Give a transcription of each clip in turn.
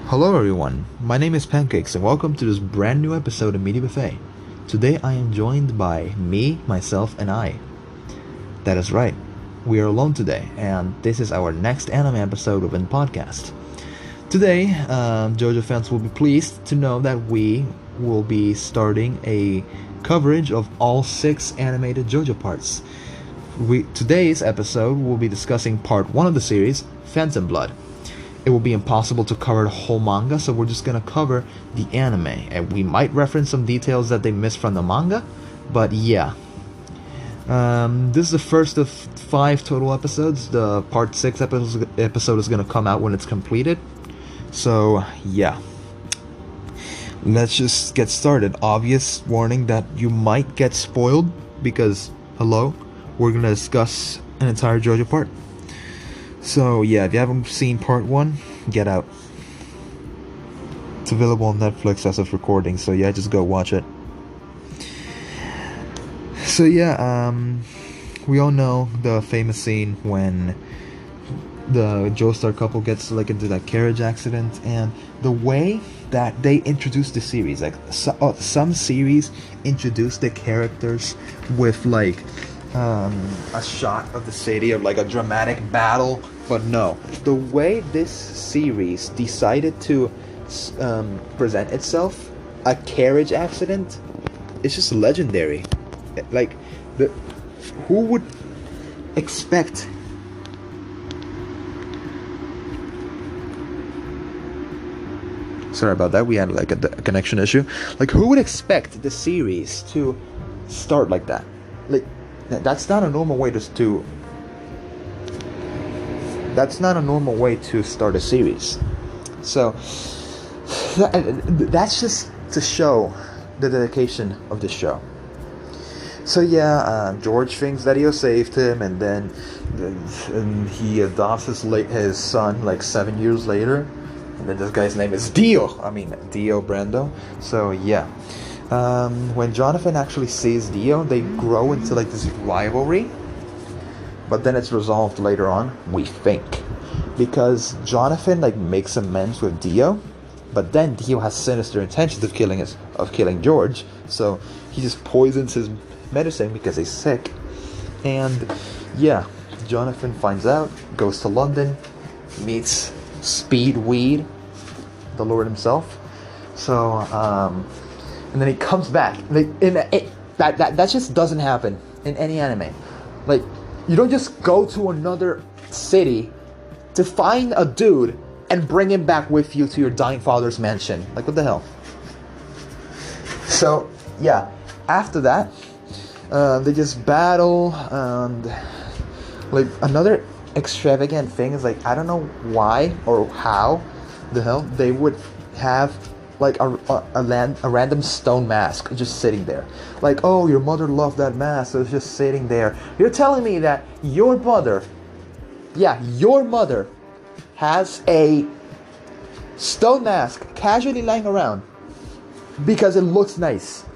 Hello everyone, my name is Pancakes and welcome to this brand new episode of Media Buffet. Today I am joined by me, myself, and I. That is right, we are alone today and this is our next anime episode of the podcast. Today, JoJo fans will be pleased to know that we will be starting a coverage of all 6 animated JoJo parts. Today's episode will be discussing part 1 of the series, Phantom Blood. It will be impossible to cover the whole manga, so we're just gonna cover the anime, and we might reference some details that they missed from the manga, but yeah. This is the first of 5 total episodes. The part 6 episode is gonna come out when it's completed, so yeah. Let's just get started. Obvious warning that you might get spoiled, because, hello, we're gonna discuss an entire JoJo part. So yeah, if you haven't seen part 1, get out. It's available on Netflix as of recording, so yeah, just go watch it. So yeah, we all know the famous scene when the Joestar couple gets into that carriage accident, and the way that they introduce the series, some series introduce the characters with a shot of the city or a dramatic battle, but no, the way this series decided to present itself, a carriage accident, it's just legendary. Who would expect sorry about that, we had a connection issue. Who would expect the series to start like that? That's not a normal way to start a series. So that's just to show the dedication of the show. So yeah, George thinks that Dio saved him, and then he adopts his son 7 years later, and then this guy's name is Dio Brando. So yeah. When Jonathan actually sees Dio, they grow into this rivalry, but then it's resolved later on, we think, because Jonathan makes amends with Dio, but then Dio has sinister intentions of killing George, so he just poisons his medicine because he's sick. And yeah, Jonathan finds out, goes to London, meets Speedweed, the Lord himself. So and then he comes back. That just doesn't happen in any anime. You don't just go to another city to find a dude and bring him back with you to your dying father's mansion. What the hell? So yeah, after that, they just battle, and another extravagant thing is I don't know why or how the hell they would have a random stone mask just sitting there. Oh, your mother loved that mask, so it's just sitting there. You're telling me that your mother has a stone mask casually lying around because it looks nice.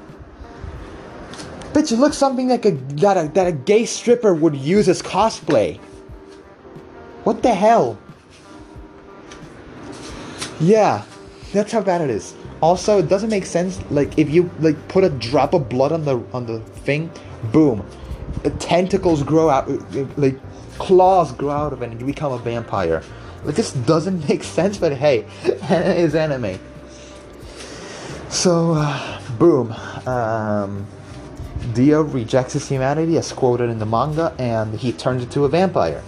Bitch, it looks something that a gay stripper would use as cosplay. What the hell? Yeah. That's how bad it is. Also, it doesn't make sense. If you put a drop of blood on the thing, boom, the tentacles grow out, claws grow out of it, and you become a vampire. It just doesn't make sense. But hey, it's anime. So, boom, Dio rejects his humanity as quoted in the manga, and he turns into a vampire.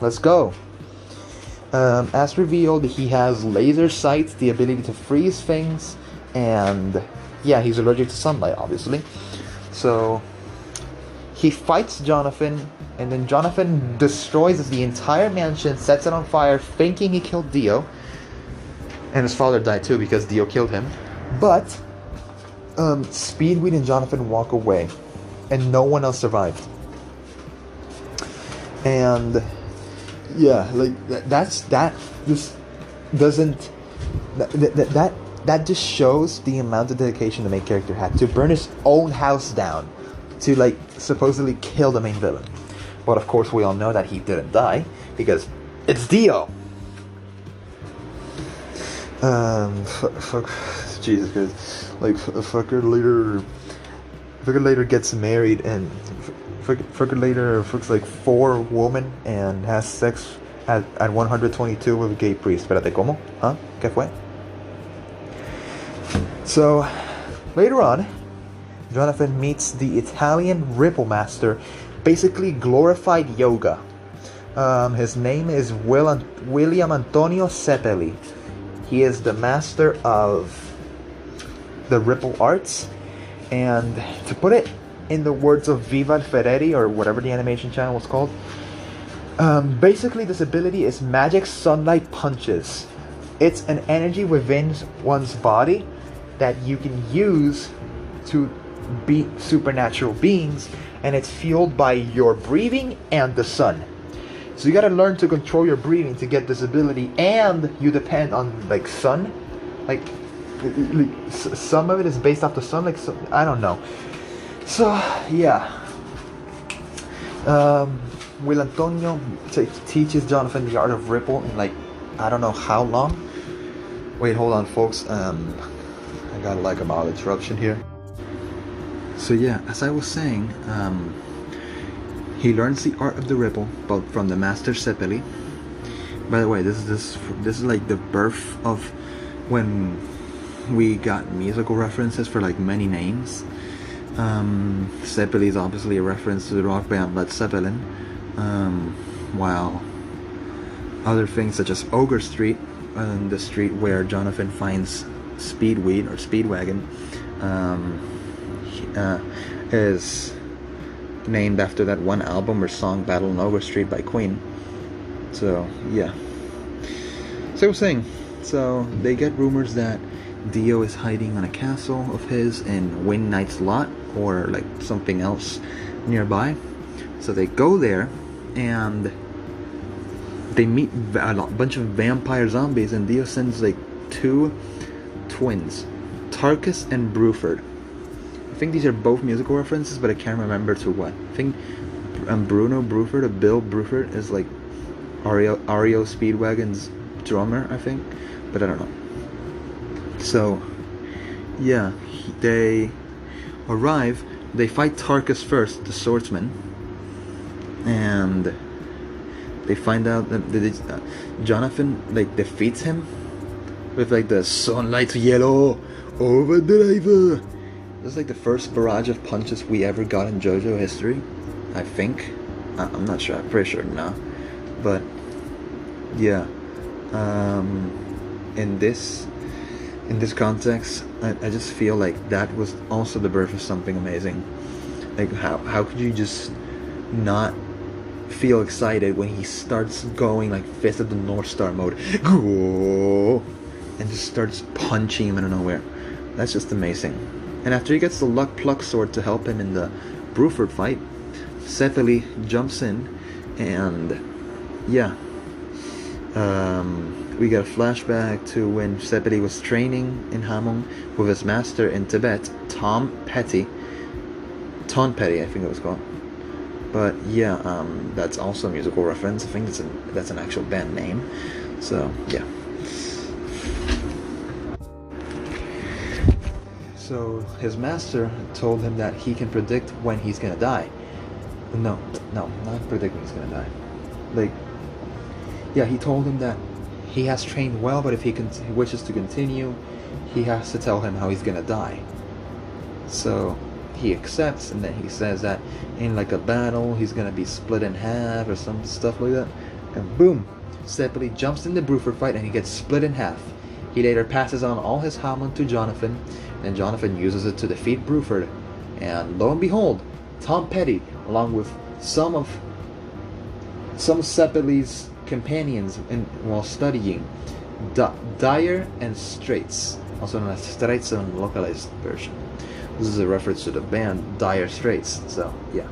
Let's go. As revealed, he has laser sight, the ability to freeze things, and yeah, he's allergic to sunlight, obviously. So he fights Jonathan, and then Jonathan destroys the entire mansion, sets it on fire, thinking he killed Dio, and his father died too because Dio killed him. But Speedweed and Jonathan walk away, and no one else survived. And yeah, that just shows the amount of dedication the main character had to burn his own house down to supposedly kill the main villain. But of course we all know that he didn't die because it's Dio. Fuck, Jesus Christ, like fucker later gets married and fucker later fucks like 4 women and has sex at 122 with a gay priest. Espérate, ¿cómo? Huh? ¿Qué fue? So later on, Jonathan meets the Italian Ripple Master, basically glorified yoga. His name is William Antonio Cepelli. He is the master of the Ripple Arts, and to put it in the words of Viva Ferretti, or whatever the animation channel was called, basically this ability is magic sunlight punches. It's an energy within one's body that you can use to beat supernatural beings, and it's fueled by your breathing and the sun. So you gotta learn to control your breathing to get this ability, and you depend on like sun, like some of it is based off the sun, like I don't know. So yeah, Will Antonio teaches Jonathan the art of Ripple in like I don't know how long. Wait, hold on, folks. I got like a mild interruption here. So yeah, as I was saying, he learns the art of the Ripple, but from the master Cepelli. By the way, this is like the birth of when we got musical references for like many names. Cepelli is obviously a reference to the rock band Led Zeppelin, while other things such as Ogre Street, the street where Jonathan finds Speedweed or Speedwagon, is named after that one album or song, Battle on Ogre Street by Queen. So yeah, so I was saying, so they get rumors that Dio is hiding on a castle of his in Wayne Knight's lot or like something else nearby. So they go there and they meet a bunch of vampire zombies, and Dio sends like 2 twins, Tarkus and Bruford. I think these are both musical references, but I can't remember to what. I think Bruno Bruford, or Bill Bruford, is like REO Speedwagon's drummer, I think, but I don't know. So yeah, they arrive. They fight Tarkus first, the swordsman, and they find out that Jonathan like defeats him with like the sunlight yellow overdrive. This is like the first barrage of punches we ever got in JoJo history, I think. I'm not sure. I'm pretty sure no, but yeah. In this context, I just feel like that was also the birth of something amazing. Like how could you just not feel excited when he starts going like Fist of the North Star mode, and just starts punching him out of nowhere? That's just amazing. And after he gets the Luck Pluck sword to help him in the Bruford fight, Cepelli jumps in, and yeah, we get a flashback to when Cepelli was training in Hamon with his master in Tibet, Tom Petty, I think it was called. But yeah, that's also a musical reference. I think that's an actual band name. So yeah. So his master told him that he can predict when he's gonna die. No, not predict when he's gonna die. Like, yeah, he told him that he has trained well, but if he wishes to continue, he has to tell him how he's gonna die. So he accepts, and then he says that in like a battle, he's gonna be split in half or some stuff like that. And boom, Cepelli jumps in the Bruford fight, and he gets split in half. He later passes on all his Hamon to Jonathan, and Jonathan uses it to defeat Bruford. And lo and behold, Tom Petty, along with some of Cepelli's companions while studying, Dyer and Straits, also known as Straits in localized version. This is a reference to the band Dire Straits. So yeah,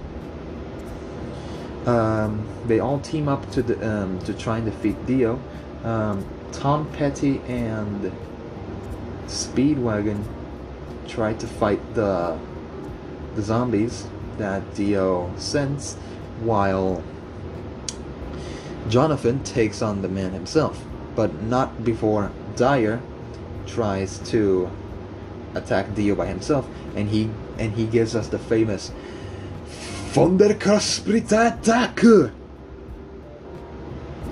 they all team up to try and defeat Dio. Tom Petty and Speedwagon try to fight the zombies that Dio sends, while Jonathan takes on the man himself, but not before Dyer tries to attack Dio by himself, and he gives us the famous Fonderkraftsprita attack. I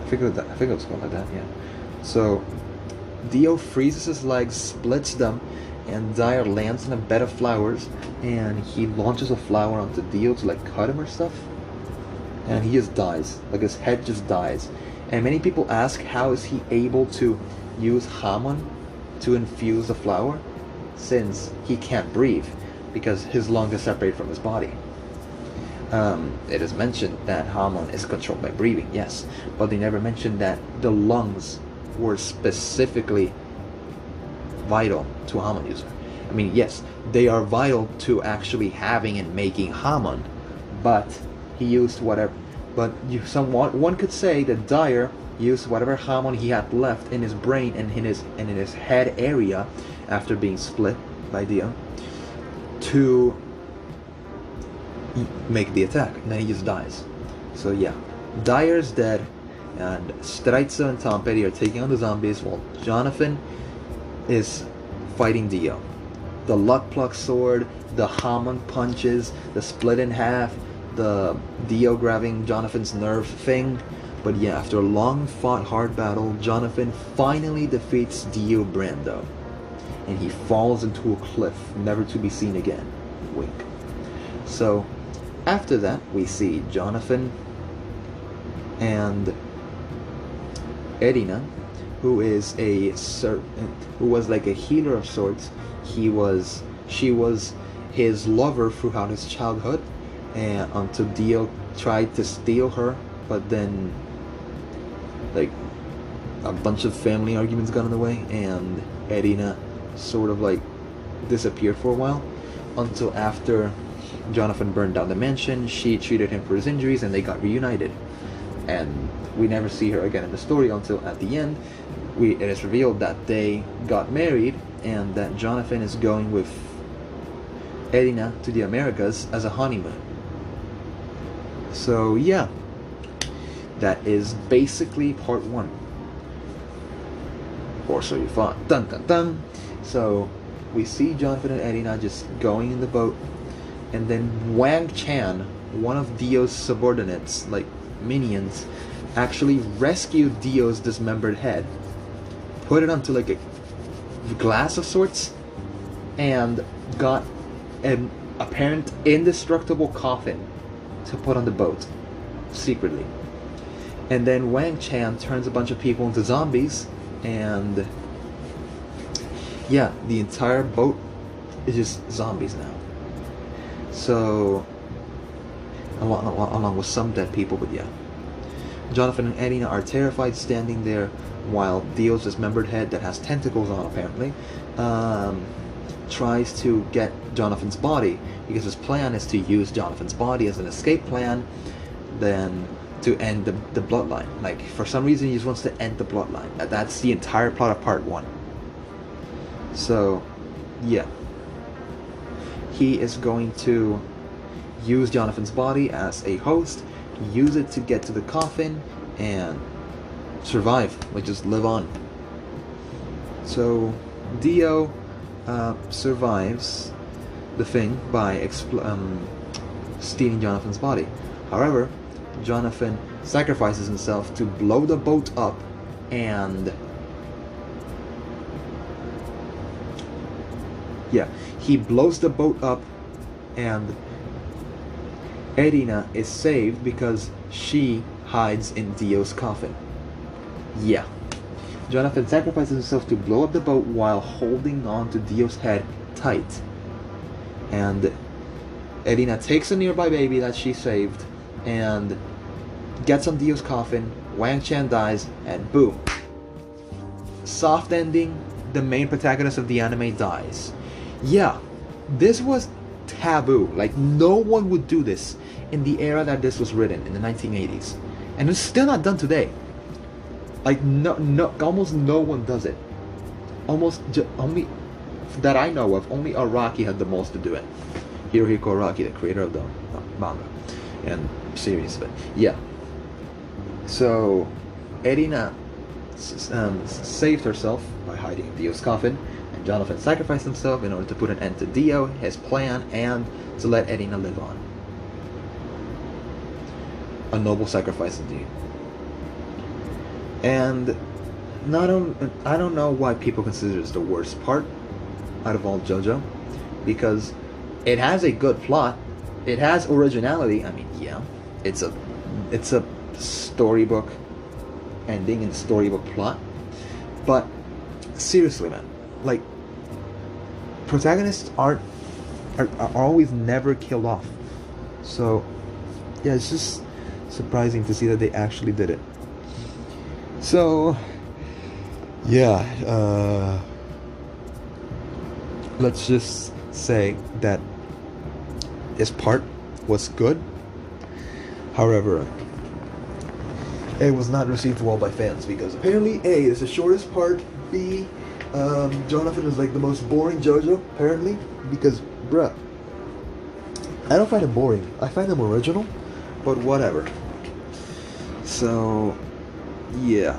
think it was called like that, yeah. So Dio freezes his legs, splits them, and Dyer lands in a bed of flowers, and he launches a flower onto Dio to like cut him or stuff, and he just dies. Like his head just dies. And many people ask, how is he able to use Hamon to infuse the flower, since he can't breathe because his lung is separated from his body. It is mentioned that Hamon is controlled by breathing, yes, but they never mentioned that the lungs were specifically vital to a Hamon user. I mean, yes, they are vital to actually having and making Hamon, but he used whatever. But one could say that Dyer used whatever Hamon he had left in his brain and in his head area after being split by Dio to make the attack, and then he just dies. So yeah, Dyer's dead, and Streitzer and Tom Petty are taking on the zombies while Jonathan is fighting Dio. The luck pluck sword, the Hamon punches, the split in half, the Dio grabbing Jonathan's nerve thing. But yeah, after a long fought hard battle, Jonathan finally defeats Dio Brando, and he falls into a cliff, never to be seen again. Wink. So after that, we see Jonathan and Edina, who was like a healer of sorts. She was his lover throughout his childhood, and until Dio tried to steal her, but then like a bunch of family arguments got in the way, and Edina sort of like disappeared for a while, until after Jonathan burned down the mansion. She treated him for his injuries, and they got reunited. And we never see her again in the story until at the end, it is revealed that they got married, and that Jonathan is going with Edina to the Americas as a honeymoon. So yeah, that is basically part 1. Or so you thought. Dun dun dun. So we see Jonathan and Edina just going in the boat, and then Wang Chan, one of Dio's subordinates, like minions, actually rescued Dio's dismembered head, put it onto like a glass of sorts, and got an apparent indestructible coffin to put on the boat secretly. And then Wang Chan turns a bunch of people into zombies, and yeah, the entire boat is just zombies now. So along with some dead people, but yeah, Jonathan and Edina are terrified, standing there while Dio's dismembered head that has tentacles on apparently tries to get Jonathan's body, because his plan is to use Jonathan's body as an escape plan, then to end the bloodline. Like, for some reason he just wants to end the bloodline. That's the entire plot of part 1. So yeah, he is going to use Jonathan's body as a host, use it to get to the coffin, and survive, like just live on. So Dio survives the thing by stealing Jonathan's body. However, Jonathan sacrifices himself to blow the boat up, and yeah, he blows the boat up, and Edina is saved because she hides in Dio's coffin. Yeah. Jonathan sacrifices himself to blow up the boat while holding on to Dio's head tight. And Edina takes a nearby baby that she saved and gets on Dio's coffin. Wang Chan dies, and boom. Soft ending, the main protagonist of the anime dies. Yeah, this was taboo. Like, no one would do this in the era that this was written, in the 1980s. And it's still not done today. Like, almost no one does it. Only that I know of, only Araki had the most to do it. Hirohiko Araki, the creator of the manga and series. But yeah, so Edina saved herself by hiding in Dio's coffin, and Jonathan sacrificed himself in order to put an end to Dio, his plan, and to let Edina live on. A noble sacrifice indeed. And I don't know why people consider this the worst part out of all JoJo, because it has a good plot, it has originality. I mean, yeah, it's a storybook ending and storybook plot, but seriously, man, like, protagonists are always never killed off. So yeah, it's just surprising to see that they actually did it. So yeah, let's just say that this part was good. However, it was not received well by fans because apparently A, it's the shortest part, B, Jonathan is like the most boring JoJo, apparently, because, bruh, I don't find him boring, I find him original, but whatever. So, yeah.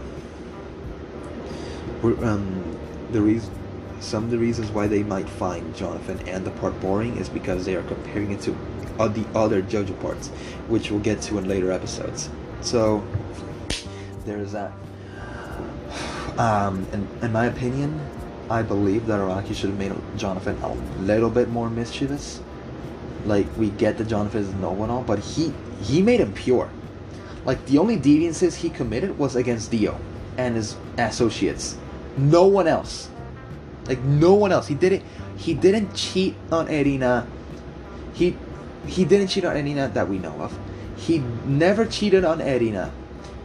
Some of the reasons why they might find Jonathan and the part boring is because they are comparing it to the other JoJo parts, which we'll get to in later episodes. So, there's that. In my opinion, I believe that Araki should have made Jonathan a little bit more mischievous. Like, we get that Jonathan is noble and all, but he made him pure. Like, the only deviances he committed was against Dio and his associates. No one else. Like, no one else. He didn't cheat on Edina. He didn't cheat on Edina that we know of. He never cheated on Edina.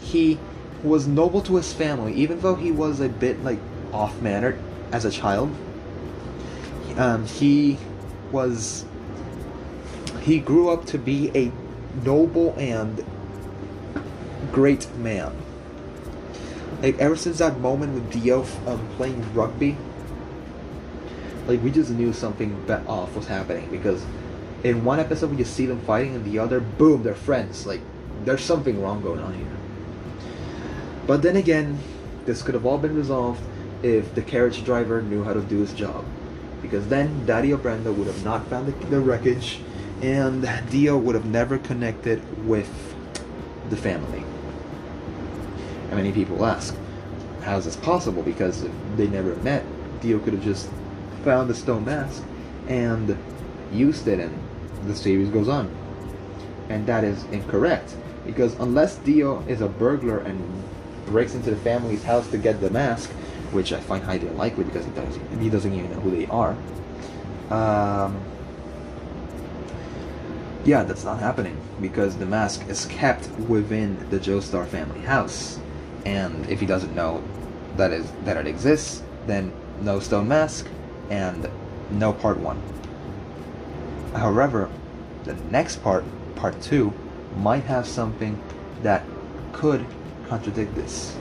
He was noble to his family, even though he was a bit, like, off-mannered as a child. He grew up to be a noble and great man. Like, ever since that moment with Dio playing rugby, like, we just knew something off was happening, because in one episode we just see them fighting, and the other, boom, they're friends. Like, there's something wrong going on here. But then again, this could have all been resolved if the carriage driver knew how to do his job, because then Daddy Brenda would have not found the wreckage, and Dio would have never connected with the family. And many people ask, how is this possible? Because if they never met, Dio could have just found the stone mask and used it, and the series goes on. And that is incorrect, because unless Dio is a burglar and breaks into the family's house to get the mask, which I find highly unlikely because he doesn't even know who they are, yeah, that's not happening, because the mask is kept within the Joestar family house. And if he doesn't know that it exists, then no stone mask and no part 1. However, the next part 2, might have something that could contradict this.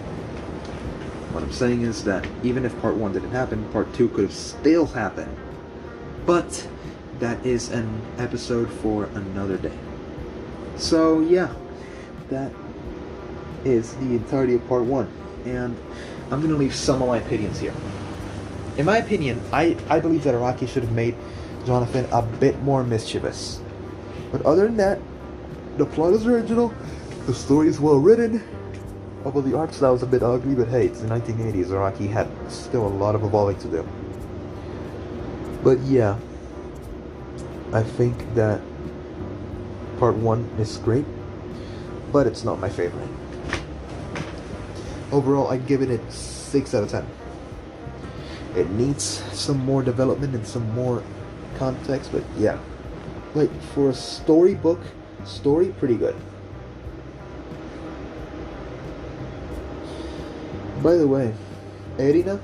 What I'm saying is that even if part 1 didn't happen, part 2 could have still happened. But that is an episode for another day. So yeah, that is the entirety of part 1, and I'm going to leave some of my opinions here. In my opinion, I believe that Araki should have made Jonathan a bit more mischievous. But other than that, the plot is original, the story is well written, although the art style is a bit ugly, but hey, it's the 1980s, Araki had still a lot of evolving to do. But yeah, I think that part 1 is great, but it's not my favorite. Overall, I'd give it a 6 out of 10. It needs some more development and some more context, but yeah. Like, for a storybook, pretty good. By the way, Edina,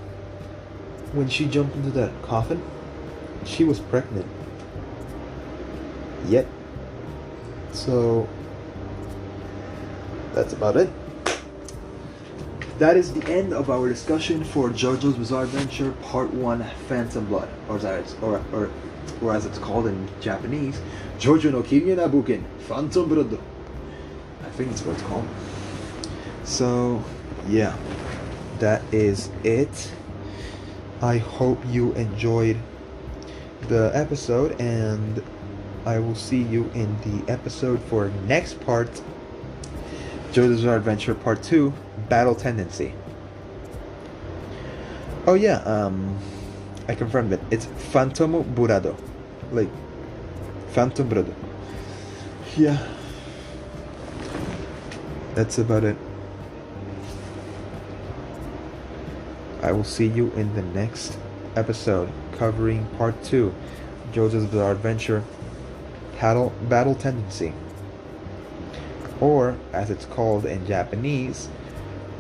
when she jumped into that coffin, she was pregnant. Yet. So, that's about it. That is the end of our discussion for JoJo's Bizarre Adventure Part 1 Phantom Blood, or as it's called in Japanese, JoJo no Kinya na Buken, Phantom Blood. I think that's what it's called. So, yeah. that is it. I hope you enjoyed the episode, and I will see you in the episode for next part, JoJo's Bizarre Adventure Part 2, Battle Tendency. Oh yeah, I confirmed it. It's Phantom Burado. Like, Phantom Burado. Yeah. That's about it. I will see you in the next episode covering Part 2, JoJo's Bizarre Adventure, Battle Tendency. Or, as it's called in Japanese,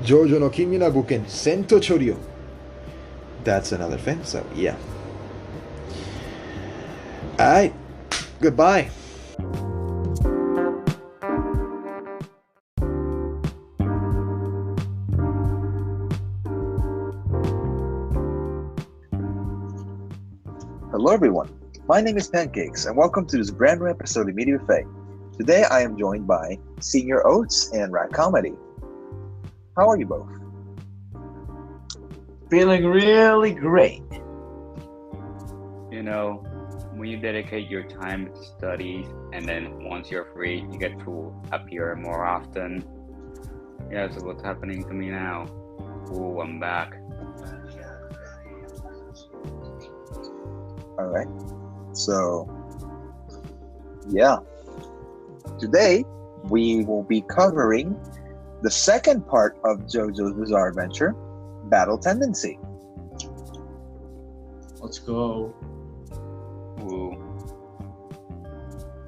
JoJo no Kimi na Buken Sento Choryu. That's another thing, so yeah. Alright, goodbye. Hello everyone, my name is Pancakes and welcome to this brand new episode of Media Buffet. Today I am joined by Senior Oats and RAT Comedy. How are you both? Feeling really great. You know, when you dedicate your time to studies and then once you're free, you get to appear more often. Yeah, so what's happening to me now? Ooh, I'm back. Alright, so yeah. Today we will be covering the second part of JoJo's Bizarre Adventure, Battle Tendency. Let's go. Ooh.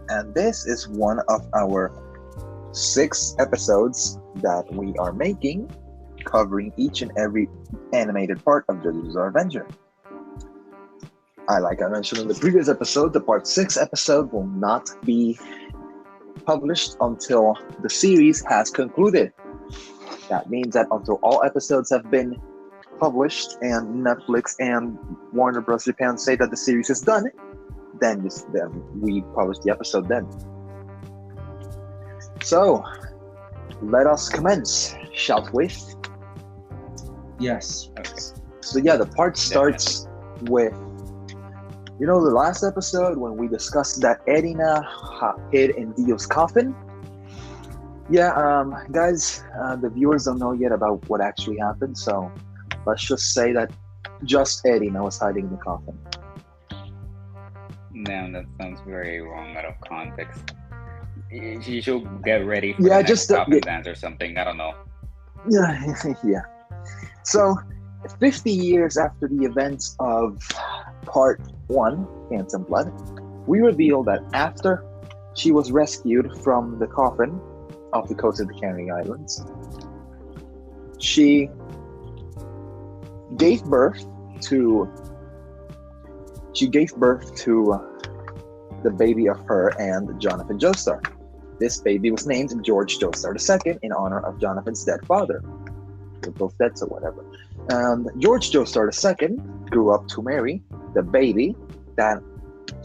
And this is one of our 6 episodes that we are making, covering each and every animated part of JoJo's Bizarre Adventure. Like I mentioned in the previous episode, the Part 6 episode will not be published until the series has concluded. That means that until all episodes have been published and Netflix and Warner Bros. Japan say that the series is done, then we publish the episode then. So, let us commence, shall we? Yes. Okay. So yeah, the part starts with, you know, the last episode when we discussed that Erina hid in Dio's coffin? Yeah, guys, the viewers don't know yet about what actually happened, so let's just say that just Erina was hiding in the coffin. No, that sounds very wrong out of context. You should get ready for the next just coffin dance or something, I don't know. Yeah. So, 50 years after the events of Part 1, Phantom Blood, we reveal that after she was rescued from the coffin off the coast of the Canary Islands, she gave birth to the baby of her and Jonathan Joestar. This baby was named George Joestar II in honor of Jonathan's dead father. They're both dead, so whatever. And George Joestar II grew up to marry the baby that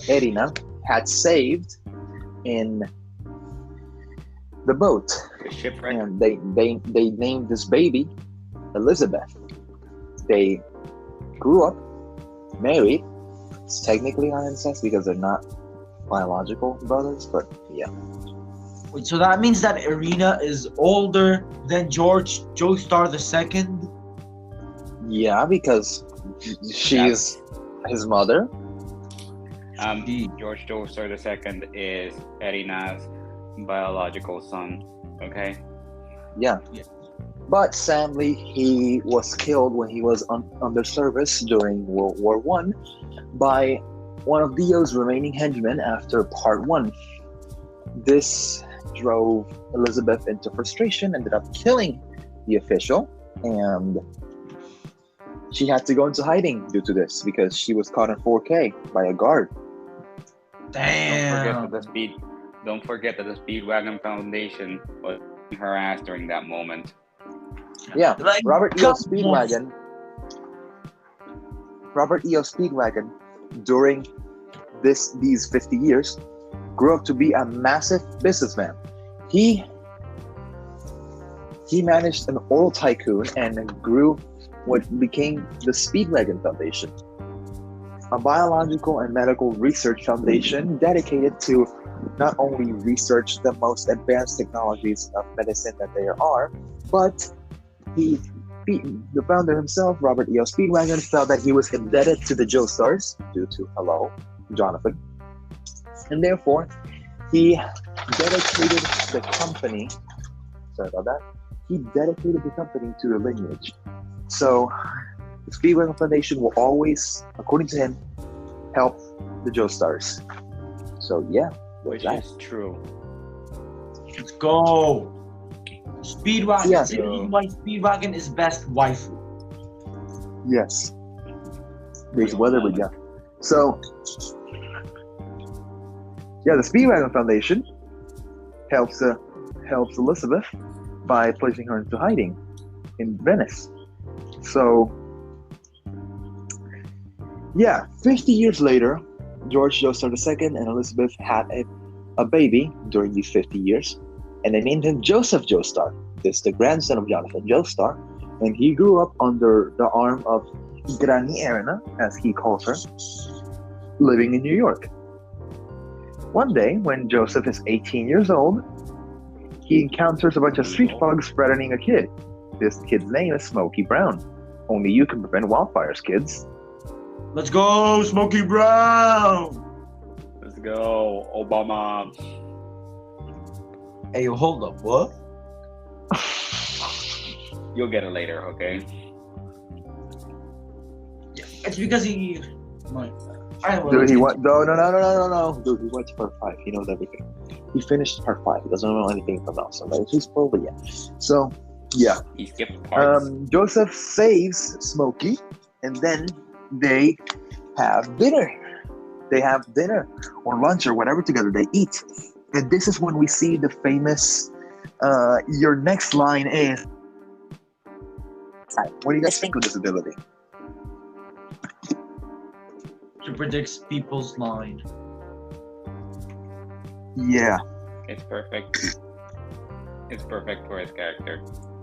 Erina had saved in the boat. Shipwreck. And they named this baby Elizabeth. They grew up, married. It's technically not incest because they're not biological brothers, but yeah. Wait, so that means that Irina is older than George Joestar II? Yeah, because she's his mother. George Joestar II is Erina's biological son, okay? Yeah. But sadly, he was killed when he was under service during World War I by one of Dio's remaining henchmen after Part 1. This drove Elizabeth into frustration, ended up killing the official, and she had to go into hiding due to this because she was caught in 4K by a guard. Damn. Don't forget that the Speedwagon Foundation was in her ass during that moment. Yeah, Like, Robert E.O. Speedwagon during these 50 years grew up to be a massive businessman. He managed an oil tycoon and grew what became the Speedwagon Foundation, a biological and medical research foundation dedicated to not only research the most advanced technologies of medicine that there are, but the founder himself, Robert E.O. Speedwagon, felt that he was indebted to the Joestars due to, hello, Jonathan, and therefore he dedicated the company, sorry about that, he dedicated the company to the lineage. So the Speedwagon Foundation will always, according to him, help the Joestars. So yeah, Which that. is true. Let's go. Speedwagon. Yeah. The reason why Speedwagon is best waifu. Yes. There's weather, but yeah. So yeah, the Speedwagon Foundation helps Elizabeth by placing her into hiding in Venice. So yeah, 50 years later, George Joestar II and Elizabeth had a baby during these 50 years, and they named him Joseph Joestar. This is the grandson of Jonathan Joestar, and he grew up under the arm of Granny Erna, as he calls her, living in New York. One day, when Joseph is 18 years old, he encounters a bunch of street thugs threatening a kid. This kid's name is Smokey Brown. Only you can prevent wildfires, kids. Let's go, Smokey Brown. Let's go, Obama. Hey, hold up, what? You'll get it later, okay? Yeah, it's because he. Dude, he went. No. Dude, he went to part 5. He knows everything. He finished part 5. He doesn't know anything from now. So he's probably So, yeah. He skipped parts. Joseph saves Smokey, and then they have dinner. They have dinner or lunch or whatever together. They eat, and this is when we see the famous. Your next line is. What do you guys think of this ability? To predict people's mind. Yeah. It's perfect. It's perfect for his character.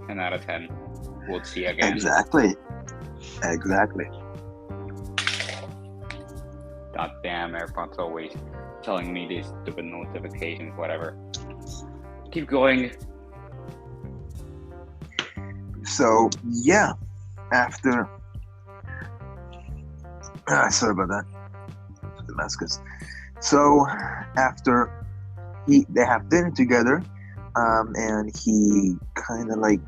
10 out of 10. We'll see again. Exactly. God damn, AirPods always telling me these stupid notifications, whatever. Keep going. So, yeah. After... sorry about that. Damascus. So, after they have dinner together, and he kind of like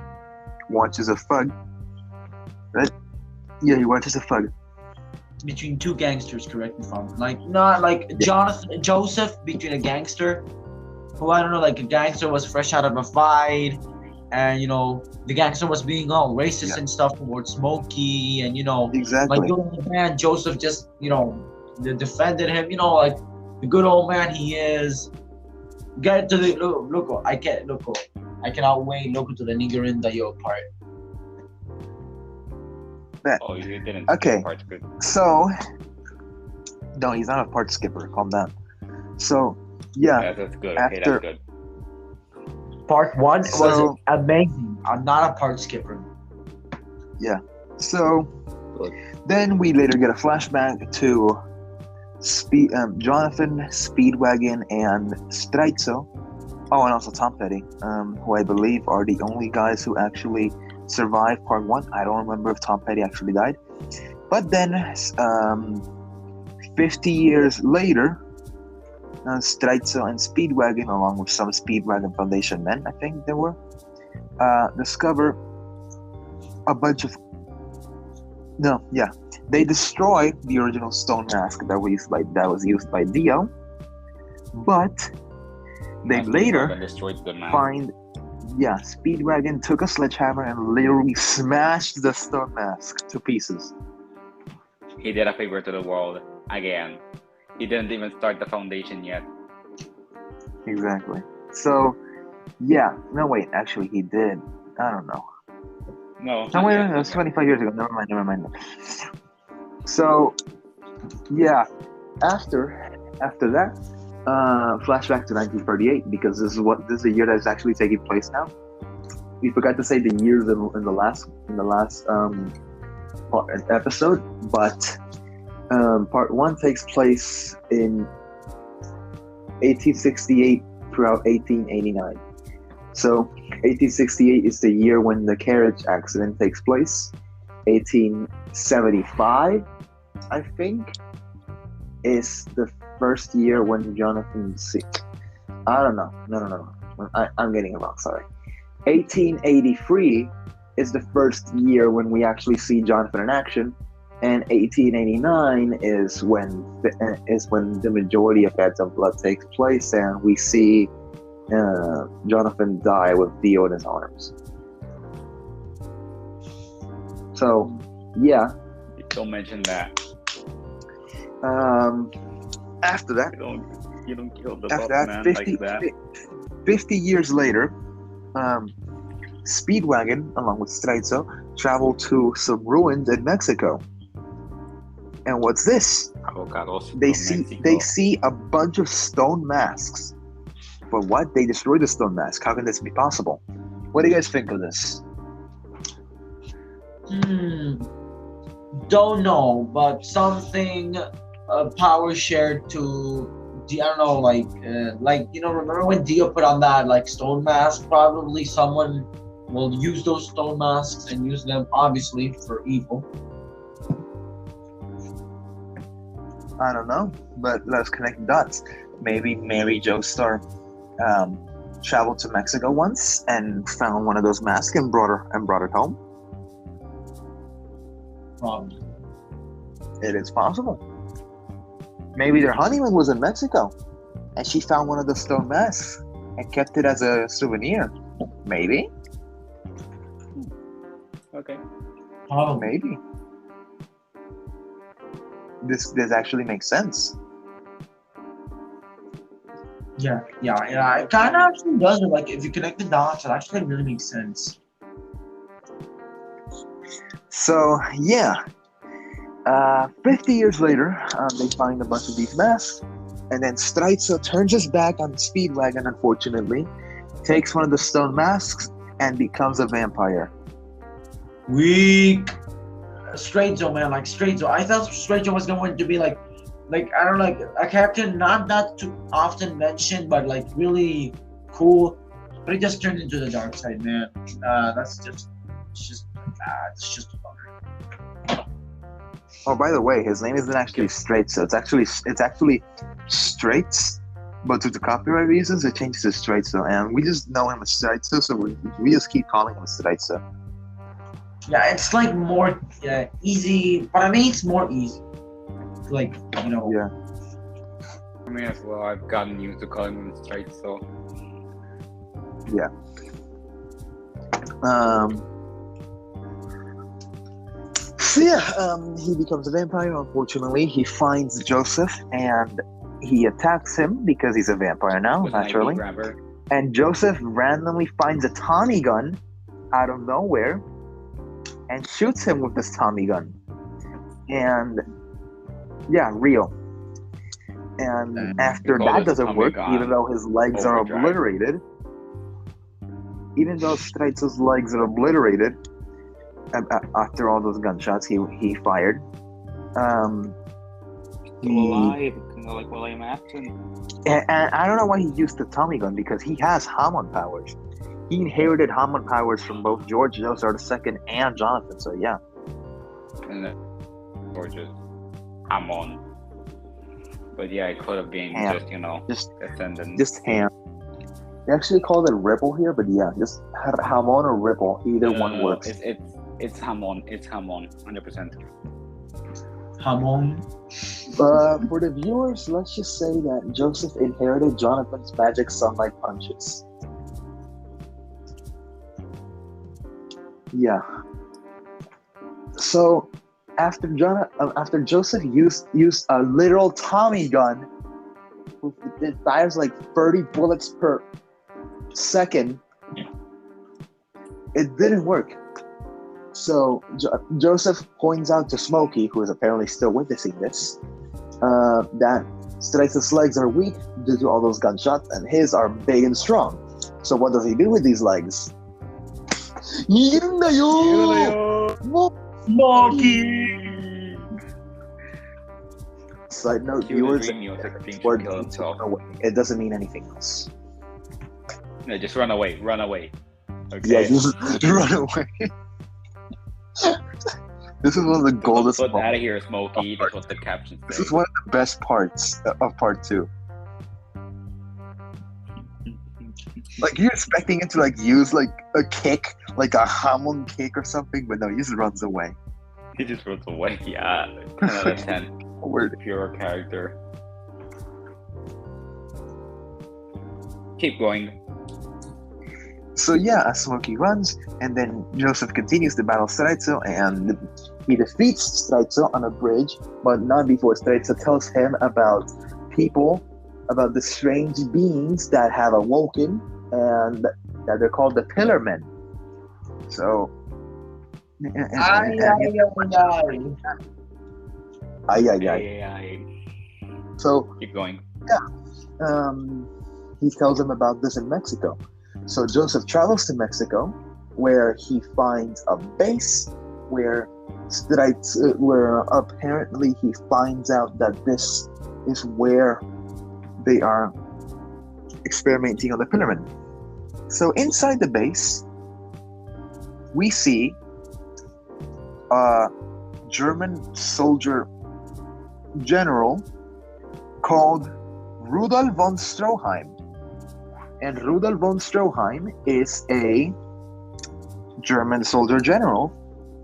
watches a thug, right? Yeah, he watches a thug. Between two gangsters, correct me if I'm not like Joseph between a gangster who I don't know, like a gangster was fresh out of a fight, and the gangster was being all racist and stuff towards Smokey, and Exactly. like good old man Joseph just defended him, like the good old man he is. Get to the look. I cannot wait. Look to the nigger in the yo part. Oh, you didn't. Okay. Part's good. So, no, he's not a part skipper. Calm down. So, yeah. That's good. After, Okay, that's good. Part 1 was amazing. I'm not a part skipper. Yeah. So, then we later get a flashback to Jonathan, Speedwagon, and Strizzo. Oh, and also Tom Petty, who I believe are the only guys who actually survived part 1. I don't remember if Tom Petty actually died. But then, 50 years later, Strizzo and Speedwagon, along with some Speedwagon Foundation men, I think they were, discover a bunch of... They destroy the original stone mask that was used by Dio, but they later find... Yeah, Speedwagon took a sledgehammer and literally smashed the stone mask to pieces. He did a favor to the world again. He didn't even start the foundation yet. Exactly. So, yeah. No, wait. Actually, he did. I don't know. No. Wait. That was 25 years ago. Never mind. So, yeah. After that, flashback to 1938, because this is the year that is actually taking place now. We forgot to say the years in the last episode, but part 1 takes place in 1868 throughout 1889. So 1868 is the year when the carriage accident takes place. 1875, I think, is the first year when Jonathan I don't know. No. I'm getting it wrong. Sorry. 1883 is the first year when we actually see Jonathan in action, and 1889 is when the majority of Beds of Blood takes place, and we see Jonathan die with Theo in his arms. So, yeah. Don't mention that. After that, you don't kill the after buff that, man 50, like that. 50 years later, Speedwagon, along with Straizo, travel to some ruins in Mexico. And what's this? Avocados They from see Mexico. they see a bunch of stone masks. But what? They destroyed the stone mask. How can this be possible? What do you guys think of this? Don't know, but something power shared to I don't know, like remember when Dio put on that like stone mask? Probably someone will use those stone masks and use them obviously for evil. I don't know, but let's connect dots. Maybe Mary Joestar traveled to Mexico once and found one of those masks and brought it home. Probably. It is possible. Maybe their honeymoon was in Mexico, and she found one of the stone masks and kept it as a souvenir. Maybe. Okay. Oh, Maybe. This actually makes sense. yeah. It kind of actually does. Like if you connect the dots, it actually really makes sense. So, yeah. 50 years later, they find a bunch of these masks, and then Straizo turns his back on Speedwagon, unfortunately, takes one of the stone masks, and becomes a vampire. Weak. Straizo, man, like Straizo. I thought Straizo was going to be like I don't know, like a character not too often mentioned, but like really cool. But he just turned into the dark side, man. It's just a bummer. Oh, by the way, his name isn't actually Straizo. It's actually Straits, but due to copyright reasons, it changes to Straizo, and we just know him as Straizo, so we just keep calling him Straizo. Yeah, it's like more easy, but I mean it's more easy. Like, Yeah. I mean, as well, I've gotten used to calling them straight, so. Yeah. He becomes a vampire. Unfortunately, he finds Joseph and he attacks him because he's a vampire now, With an naturally. IV grabber. And Joseph randomly finds a Tommy gun out of nowhere and shoots him with this Tommy gun. And yeah, real. And after call that this doesn't Tommy work, gun even though his legs are overdrive. obliterated. Even though Straizo's legs are obliterated after all those gunshots he fired. Still alive, kind of like William Afton. And I don't know why he used the Tommy gun, because he has Hammond powers. He inherited Hammond powers from both George Joestar II and Jonathan, so yeah. And then, or just Hamon. But yeah, it could have been Ham. just descendant. Just Ham. They actually call it Ripple here, but yeah, just Hamon or Ripple, either one works. It's Hamon. It's Hamon, 100%. Hamon. For the viewers, let's just say that Joseph inherited Jonathan's magic sunlight punches. Yeah. So after Joseph used a literal Tommy gun, it fires like 30 bullets per second. It didn't work. So Joseph points out to Smokey, who is apparently still witnessing this, that Straizo's legs are weak due to all those gunshots, and his are big and strong. So what does he do with these legs? Smokey. Side note, He was viewers, dreaming of like things to word kill means to himself. run away. It doesn't mean anything else. No, just run away. Run away. Yeah, Okay. just run away. This is one of the goldest Put out of moments. here, Smokey. That's what the caption This says. is one of the best parts of part 2. Like you're expecting it to like use like a kick, like a hamon kick or something, but no, he just runs away. He just runs away. Yeah, 10 out of 10. Word. Pure character. Keep going. So yeah, as Smokey runs, and then Joseph continues to battle Straizo, and he defeats Straizo on a bridge, but not before Straizo tells him about the strange beings that have awoken, and that they're called the Pillar Men. So, Ay. So Keep going. he tells him about this in Mexico. So Joseph travels to Mexico, where he finds a base where apparently he finds out that this is where they are experimenting on the Pillarmen. So inside the base, we see a German soldier general called Rudolf von Stroheim. And Rudolf von Stroheim is a German soldier general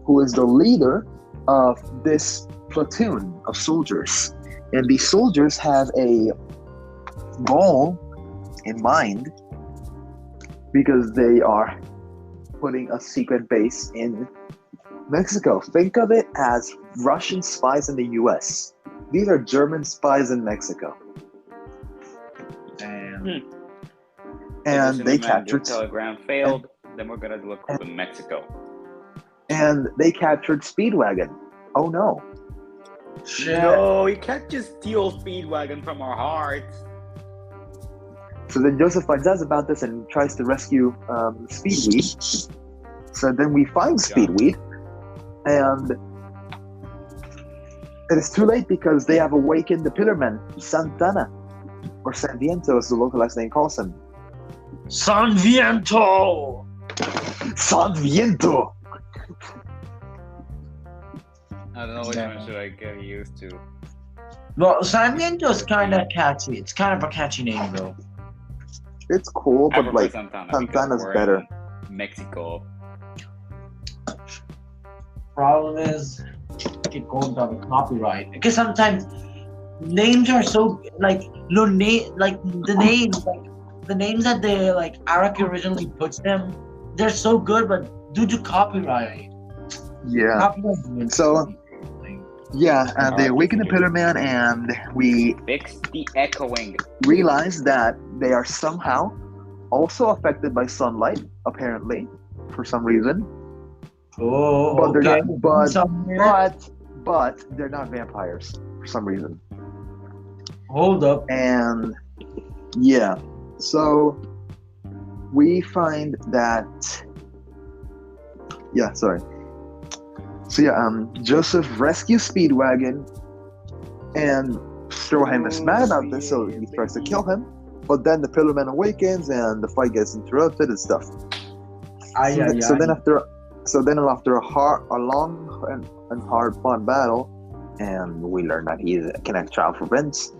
who is the leader of this platoon of soldiers. And these soldiers have a goal in mind because they are putting a secret base in Mexico. Think of it as Russian spies in the US. These are German spies in Mexico. And they captured Telegram failed. Then we're gonna do a coup in Mexico. And they captured Speedwagon. Oh no. Shit. No, you can't just steal Speedwagon from our hearts. So then Joseph finds out about this and tries to rescue Speedweed. So then we find Speedweed, and it is too late because they have awakened the Pillarman, Santana, or San Viento as the localized name calls him. San Viento. San Viento! I don't know which one should I get used to. Well, San Viento is kind of catchy. It's kind of a catchy name, though. It's cool, I but prefer like, Santana Santana's because we're better. in Mexico. Problem is, keep going down the copyright because sometimes names are so like the names that they like Araki originally puts them, they're so good, but due to copyright. Yeah. Copyright So, yeah, and they awaken the Pillarman, and we Fix the echoing. realize that they are somehow also affected by sunlight, apparently, for some reason. Oh, But they're okay. not. But Somewhere. but they're not vampires for some reason. Hold up. And yeah, so we find that. Yeah, sorry. So yeah, Joseph rescues Speedwagon, and Stroheim is mad about this, so he tries to kill him. But then the Pillarman awakens, and the fight gets interrupted and stuff. So then after a long and hard-fought battle, and we learn that he is a Connect child for Vince,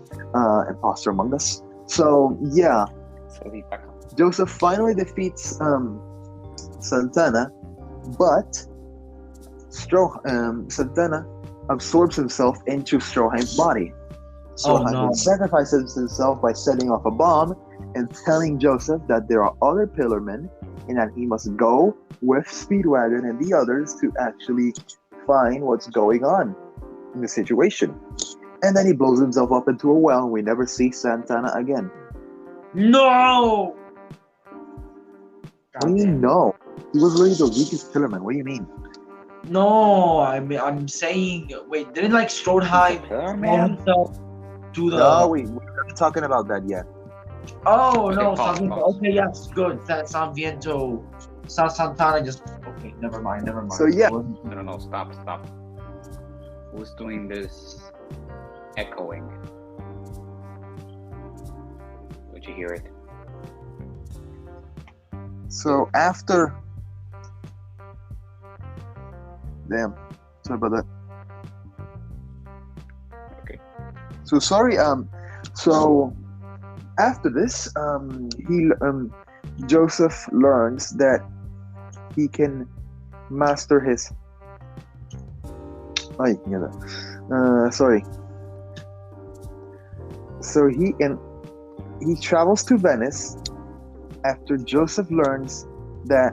imposter among us. So yeah, So he's back up. Joseph finally defeats Santana, but Santana absorbs himself into Stroheim's body. Stroheim sacrifices himself by setting off a bomb and telling Joseph that there are other Pillarmen and that he must go with Speedwagon and the others to actually find what's going on in the situation. And then he blows himself up into a well, and we never see Santana again. No. What do you mean, no? He was really the weakest Pillarman. What do you mean? No, I'm saying, wait, didn't like Stroheim throw himself to the? No, we're not talking about that yet. Oh no, Okay, pause, San Viento. pause. Okay, yes, good. That San Viento, Santana just Okay, never mind. So, yeah. No, stop. Who's doing this echoing? Would you hear it? So after, damn, sorry about that. Okay. So sorry. So after this, Joseph learns that he can master his. Sorry. So he travels to Venice after Joseph learns that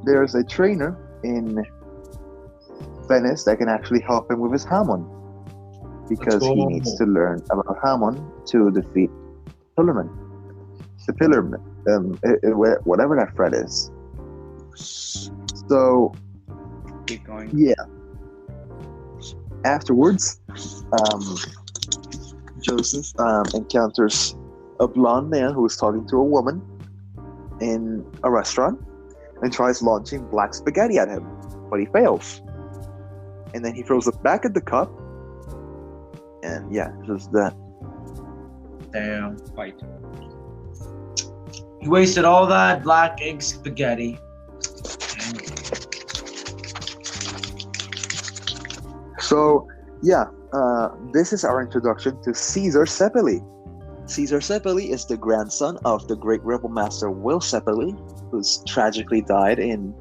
there's a trainer in Venice that can actually help him with his Hamon, because he needs to learn about Hamon to defeat Pillarman. The Pillarman, whatever that threat is. So, Keep going. yeah. Afterwards, Joseph encounters a blonde man who is talking to a woman in a restaurant and tries launching black spaghetti at him, but he fails. And then he throws it back at the cup, and yeah, just that. Damn. Fight. He wasted all that black egg spaghetti. So, yeah, this is our introduction to Caesar Sepeli. Caesar Sepeli is the grandson of the great rebel master Will Sepeli, who's tragically died in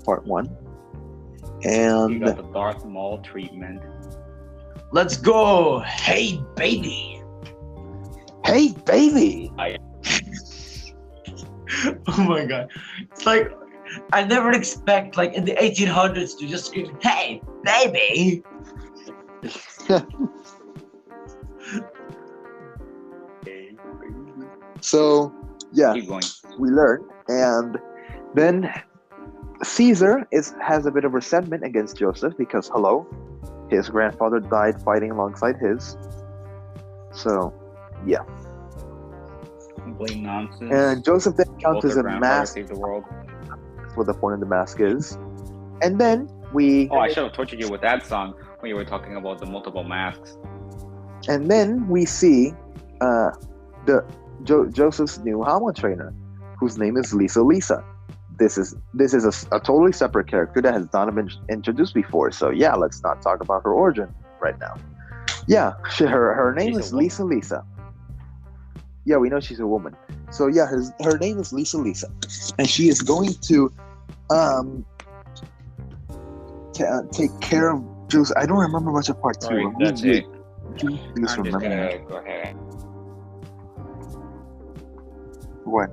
part 1. You And got the Darth Maul treatment. Let's go! Hey, baby! hey, baby! Oh my god. It's like, I never expect, like, in the 1800s to just scream, hey, baby! So, yeah, Keep going. we learn, and then Caesar has a bit of resentment against Joseph because, hello, his grandfather died fighting alongside his. So, yeah. Complete nonsense. And Joseph then Both encounters their a grandfathers mask. saved the world. That's what the point of the mask is. And then we, Oh, I should have tortured you with that song when you were talking about the multiple masks. see Joseph's new Hamon trainer, whose name is Lisa. This is a totally separate character that has not been introduced before. So yeah, let's not talk about her origin right now. Yeah, her name She's is a woman. Lisa. Yeah, we know she's a woman. So yeah, her name is Lisa, and she is going to take care of Joseph. I don't remember much of part 2. Sorry, that's it. Please I'm just remember. gonna go ahead. What?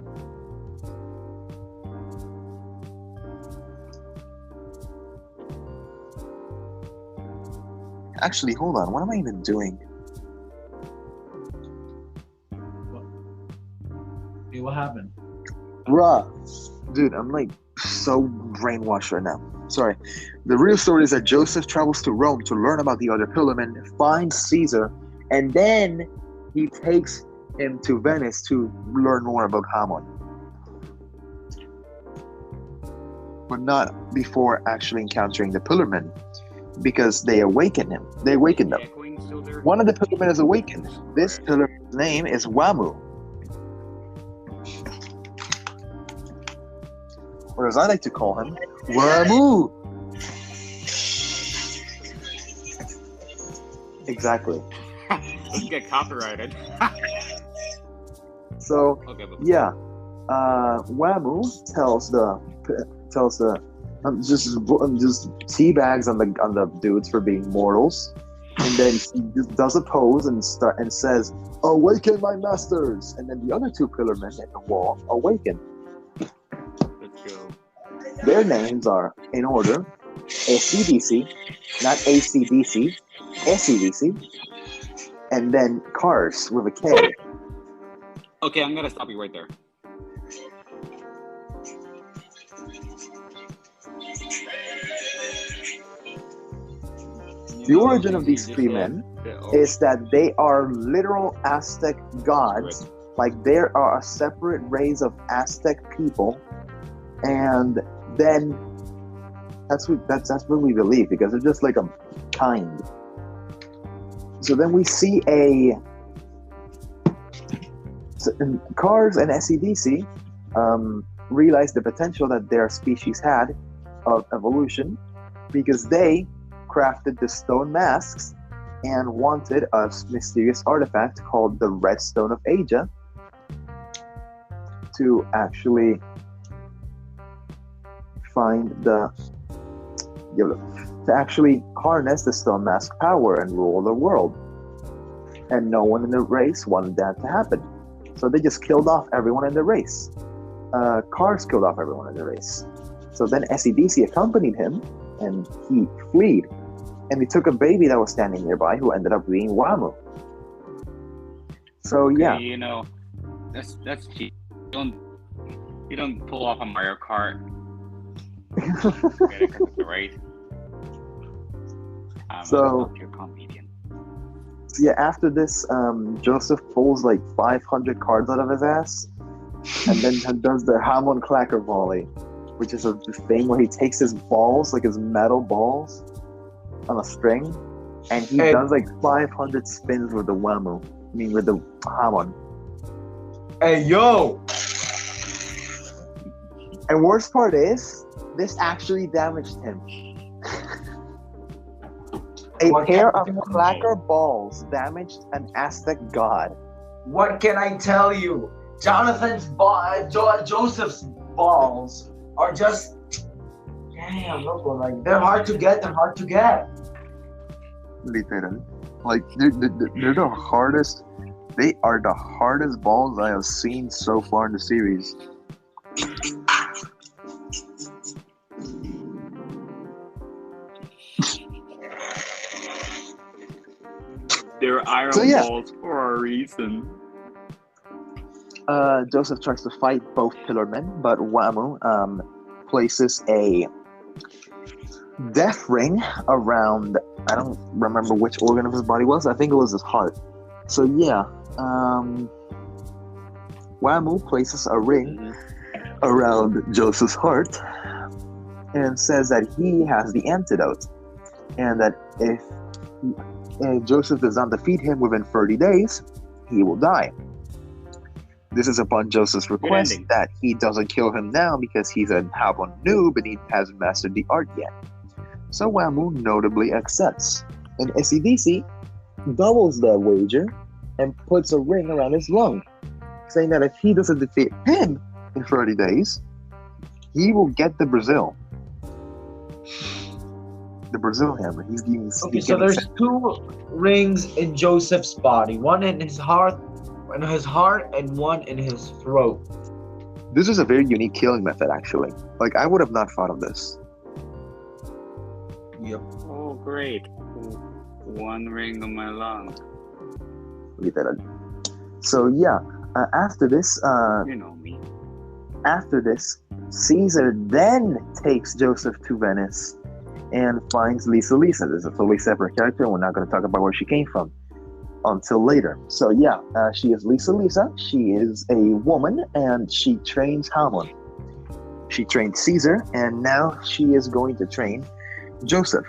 Actually, hold on. What am I even doing? Hey, what happened? Bruh. Dude, I'm like so brainwashed right now. Sorry. The real story is that Joseph travels to Rome to learn about the other Pillarmen, finds Caesar, and then he takes him to Venice to learn more about Hamon. But not before actually encountering the Pillarmen, because they awaken him. They awaken them. Echoing still there? One of the Pillarmen is awakened. This Pillarman's name is Wamu. Or as I like to call him, Wamu. Exactly. Let's get copyrighted. So Okay, but yeah, Wamu tells the just teabags on the dudes for being mortals, and then he just does a pose and says, "Awaken my masters!" And then the other two Pillarmen at the wall awaken. let's go. Their names are, in order, SCDC, not ACDC, SCDC, and then Cars with a K. Okay, I'm gonna stop you right there. The origin of these three men is that they are literal Aztec gods. Like, there are a separate race of Aztec people, and then that's what we believe, because they're just like a kind. So then we see Cars and SEDC realized the potential that their species had of evolution, because they crafted the stone masks and wanted a mysterious artifact called the Red Stone of Asia to actually to actually harness the stone mask power and rule the world. And no one in the race wanted that to happen. So they just killed off everyone in the race. Cars killed off everyone in the race. So then SEDC accompanied him, and he fled. And they took a baby that was standing nearby, who ended up being Wamu. So yeah, you know, that's cheap. You don't pull off a Mario Kart. Get it 'cause it's a race. So you're comedian. yeah, after this, Joseph pulls like 500 cards out of his ass, and then does the Hamon Clacker volley, which is a thing where he takes his balls, like his metal balls, on a string, and he does like 500 spins with the Wamu. With the Hamon. Hey, yo! And worst part is, this actually damaged him. A pair of clacker balls damaged an Aztec god. What can I tell you? Joseph's balls are just... Damn, look, like, they're hard to get, Literally. Like, they're the hardest. They are the hardest balls I have seen so far in the series. They're iron balls for a reason. Joseph tries to fight both Pillarmen, but Wamu places a death ring around, I don't remember which organ of his body was. I think it was his heart. So yeah, Wamu places a ring around Joseph's heart and says that he has the antidote, and that if Joseph does not defeat him within 30 days, he will die. This is upon Joseph's request that he doesn't kill him now because he's a Hamon noob and he hasn't mastered the art yet. So Wamu notably accepts, and SEDC doubles the wager and puts a ring around his lung, saying that if he doesn't defeat him in 30 days, he will get the Brazil. The Brazil hammer. Okay, so there's two rings in Joseph's body, one in his heart, and one in his throat. This is a very unique killing method, actually. Like, I would have not thought of this. Yep. Oh, great. One ring on my lung. Literally. So yeah, after this, you know me. After this, Caesar then takes Joseph to Venice and finds Lisa. This is a totally separate character, and we're not going to talk about where she came from until later. So yeah, she is Lisa. She is a woman, and she trains Hamon. She trained Caesar, and now she is going to train Joseph.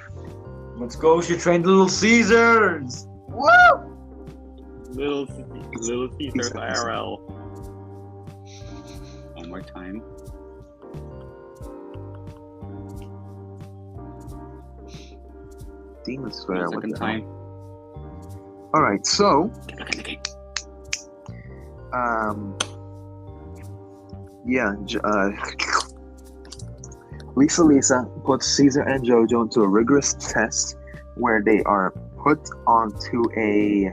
Let's go! She trained Little Caesars. Woo! Little Caesars IRL. One more time. Demon Slayer. Second time. All right, so Lisa puts Caesar and JoJo into a rigorous test where they are put onto a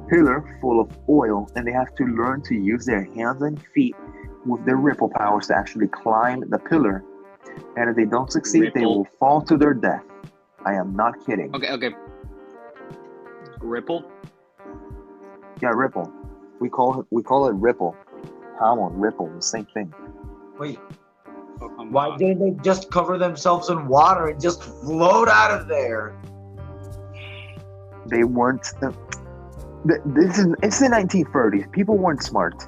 pillar full of oil, and they have to learn to use their hands and feet with their ripple powers to actually climb the pillar. And if they don't succeed, they will fall to their death. I am not kidding. Okay. Ripple? Yeah, ripple. We call it ripple. Hamon, ripple, the same thing. Wait. Why didn't they just cover themselves in water and just float out of there? They weren't. It's the 1930s. People weren't smart.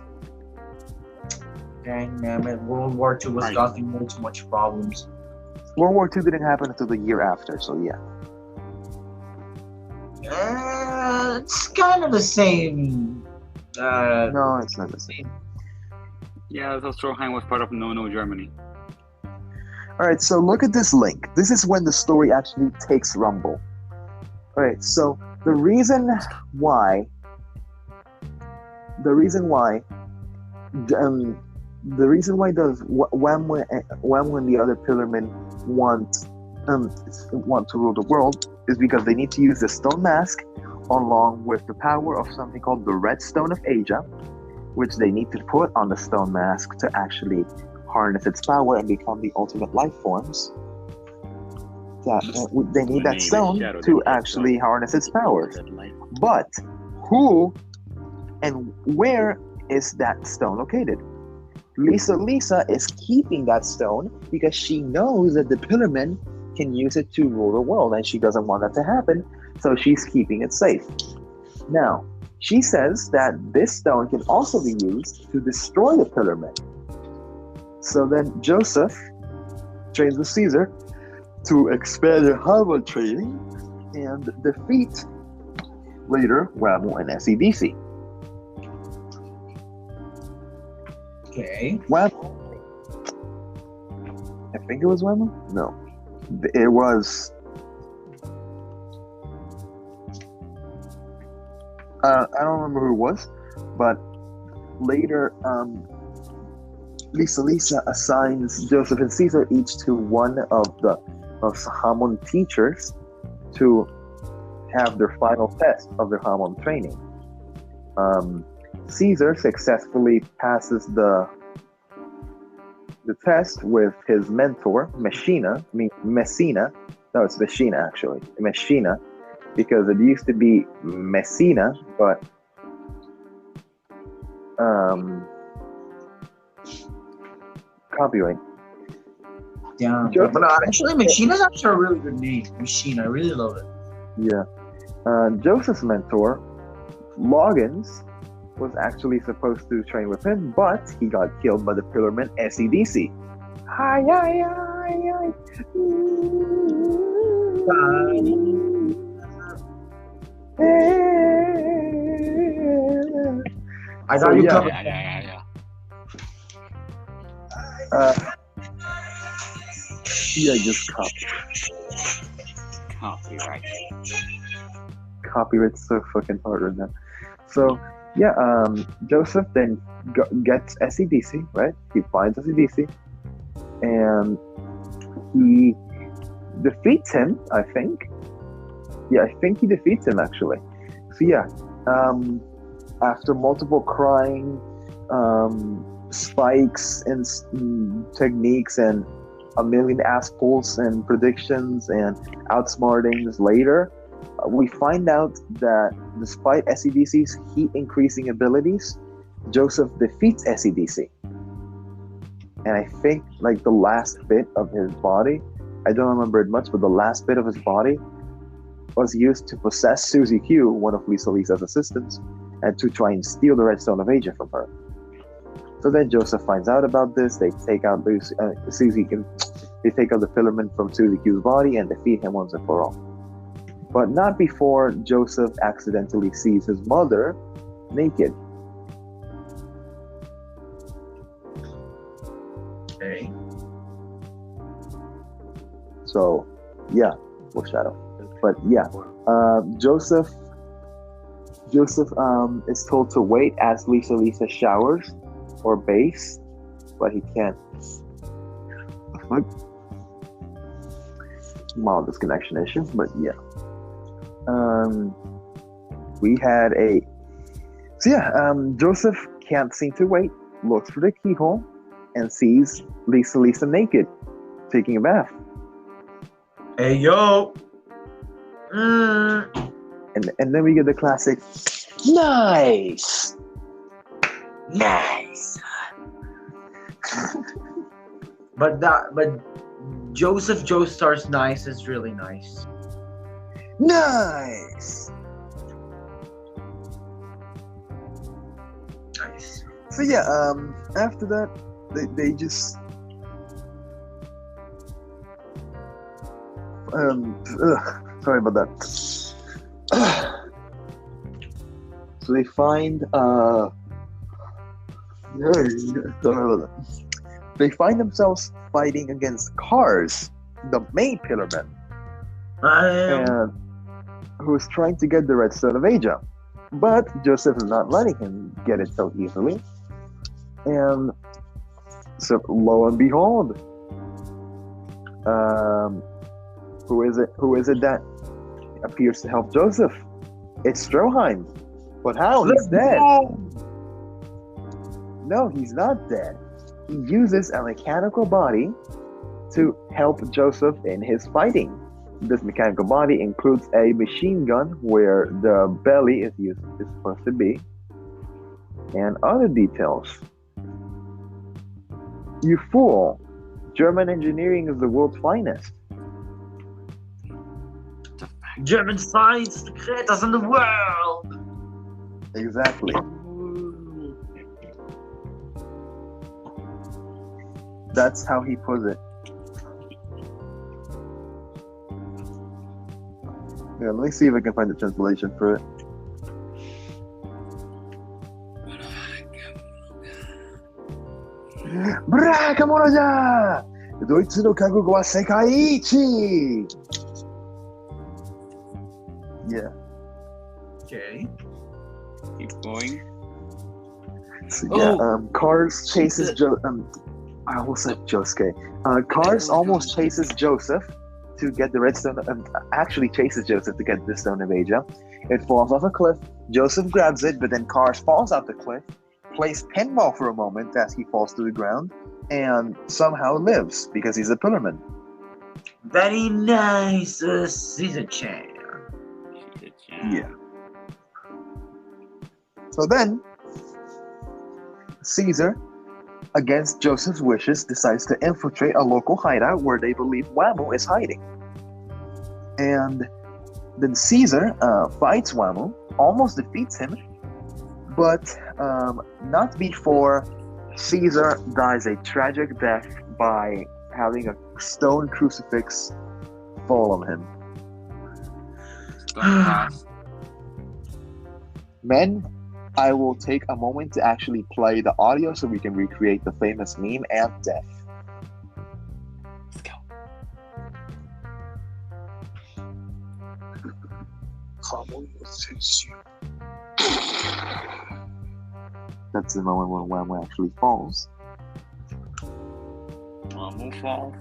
Dang, damn it. World War II was Right. causing way too much problems. World War II didn't happen until the year after, so yeah. It's kind of the same. No, it's not the same. Yeah, so Stroheim was part of No Germany. Alright, so look at this link. This is when the story actually takes rumble. Alright, so the reason why does when the other pillarmen want to rule the world is because they need to use the stone mask along with the power of something called the Red Stone of Asia, which they need to put on the stone mask to actually harness its power and become the ultimate life forms. They need that stone to actually harness its powers. But who and where is that stone located? Lisa is keeping that stone because she knows that the Pillarmen can use it to rule the world, and she doesn't want that to happen, so she's keeping it safe. Now, she says that this stone can also be used to destroy the Pillarmen. So then Joseph trains with Caesar to expand their Harvard training and defeat later Whammo and SEDC. Okay. Whammo. I think it was Whammo? No. It was... I don't remember who it was, but later Lisa assigns Joseph and Caesar each to one of the Hamon teachers to have their final test of their Hamon training. Caesar successfully passes the test with his mentor, Messina. No, it's Messina actually. Messina, because it used to be Messina, but copyright. Yeah, but actually, Machina's actually a really good name. Machine, I really love it. Yeah. Joseph's mentor, Loggins, was actually supposed to train with him, but he got killed by the Pillarmen SEDC. Hi. I got you covered. Yeah. Yeah, just Copyright. Copyright's so fucking hard right now. So yeah, Joseph then gets SEDC, right? He finds SEDC, and he defeats him. I think. Yeah, I think he defeats him actually. So yeah, after multiple crying, spikes and techniques and a million ass pulls and predictions and outsmartings later, we find out that despite SEDC's heat increasing abilities, Joseph defeats SEDC. And I think like the last bit of his body, I don't remember it much, but the last bit of his body was used to possess Susie Q, one of Lisa's assistants, and to try and steal the Red Stone of Asia from her. So then Joseph finds out about this. They take out Susie Q. They take out the filament from Susie Q's body and defeat him once and for all. But not before Joseph accidentally sees his mother naked. Okay. So, yeah, foreshadow. But yeah, Joseph is told to wait as Lisa showers or bathes, but he can't. Mild disconnection issue, but yeah. We had Joseph can't seem to wait, looks for the keyhole, and sees Lisa naked, taking a bath. Hey yo. And then we get the classic, nice. But Joseph Joestar's nice is really nice. Nice. Nice. So yeah, after that, they just sorry about that. So they find they find themselves fighting against Cars, the main pillar man, and who's trying to get the Redstone of Asia. But Joseph is not letting him get it so easily. And so lo and behold, who is it that appears to help Joseph? It's Stroheim. But how? He's dead. No, he's not dead. He uses a mechanical body to help Joseph in his fighting. This mechanical body includes a machine gun where the belly is supposed to be, and other details. You fool! German engineering is the world's finest. German science, the greatest in the world. Exactly. That's how he puts it. Yeah, let me see if I can find the translation for it. Brakamono-ja! ドイツの覚悟は世界一! Yeah. Okay. Keep going. So, yeah, Cars chases I almost said Josuke. Cars almost chases Joseph to get the redstone, actually chases Joseph to get the Stone of Asia. It falls off a cliff. Joseph grabs it, but then Cars falls off the cliff, plays pinball for a moment as he falls to the ground, and somehow lives because he's a pillarman. Very nice, Caesar-chan. Yeah. So then, Caesar, against Joseph's wishes, decides to infiltrate a local hideout where they believe Whammo is hiding. And then Caesar fights Whammo, almost defeats him, but not before Caesar dies a tragic death by having a stone crucifix fall on him. Men, I will take a moment to actually play the audio so we can recreate the famous meme and death. Let's go. That's the moment when Whammo actually falls. Move falls.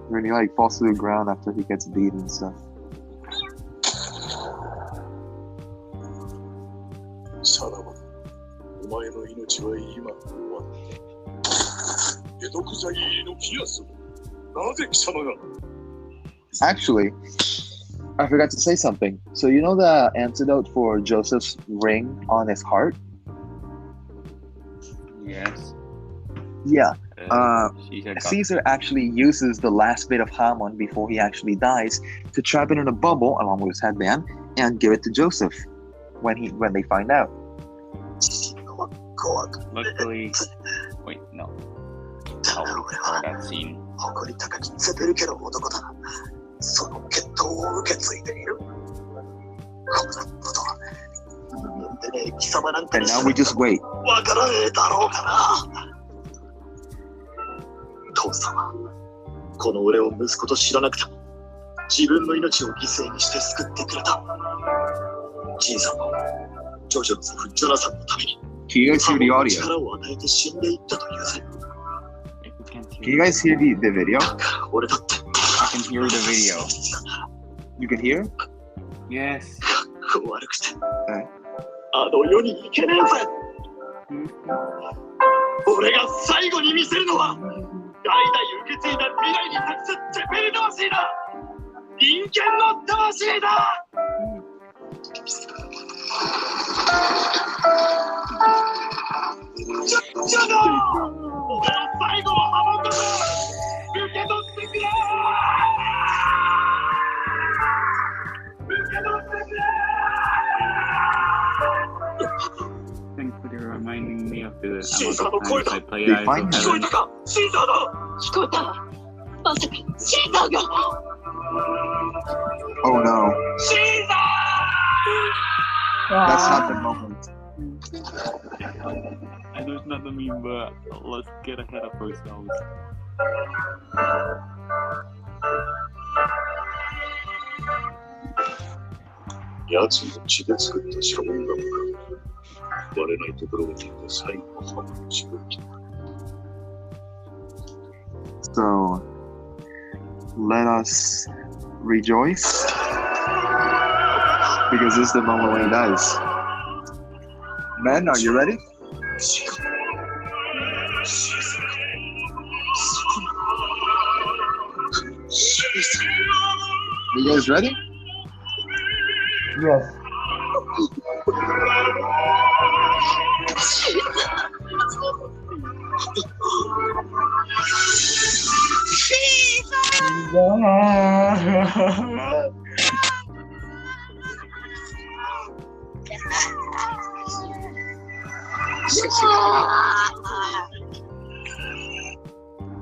When he like falls to the ground after he gets beaten and stuff. Actually, I forgot to say something. So you know the antidote for Joseph's ring on his heart? Yes. Yeah. Caesar Caesar actually uses the last bit of Hammond before he actually dies to trap it in a bubble along with his headband and give it to Joseph when they find out. Luckily, wait, no. Oh, before that scene. And now we just wait. 父様、この俺を息子と知らなくても自分の命を犠牲にして救ってくれた。ジンさんもジョジョの祖父ジョナサンのために Can you guys hear the audio? 力を与えて死んでいったというぜ。 Can you guys hear the video? 俺だって I can hear the video. You can hear? Yes. 悪くてはいあの世に行けねえぜ。俺が最後に見せるのは代々受け継いだ未来に託すテペル魂だ。人間の魂だ。ジョド俺の最後のハモンドだ。受け取ってくれ。受け取ってくれ。 Thankfully, my me of the Caesar amount of no times koe I play They Eyes find of 聞こえ Heaven. たかシーザーだ聞こえたわ。まさかシーザーが。 Oh no, シーザ that's not the moment. I know it's not the meme, but let's get ahead of ourselves. 奴の血で作ったシャボン玉が割れないところを切って最後の半分に絞り切った。 So let us rejoice because this is the moment when he dies. Men, are you ready? シーザーシーザーシーザー You guys ready? Yes. ー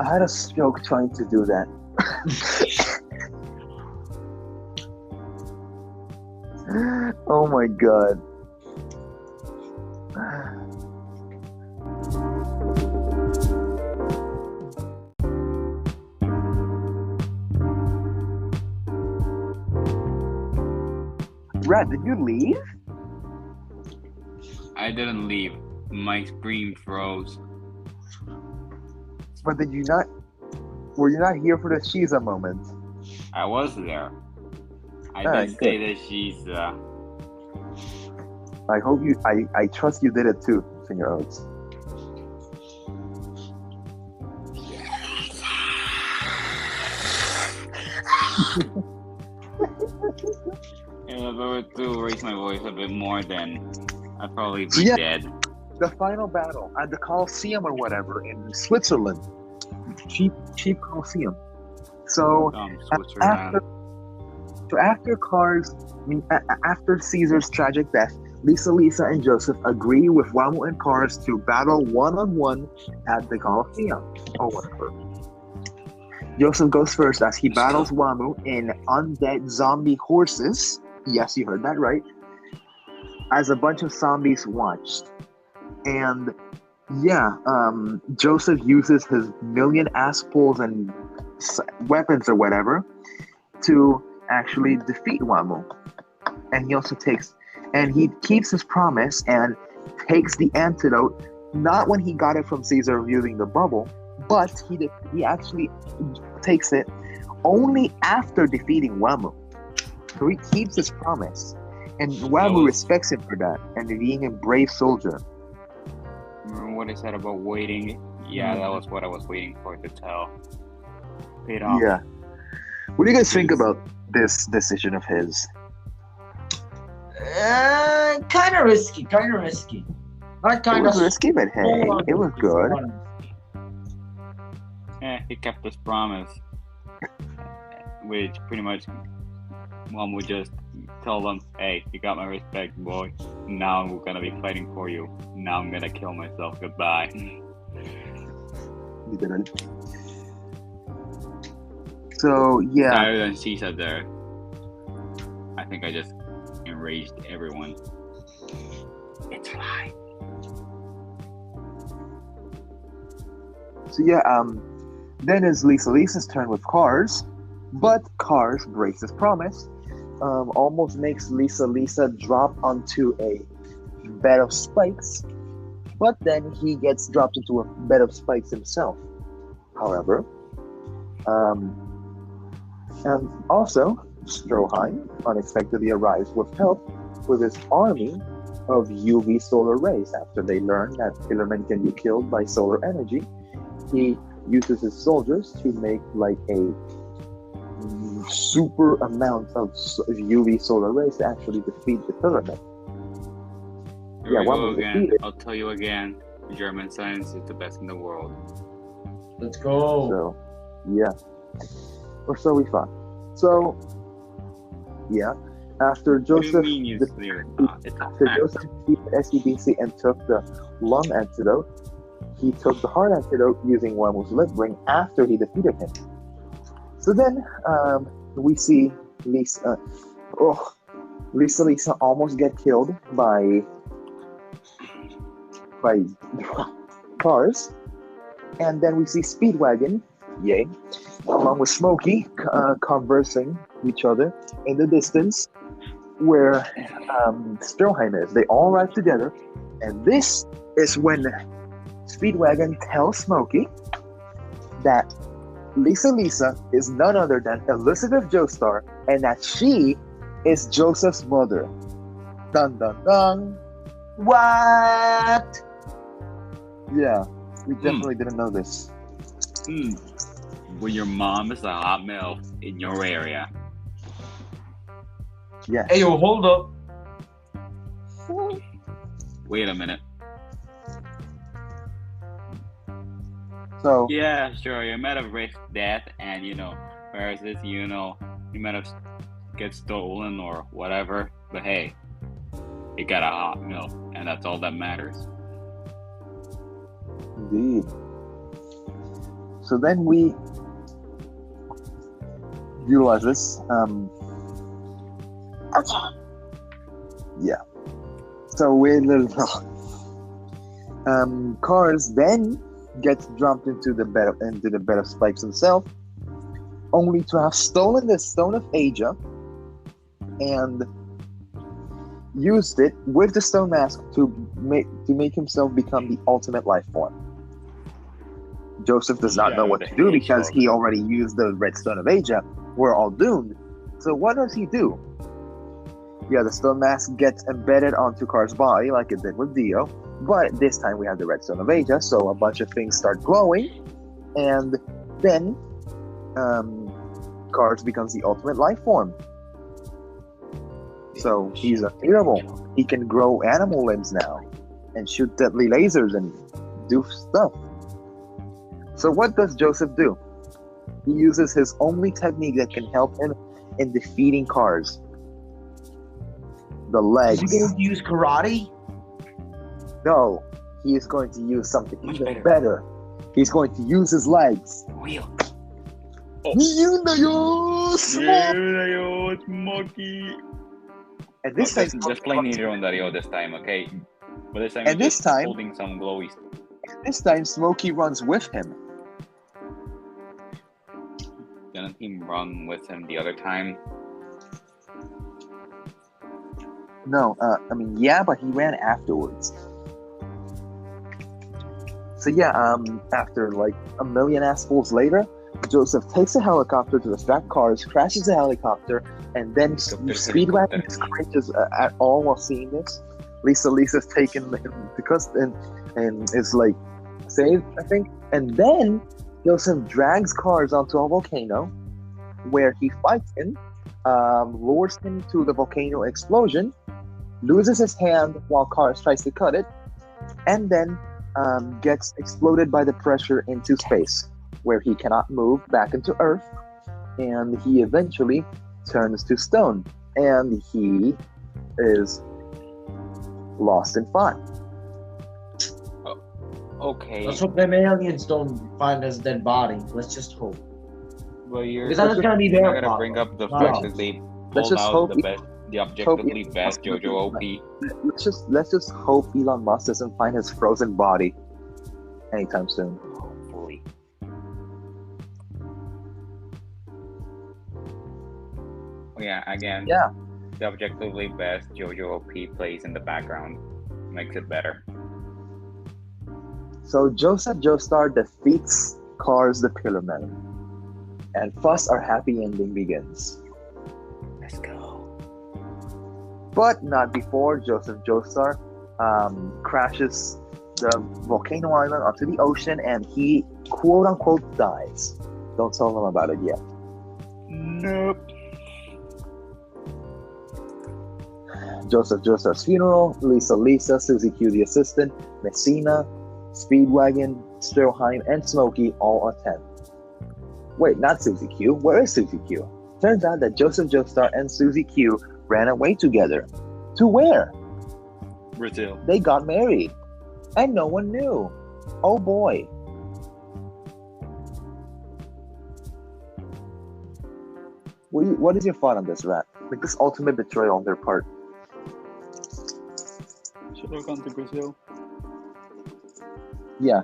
I had a stroke trying to do that. Oh my god. Rat, did you leave? I didn't leave. My screen froze. But did you not? Were you not here for the Shiza moment? I was there. I Alright, did say that she's I hope you. I trust you did it too, Senior Oats. if I were to raise my voice a bit more, then I'd probably be Yeah. dead. The final battle at the Coliseum or whatever in Switzerland. Cheap Coliseum. So Switzerland. after Caesar's tragic death, Lisa and Joseph agree with Wamu and Cars to battle one-on-one at the Coliseum or whatever. Joseph goes first as he battles Wamu in undead zombie horses. Yes, you heard that right. As a bunch of zombies watched. And yeah, Joseph uses his million ass pulls and weapons or whatever to actually defeat Wamu. And he keeps his promise and takes the antidote, not when he got it from Caesar using the bubble, but he actually takes it only after defeating Wamu. So he keeps his promise. And Wamu respects him for that and being a brave soldier. Remember what I said about waiting? Yeah, that was what I was waiting for to tell. Paid off. Yeah. What do you guys think about this decision of his? Kind of risky. Not It kind was of risky, but hey, it was good. He kept his promise, which pretty much one would just tell them, "Hey, you got my respect, boy. Now we're gonna be fighting for you. Now I'm gonna kill myself. Goodbye." He didn't. So yeah, Other than Caesar there, I think I just enraged everyone. It's a lie. so yeah. Then it's Lisa's turn with Cars, but Cars breaks his promise. Almost makes Lisa drop onto a bed of spikes, but then he gets dropped into a bed of spikes himself. However, and also Stroheim unexpectedly arrives with help with his army of UV solar rays. After they learn that Filament can be killed by solar energy, he uses his soldiers to make like a super amount of UV solar rays to actually defeat the Filament. Here we one go was again. defeated. I'll tell you again. German science is the best in the world. Let's go. So, yeah. Or so we thought. So, yeah. After What do you Joseph, mean you cleared? It's a after fact. Joseph defeated SCBC and took the lung antidote, he took the heart antidote using Wormwood's lip ring after he defeated him. So then we see Lisa. Lisa almost get killed by cars, and then we see Speedwagon, yay, along with Smokey, conversing each other in the distance where Stroheim is. They all ride together, and this is when Speedwagon tells Smokey that Lisa is none other than Elizabeth Joestar, and that she is Joseph's mother. Dun dun dun. What? Yeah, we definitely didn't know this. When your mom is a hot MILF in your area. Yes. Hey, yo, hold up. Wait a minute. So Yeah, sure, you might have risked death, and whereas this, you might have get stolen or whatever, but hey, you got a hot MILF, and that's all that matters. indeed. So then we utilize this. Yeah. So Cars then gets dropped into the bed of spikes himself, only to have stolen the Stone of Asia and used it with the Stone Mask to make himself become the ultimate life form. Joseph does not know what to do because he already used the Red Stone of Asia. We're all doomed. So what does he do? Yeah, the Stone Mask gets embedded onto Car's body like it did with Dio, but this time we have the Red Stone of Asia, so a bunch of things start glowing, and then Cars becomes the ultimate life form. So he's unbeatable. He can grow animal limbs now and shoot deadly lasers and do stuff. So what does Joseph do? He uses his only technique that can help him in defeating Cars. The legs. Is he going to use karate? No, he is going to use something even better. He's going to use his legs. Wheel. Smokey. And this time, just plain Nero on Dario this time, okay? But this time, and he's this time, holding some glowy. This time, Smokey runs with him. Didn't he run with him the other time? No, yeah, but he ran afterwards. So yeah, after like a million assholes later, Joseph takes a helicopter to distract Cars, crashes the helicopter, and then Speedwagon screeches at all while seeing this. Lisa's taken because and is like saved, I think. And then Joseph drags Cars onto a volcano, where he fights him, lures him to the volcano explosion, loses his hand while Cars tries to cut it, and then gets exploded by the pressure into space, where he cannot move back into Earth, and he eventually turns to stone, and he is lost in fire. Okay. Let's hope them aliens don't find his dead body. Let's just hope. Well, Because that's gonna be their You're gonna problem. bring up the Not fact ours. that they Let's pulled just out hope the objectively best JoJo OP. Let's just hope Elon Musk doesn't find his frozen body anytime soon. Hopefully. Yeah, again. Yeah. The objectively best JoJo OP plays in the background. Makes it better. So Joseph Joestar defeats Cars the Pillar Man, and thus our happy ending begins. Let's go. But not before Joseph Joestar crashes the volcano island onto the ocean, and he quote unquote dies. Don't tell them about it yet. Nope. Joseph Joestar's funeral, Lisa, Susie Q the assistant, Messina, Speedwagon, Stroheim, and Smokey all attend. Wait, not Susie Q. Where is Susie Q? Turns out that Joseph Joestar and Susie Q ran away together. To where? Brazil. They got married. And no one knew. Oh boy. What is your thought on this, Rat? Like this ultimate betrayal on their part. Should have gone to Brazil. Yeah.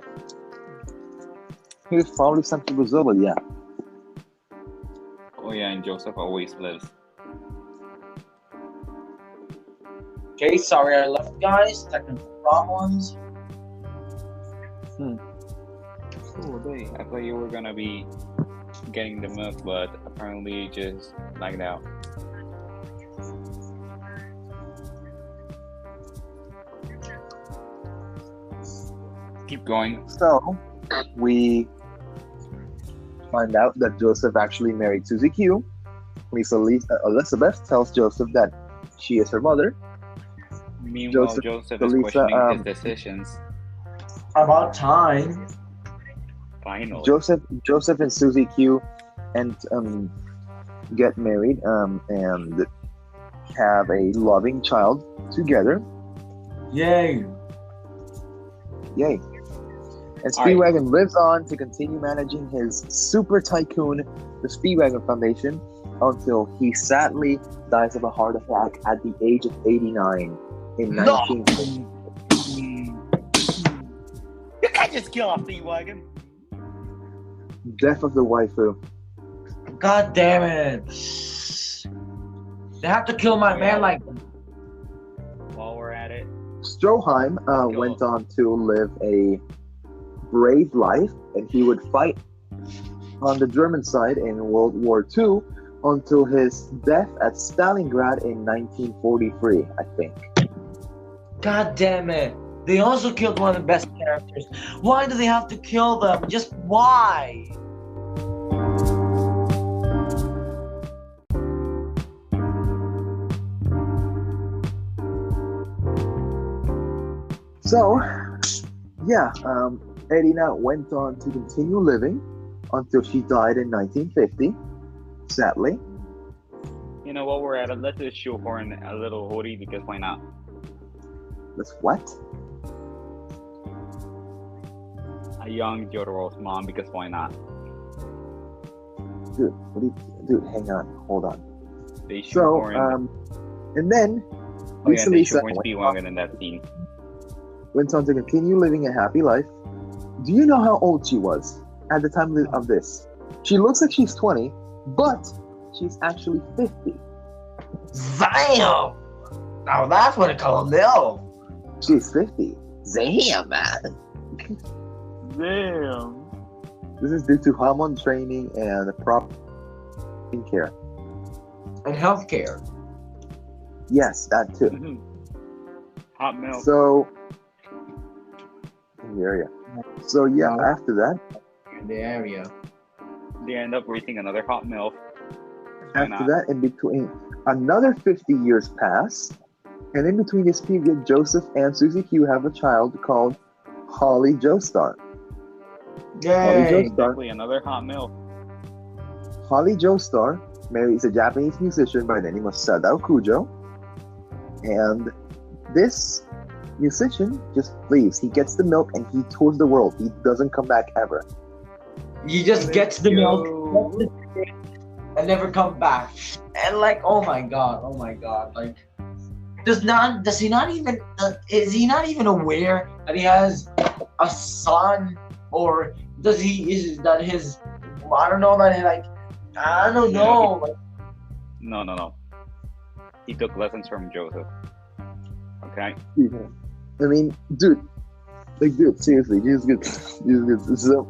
He was probably sent to Brazil, but yeah. Oh yeah, and Joseph always lives. Okay, sorry I left, guys. Technical problems. Cool day. I thought you were gonna be getting the milk, but apparently it just lagged out. Keep going. So, we find out that Joseph actually married Susie Q. Elizabeth tells Joseph that she is her mother. Meanwhile, Joseph is Lisa, questioning his decisions. About time. Final. Joseph and Susie Q and get married and have a loving child together. Yay. Yay. And Speedwagon lives on to continue managing his super tycoon, the Speedwagon Foundation, until he sadly dies of a heart attack at the age of 89 in 1950. You can't just kill off Speedwagon. Death of the waifu. God damn it. They have to kill my man like that. While we're at it, Stroheim went on to live a brave life, and he would fight on the German side in World War II until his death at Stalingrad in 1943, I think. God damn it. They also killed one of the best characters. Why do they have to kill them? Just why? So, yeah, Edina went on to continue living until she died in 1950, sadly. you know what we're at it, let's just shoehorn a little hoodie because why not? That's what? A young Jotoro's mom because why not? Dude, hang on, hold on. They So, shoehorn. and then Oh yeah, they Lisa shoehorn Speedwagon in that scene. went on to continue living a happy life. Do you know how old she was at the time of this? She looks like she's 20, but she's actually 50. Damn! Now that's what I call a mill. She's 50. Damn, man. Damn. This is due to hormone training and proper care. And healthcare. Yes, that too. Mhm. Hot milk. So, in the area. So yeah, after that, In the area. They end up raising another hot milk. after that, in between, another 50 years pass, and in between this period, Joseph and Susie Q have a child called Holly Joestar. Yay! Exactly, another hot milk. Holly Joestar marries a Japanese musician by the name of Sadao Kujo, and this musician just leaves. He gets the milk and he tours the world. He doesn't come back ever. He just gets the milk and never come back. And like, oh my god, like, is he not even aware that he has a son, or I don't know. Like, No. He took lessons from Joseph. Okay? I mean, dude, seriously, he's good. So,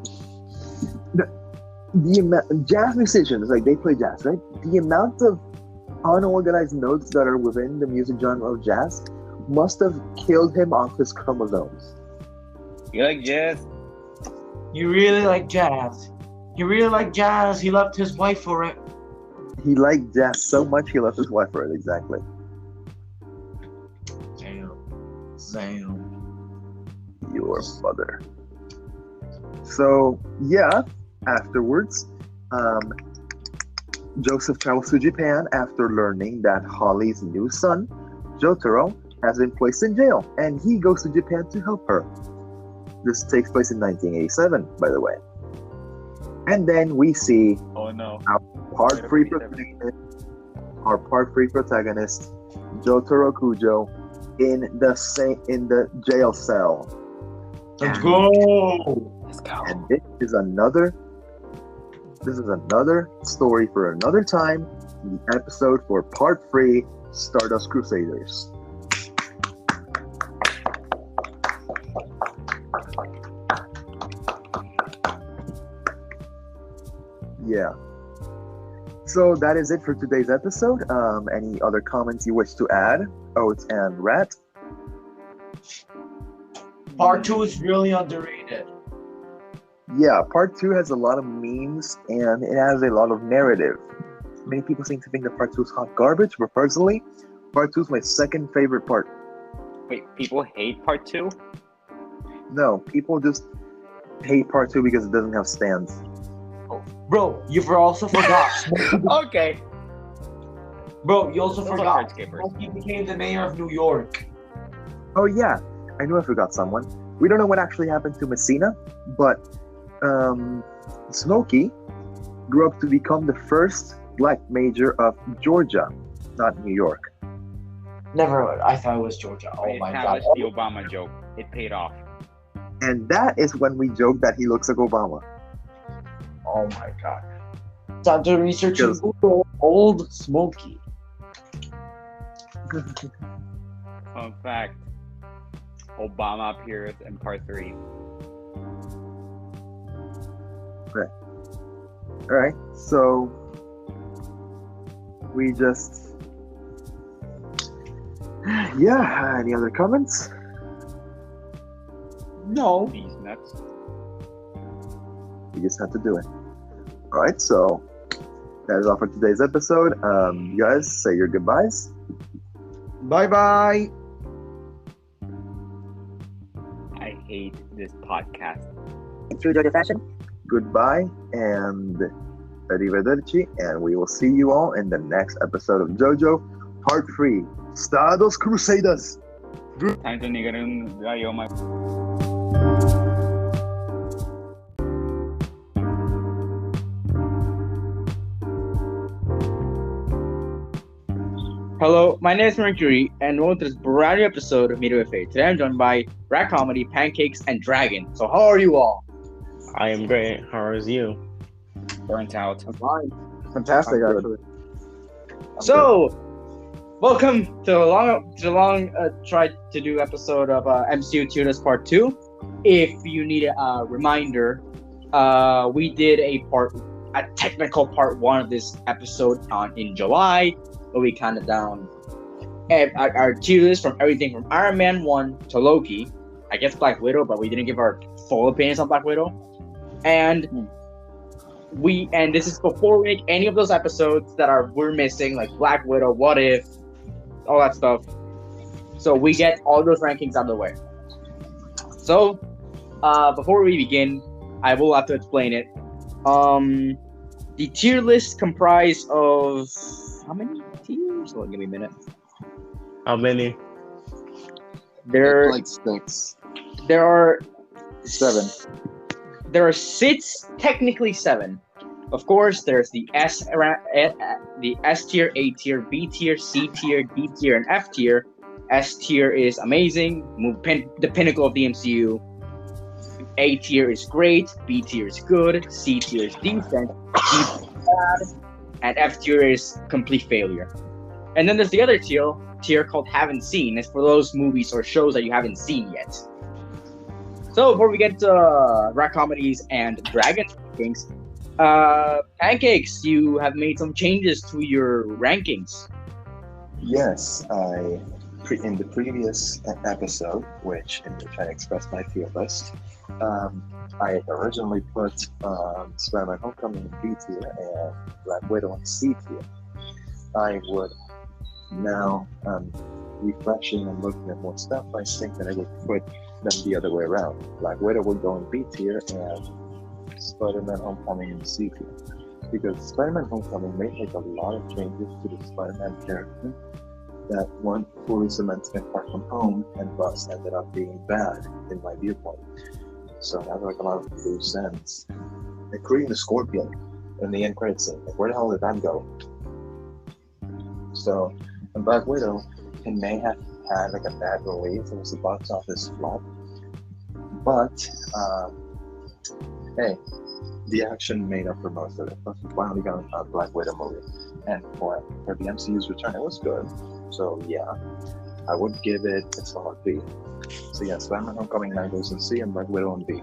the amount jazz musicians, like they play jazz, right? The amount of unorganized notes that are within the music genre of jazz must have killed him off his chromosomes. You like jazz? you really like jazz. He left his wife for it. He liked jazz so much he left his wife for it. Exactly. Damn. Your mother. So yeah, afterwards, Joseph travels to Japan after learning that Holly's new son, Jotaro, has been placed in jail, and he goes to Japan to help her. This takes place in 1987, by the way. And then we see Oh no. our part 3 protagonist, Jotaro Kujo, in the jail cell. Let's go. Let's go. And this is another story for another time. The episode for part 3, Stardust Crusaders. Yeah. So that is it for today's episode. Any other comments you wish to add, Oats and Rat? Part 2 is really underrated. Yeah, part 2 has a lot of memes and it has a lot of narrative. Many people seem to think that part 2 is hot garbage, but personally, part 2 is my second favorite part. Wait, people hate part 2? No, people just hate part 2 because it doesn't have stands. Bro, you also forgot. Okay. Bro, you also Those are forgot. hard skippers. Smokey became the mayor of New York. Oh yeah, I knew I forgot someone. We don't know what actually happened to Messina, but Smokey grew up to become the first black mayor of Georgia, not New York. Never. I thought it was Georgia. Oh my god. Established the Obama joke. It paid off. And that is when we joke that he looks like Obama. Oh my god. Time to research Because- Google old Smokey. Fun fact. Obama appears in part 3. Alright, so we just... Yeah, any other comments? No. These nuts. We just have to do it. Alright, so that is all for today's episode. You guys say your goodbyes. Bye-bye. I hate this podcast. True JoJo fashion. Goodbye and arrivederci, and we will see you all in the next episode of JoJo Part 3, Stardust Crusaders. Time to nigga yung my. Hello, my name is Mercury, and welcome to this brand new episode of Media with Today I'm joined by RAT Comedy, Pancakes, and Dragon. So how are you all? I am great. How are you? Burnt out. Fine. Fantastic, I'm good. actually. Welcome to the long tried to do episode of MCU Tunas Part 2. If you need a reminder, we did a technical part 1 of this episode in July, where we counted down our tier list from everything from Iron Man 1 to Loki, I guess Black Widow, but we didn't give our full opinions on Black Widow. And this is before we make any of those episodes that we're missing, like Black Widow, What If, all that stuff. So we get all those rankings out of the way. So before we begin, I will have to explain it. The tier list comprised of how many tiers? Hold on, give me a minute. How many? There Like 6. There are 7. There are 6, technically 7. Of course, there's the S tier, A tier, B tier, C tier, D tier, and F tier. S tier is amazing, the pinnacle of the MCU. A tier is great, B tier is good, C tier is decent, D tier is bad, and F tier is complete failure. And then there's the other tier called haven't seen. It's for those movies or shows that you haven't seen yet. So before we get to RAT Comedies and Dragon rankings, Pancakes, you have made some changes to your rankings. Yes, in the previous episode, which I expressed my tier list, I had originally put Spider-Man Homecoming in B tier and Black Widow in C tier. I would now, refreshing and looking at more stuff, I think that I would put them the other way around. Black Widow would go in B tier and Spider-Man Homecoming in C tier. because Spider-Man Homecoming made like a lot of changes to the Spider-Man character that weren't fully cemented in Far From Home, and thus ended up being bad in my viewpoint. So I have like a lot of loose ends, including the Scorpion in the end credit scene. Like, where the hell did that go? So, and Black Widow, it may have had like a bad release. It was a box office flop, but hey, the action made up for most of it. Plus, we finally got a Black Widow movie, and for the MCU's return, it was good. So yeah, I would give it a solid B. So yeah, Spider-Man Homecoming 9 goes in C, and Black Widow in B.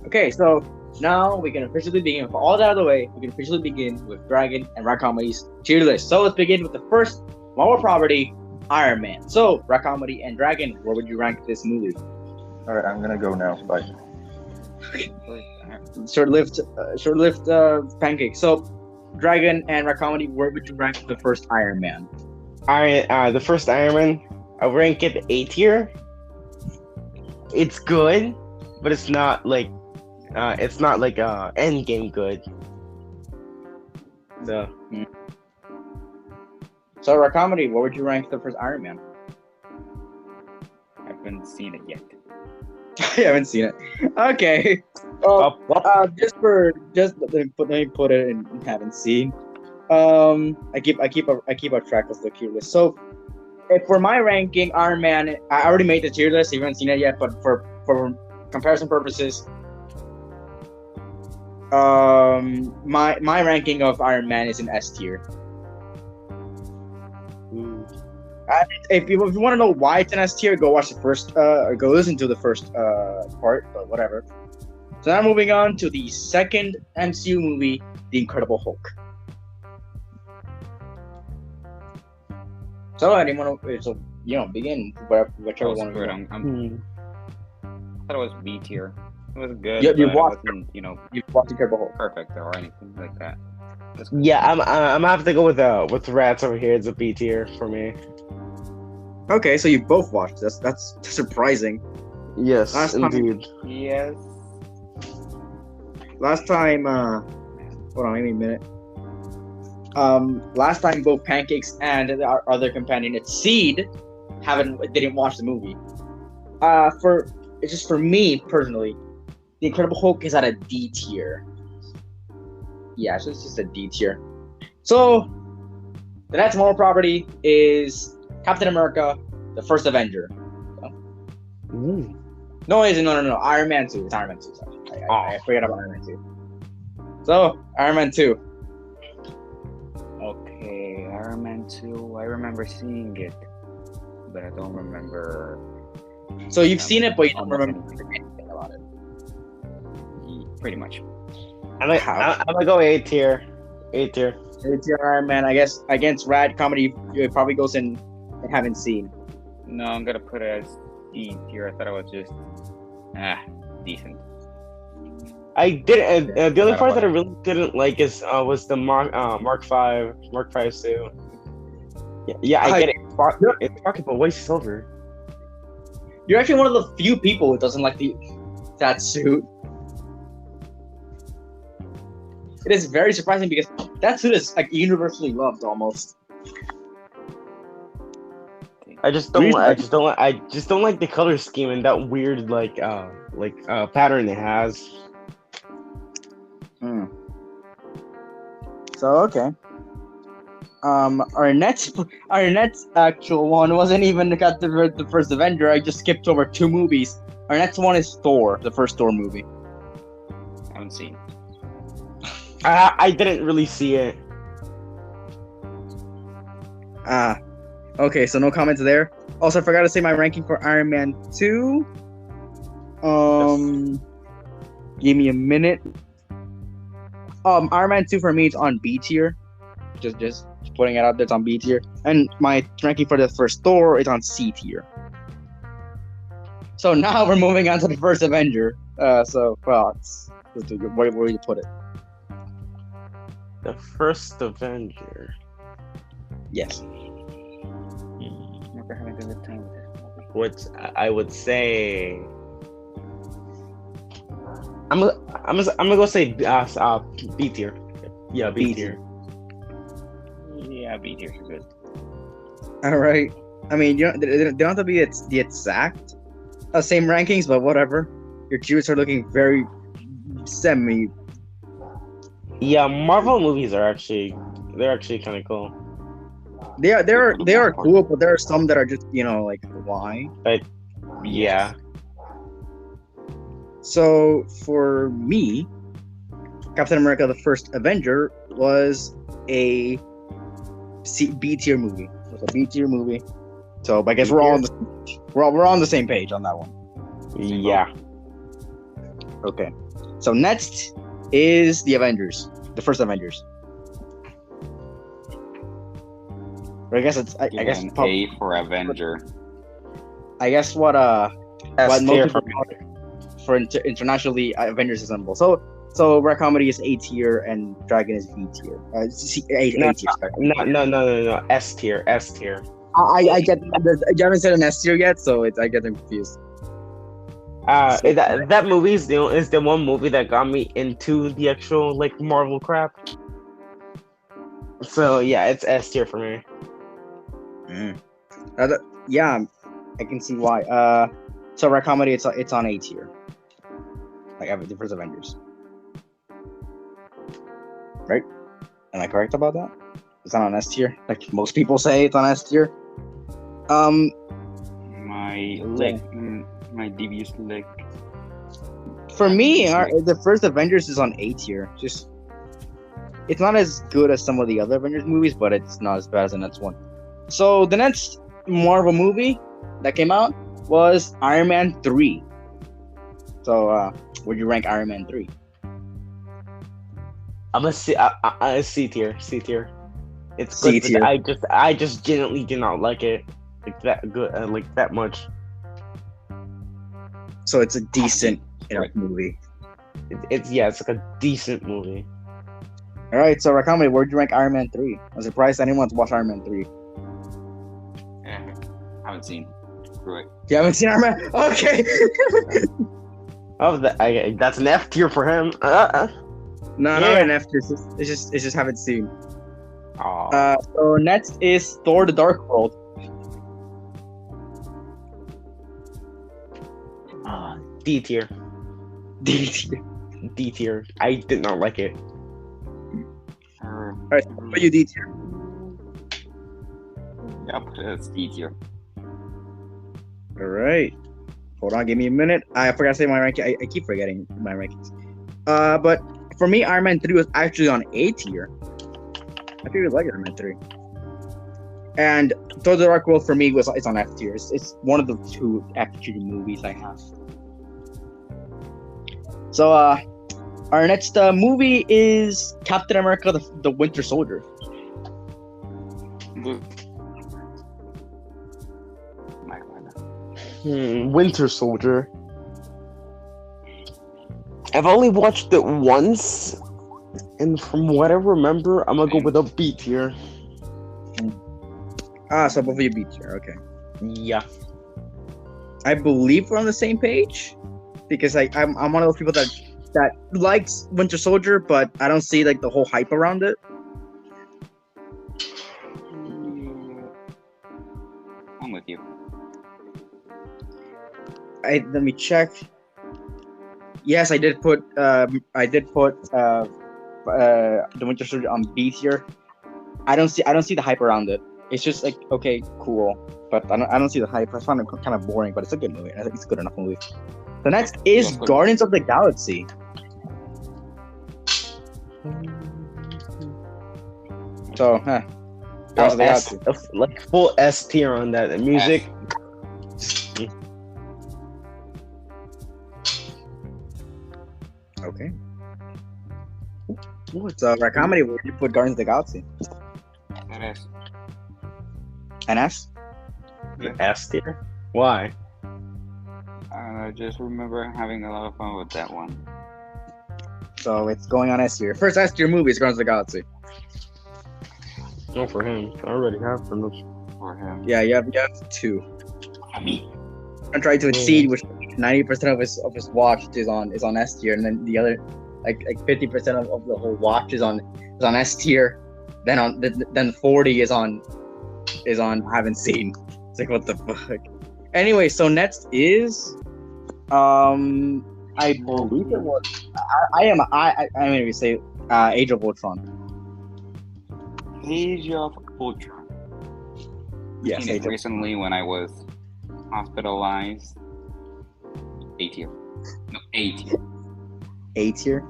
Okay, so now we can officially begin. With all that out of the way, we can officially begin with Dragon and RAT Comedy's tier list. So let's begin with the first Marvel property, Iron Man. So, RAT Comedy and Dragon, where would you rank this movie? Alright, I'm gonna go now. Bye. Short-lived pancake. So, Dragon and RAT Comedy, where would you rank the first Iron Man? The first Iron Man, I rank it A tier. It's good, but it's not like Endgame good. So, RAT Comedy, where would you rank the first Iron Man? I haven't seen it yet. I haven't seen it. Okay. Well, let me put it in haven't seen. I keep a track of the tier list. So, for my ranking, Iron Man, I already made the tier list. You haven't seen it yet, but for comparison purposes, my ranking of Iron Man is in S tier. If you want to know why it's an S tier, go watch the first, go listen to the first part, but whatever. So now moving on to the second MCU movie, The Incredible Hulk. So anyone, begin whichever one. I thought it was B tier. It was good. Yeah, you've watched Incredible Hulk. Perfect or anything like that. Yeah, I'm gonna have to go with Rats over here. It's a B tier for me. Okay, so you both watched this. That's surprising. Yes, indeed. Yes. Last time, hold on, give me a minute. Last time both Pancakes and our other companion, it's Seed, didn't watch the movie. For me personally, The Incredible Hulk is at a D tier. Yeah, so it's just a D tier. So the next Marvel property is Captain America, the First Avenger. Ooh. No, Iron Man 2. It's Iron Man 2. Sorry. I forgot about Iron Man 2. So, Iron Man 2. Okay, Iron Man 2. I remember seeing it, but I don't remember. So you've seen it, but you don't remember anything about it. Pretty much. I'm gonna go A tier. A tier. A tier Iron Man. I guess against RAT Comedy, it probably goes in. I haven't seen. No, I'm gonna put it as E tier. I thought it was just decent. I did. The only part that I really didn't like was the Mark 5 suit. Yeah, I get it. It's talking about white silver. You're actually one of the few people who doesn't like that suit. It is very surprising because that suit is like universally loved almost. I just don't like the color scheme and that weird pattern it has. So okay. Our next actual one wasn't even the first Avenger. I just skipped over 2 movies. Our next one is Thor, the first Thor movie. I haven't seen. I didn't really see it. Okay, so no comments there. Also, I forgot to say my ranking for Iron Man 2. Give me a minute. Iron Man 2 for me is on B tier. Just putting it out there, it's on B tier. And my ranking for the first Thor is on C tier. So now we're moving on to the first Avenger. Where do you put it? The first Avenger. Yes. Never had a good time with this movie. What I would say, gonna go say B tier. Yeah, B tier. Yeah, B tier is good. All right. I mean, you don't, they don't have to be the exact same rankings, but whatever. Your choices are looking very semi. Yeah, Marvel movies are actually kind of cool. They are cool, but there are some that are just like why. Yeah. So for me, Captain America: The First Avenger was a B tier movie. It was a B tier movie. So I guess we're all on the same page on that one. Yeah. Okay. So next is the Avengers, the first Avengers. Or I guess it's I guess A for Avenger. I guess what S most tier people call it for internationally Avengers Assemble. So Red Comedy is A tier and Dragon is B tier. A tier. No. S tier. I get you haven't said an S tier yet, so I get them confused. That movie is the one movie that got me into the actual like Marvel crap. So yeah, it's S tier for me. Yeah, I can see why. So Red Comedy, it's on A tier. Like the first Avengers, right? Am I correct about that? It's not on S tier, like most people say it's on S tier. My devious lick. For me, the first Avengers is on A tier. Just it's not as good as some of the other Avengers movies, but it's not as bad as the next one. So the next Marvel movie that came out was Iron Man 3. So where'd you rank Iron Man 3? I'm a C tier. It's C good, tier. but I just genuinely did not like it like that good like that much. So it's a decent movie. It's like a decent movie. All right, so Red Comedy, where'd you rank Iron Man 3? I'm surprised anyone wants to watch Iron Man 3. Haven't seen. Screw it. You haven't seen Iron Man? Okay. That's an F tier for him. No, not an F tier. It's just haven't seen. So next is Thor: The Dark World. D tier. D tier. I did not like it. Alright, what you D tier? Yeah, I'll put it as D tier. Alright. Hold on, give me a minute. I forgot to say my ranking. I keep forgetting my rankings. But for me, Iron Man 3 was actually on A tier. I really like Iron Man 3. And Thor: The Dark World for me it's on F tier. It's one of the 2 F tier movies I have. So our next movie is Captain America: The Winter Soldier. Winter Soldier. I've only watched it once, and from what I remember, I'm gonna go with a B tier. So both of you B tier, okay. Yeah. I believe we're on the same page, because I'm one of those people that likes Winter Soldier, but I don't see like the whole hype around it. I'm with you. Let me check. Yes, I did put the Winter Soldier on B tier. I don't see the hype around it. It's just like, okay, cool, but I don't see the hype. I find it kind of boring, but it's a good movie. I think it's a good enough movie. The next is Guardians of the Galaxy. So, Guardians of the Galaxy. Like full S tier on that. The music. Okay. So, Red Comedy, where do you put Guardians of the Galaxy? An S. An S? Yeah. S tier? Why? I just remember having a lot of fun with that one. So it's going on S tier. First S tier movie is Guardians of the Galaxy. No, for him. I already have for him. Yeah, you have 2. I mean, I'm trying to exceed which 90% of his watch is on S tier, and then the other like 50% of the whole watch is on S tier. Then 40 is on haven't seen. It's like, what the fuck. Anyway, so next is I believe it was I mean we say Age of Ultron. Age of Ultron. Yes, Seen it recently when I was hospitalized. A tier. No, A tier. A tier.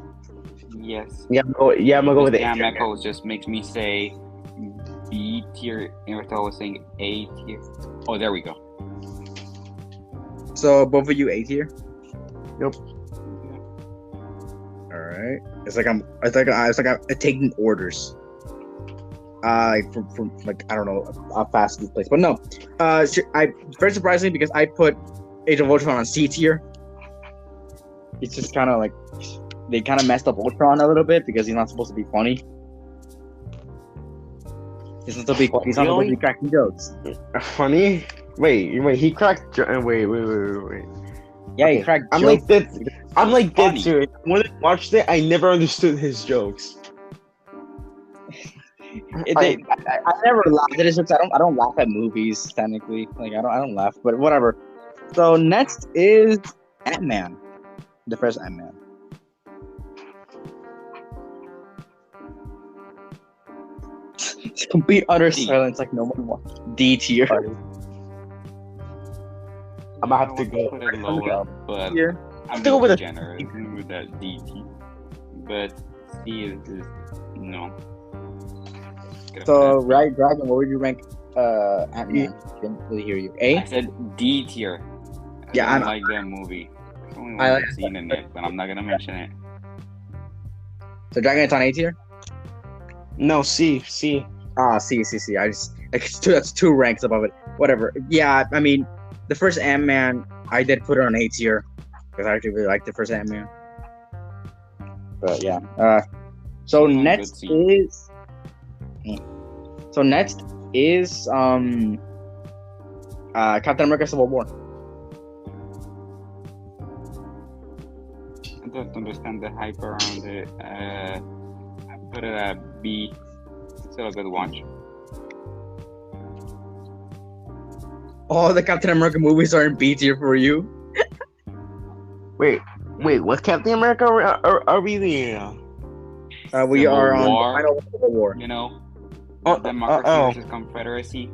Yes. Yeah, I'm gonna go with Damn it. echoes just makes me say B tier. Every time I was saying A tier. Oh, there we go. So both of you A tier. Yep. All right. It's like I'm taking orders. From like I don't know a fast food place, but no. I very surprisingly because I put Age of Ultron on C tier. It's just kind of like they kind of messed up Ultron a little bit because he's not supposed to be funny. He's not supposed to be cracking jokes. Funny? Wait. He cracked. Wait. Yeah, Okay. he cracked. I'm jokes. like dead Funny. serious. When I watched it, I never understood his jokes. I never laughed at his jokes. I don't laugh at movies technically. Like I don't laugh, but whatever. So next is Ant-Man, the first Ant-Man. It's complete utter D. silence, like no one wants. D tier. I'm gonna have to go. Put it lower, but Here. I'm Go with being a- generous with that D tier. But C is just no. Get So up right, Dragon, what would you rank Ant-Man? Didn't really hear you. there. I A. said D tier. Yeah, I I'm- don't like that movie. It's only I one like- scene in it, but I'm not gonna mention it. So Dragon, it's on A tier. No, C. C. I just like that's two ranks above it. Whatever. Yeah, I mean, the first Ant-Man, I did put it on A tier because I actually really liked the first Ant-Man. But yeah. So Good next scene. is. So next is Captain America: Civil War. I don't understand the hype around it. I put it at B. Still a good watch. All the Captain America movies are in B tier for you. Wait. What Captain America are we there? We Civil are on War. the final Civil War. You know, Oh, Democracy versus Confederacy.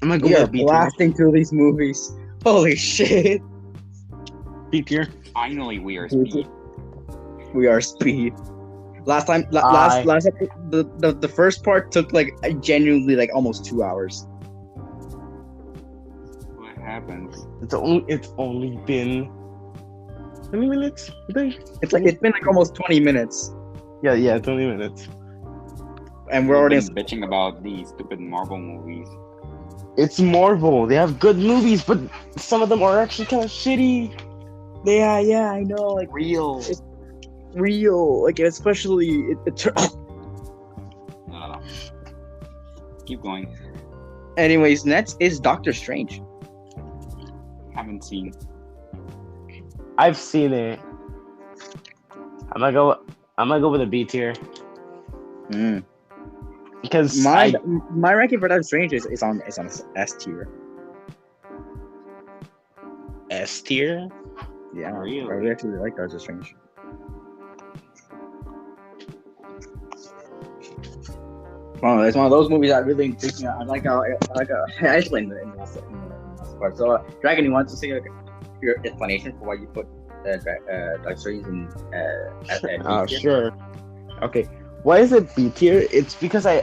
I'm gonna go We are with B tier. blasting through these movies. Holy shit. B tier. Finally, we are speed. We are speed. Last time, Aye. last the first part took like genuinely like almost 2 hours. What happens? It's only been how many minutes? I think. It's been like almost 20 minutes, Yeah, 20 minutes. and we're already. We've been bitching about these stupid Marvel movies. It's Marvel. They have good movies, but some of them are actually kind of shitty. Yeah, I know. Like Real. real, like especially No. Keep going. Anyways, next is Doctor Strange. Haven't seen. I've seen it. I'm gonna go with a B tier because My ranking for Doctor Strange is on S tier. S tier. Yeah, Really? I really actually like Doctor Strange. Well, it's one of those movies that really intrigues me. I explained it in the last part. So, Dragon, you want to say like, your explanation for why you put Doctor Strange in at B tier? Sure. Okay. Why is it B tier? It's because I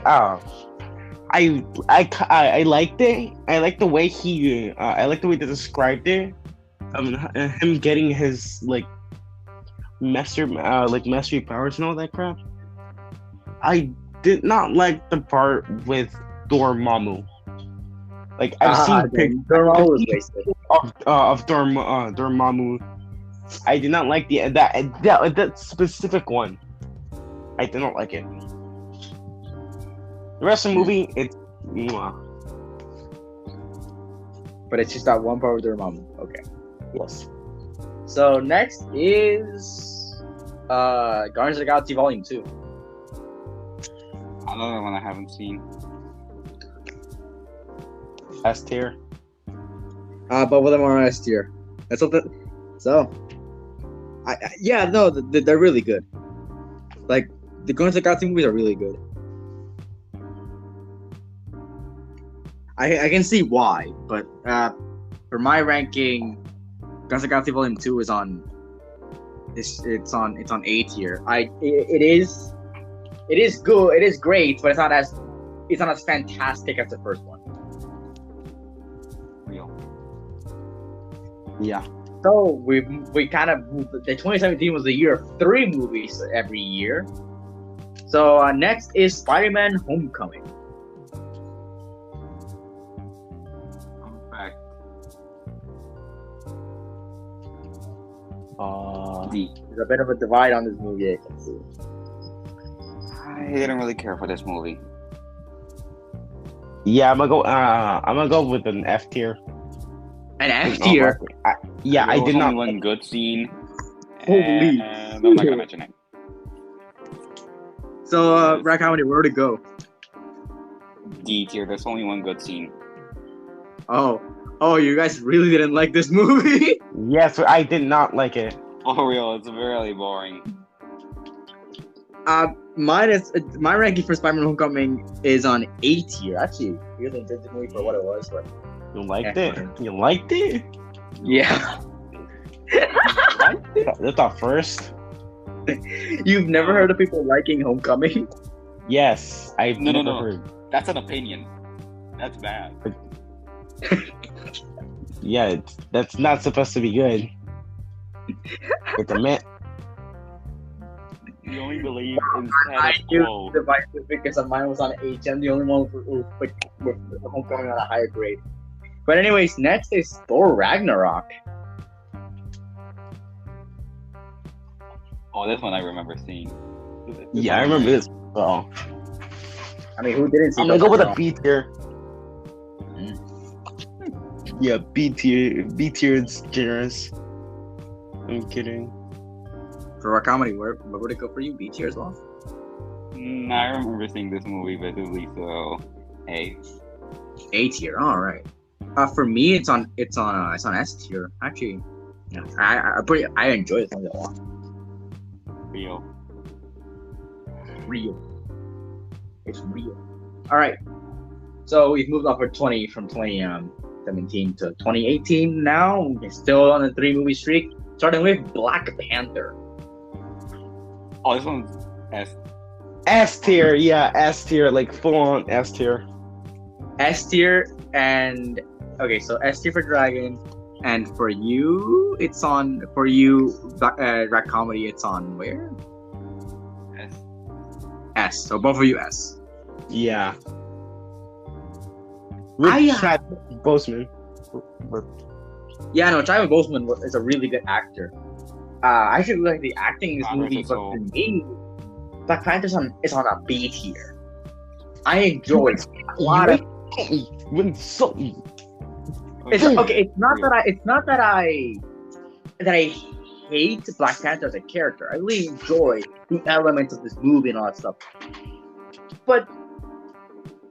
liked it. I like the way he. I like the way they described it. Him getting his mastery powers and all that crap. I did not like the part with Dormammu. Like I've seen pictures Dormammu was wasted. of Dormammu. I did not like that specific one. I did not like it. The rest of the movie, it's mwah. but it's just that one part with their mom. Okay. Yes. So next is Guardians of the Galaxy Volume 2. Another one I haven't seen. S tier. Both of them are S tier. That's something. So, they're really good. Like the Guardians of the Galaxy movies are really good. I can see why, but for my ranking, Guardians of the Galaxy Volume 2 is on. It's on A tier. It is good. It is great, but it's not as fantastic as the first one. Real. Yeah. So we kind of, the 2017 was the year of 3 movies every year. So next is Spider-Man: Homecoming. Fact. D. There's a bit of a divide on this movie, I can see. I didn't really care for this movie. Yeah, I'm gonna go with an F tier. An F tier. I did not. One good scene. Holy. And I'm not gonna mention it. So, RAT Comedy, where to go? D tier. There's only one good scene. Oh, you guys really didn't like this movie? Yes, I did not like it. For real, it's really boring. My ranking for Spider-Man: Homecoming is on A tier. Actually, really enjoyed the movie for what it was, but You liked it? You liked it? yeah. That's our first. You've never heard of people liking Homecoming? Yes, I've never No. heard. That's an opinion. That's bad. Yeah, that's not supposed to be good. It's a man. You only believe in I status knew quo. the vice because mine was on H. I'm the only one with Homecoming on a higher grade. But anyways, next is Thor Ragnarok. Oh, this one I remember seeing. Yeah, I remember this. Oh, I mean, who didn't see I'm gonna Thor go with a Ragnarok? B tier. Yeah, B tier. B tier is generous. I'm kidding. For our comedy, where would it go for you? B tier as well? I remember seeing this movie vividly, so hey. A tier. All right. For me, it's on S tier. Actually, yeah, I enjoy this movie a lot. Real. It's real. All right. So we've moved on from 2017 to 2018 now. We're still on a 3-movie streak, starting with Black Panther. Oh, this one's S. S tier, yeah, S tier, like full on S tier. S tier and okay, so S tier for Dragon, and for you, it's on RAT Comedy. It's on where? S. S. So both of you S. Yeah. With Chad Boseman. Yeah, no, Chadwick Boseman is a really good actor. I actually like the acting in this movie, but so. for me, Black Panther is on a B tier. I enjoy it. A lot of So, it's okay. It's not that I hate Black Panther as a character. I really enjoy the elements of this movie and all that stuff. But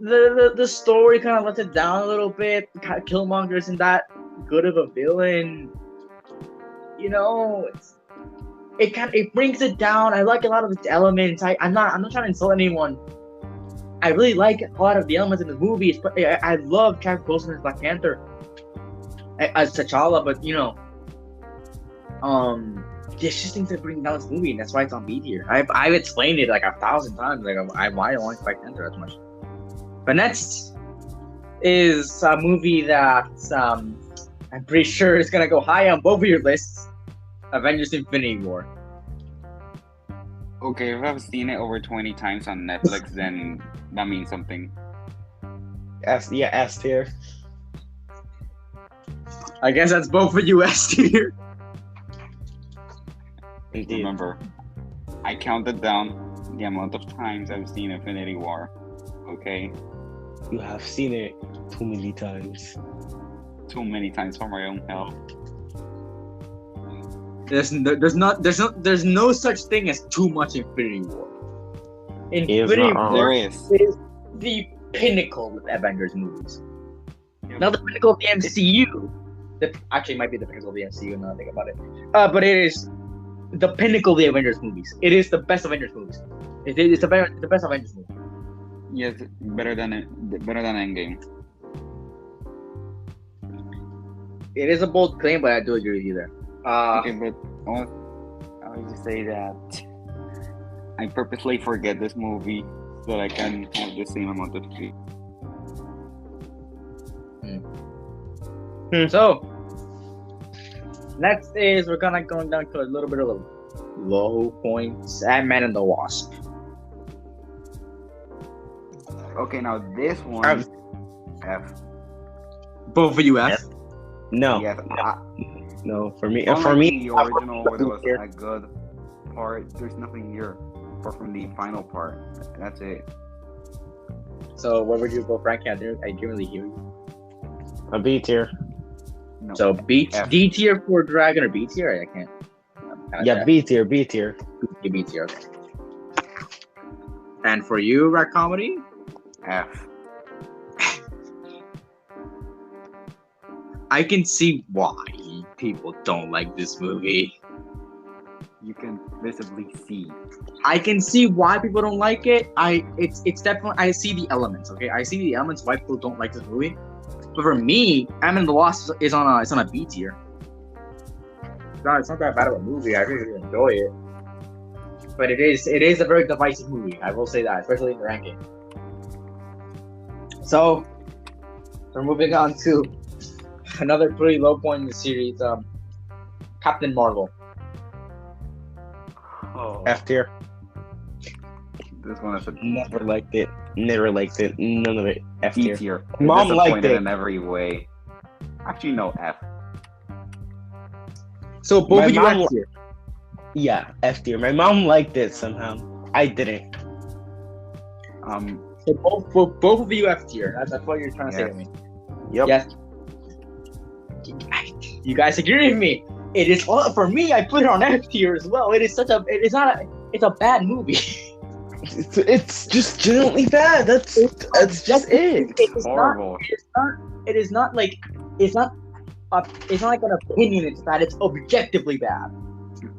the story kind of lets it down a little bit. Killmonger isn't that good of a villain. You know, it brings it down. I like a lot of its elements. I'm not trying to insult anyone. I really like a lot of the elements in the movie. I love Chadwick Boseman as Black Panther, as T'Challa, but you know, there's just things that bring down this movie, and that's why it's on B tier. I've explained it like 1,000 times, like why I don't like Black Panther as much. But next is a movie that I'm pretty sure is gonna go high on both of your lists. Avengers: Infinity War. Okay, if I've seen it over 20 times on Netflix, then that means something. S tier. I guess that's both of you S tier. Indeed. Remember, I counted down the amount of times I've seen Infinity War. Okay? You have seen it too many times. too many times for my own health. There's no such thing as too much Infinity War. Infinity not War There is. is the pinnacle of Avengers movies. Not the pinnacle of the MCU. Actually, it might be the pinnacle of the MCU now that I think about it. But it is the pinnacle of the Avengers movies. It is the best Avengers movies. It's the best Avengers movie. Yes, better than Endgame. It is a bold claim, but I do agree with you there. Okay, but I would just say that I purposely forget this movie so that I can have the same amount of sleep. So next is we're gonna go down to a little bit of a low points. Ant-Man and the Wasp. Okay, now this one F. Both of you F. No, Yes, no. For me, unlike the original where there was a good part, there's nothing here apart from the final part. That's it. So where would you go, Frankie? I didn't really hear you. a B tier. No. So B F. D tier for Dragon or B tier? I can't. Yeah, B tier, B tier. B tier. Okay. And for you, RAT Comedy? F. I can see why people don't like this movie. You can visibly see. I can see why people don't like it. It's definitely, I see the elements. Okay, I see the elements why people don't like this movie. But for me, Ant-Man and the Wasp is on a B tier. It's not that bad of a movie. I really enjoy it. But it is a very divisive movie. I will say that, especially in the ranking. So we're moving on to another pretty low point in the series. Captain Marvel. Oh, F tier. this one is a Never liked it. Never liked it. None of it. F D tier. tier. Mom liked Disappointed it. in every way. Actually, no, F. So both My of you mom- F tier. Yeah, F tier. My mom liked it somehow. I didn't. So both of you F tier. That's what you're trying to say to me. Yep. Yes. You guys agree with me. It is all for me. I put it on F tier as well. It's a bad movie. It's just generally bad. That's just it. It's Horrible. not like an opinion. It's bad. It's objectively bad.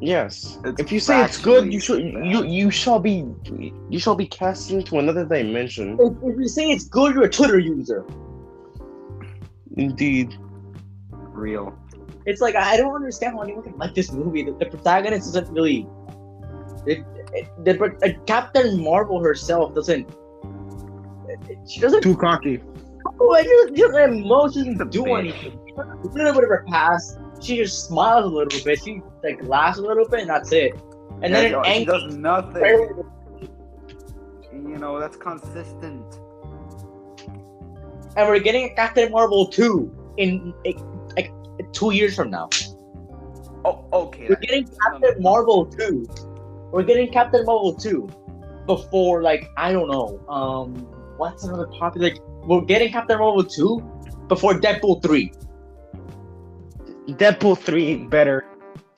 Yes. It's If you say it's good, factually you shall be cast into another dimension. If you say it's good, you're a Twitter user. Indeed. Real. It's like I don't understand how anyone can like this movie. The protagonist doesn't really. Captain Marvel herself doesn't. She doesn't. Too cocky. She doesn't do anything. A little bit of her past. She just smiles a little bit. She like laughs a little bit, and that's it. And then Yeah, an she angry. does nothing. You know, that's consistent. And we're getting a Captain Marvel 2 in like 2 years from now. Oh, okay. We're getting Captain Marvel 2. We're getting Captain Marvel 2 before, like, I don't know. What's another popular? We're getting Captain Marvel 2 before Deadpool 3. Deadpool 3 better.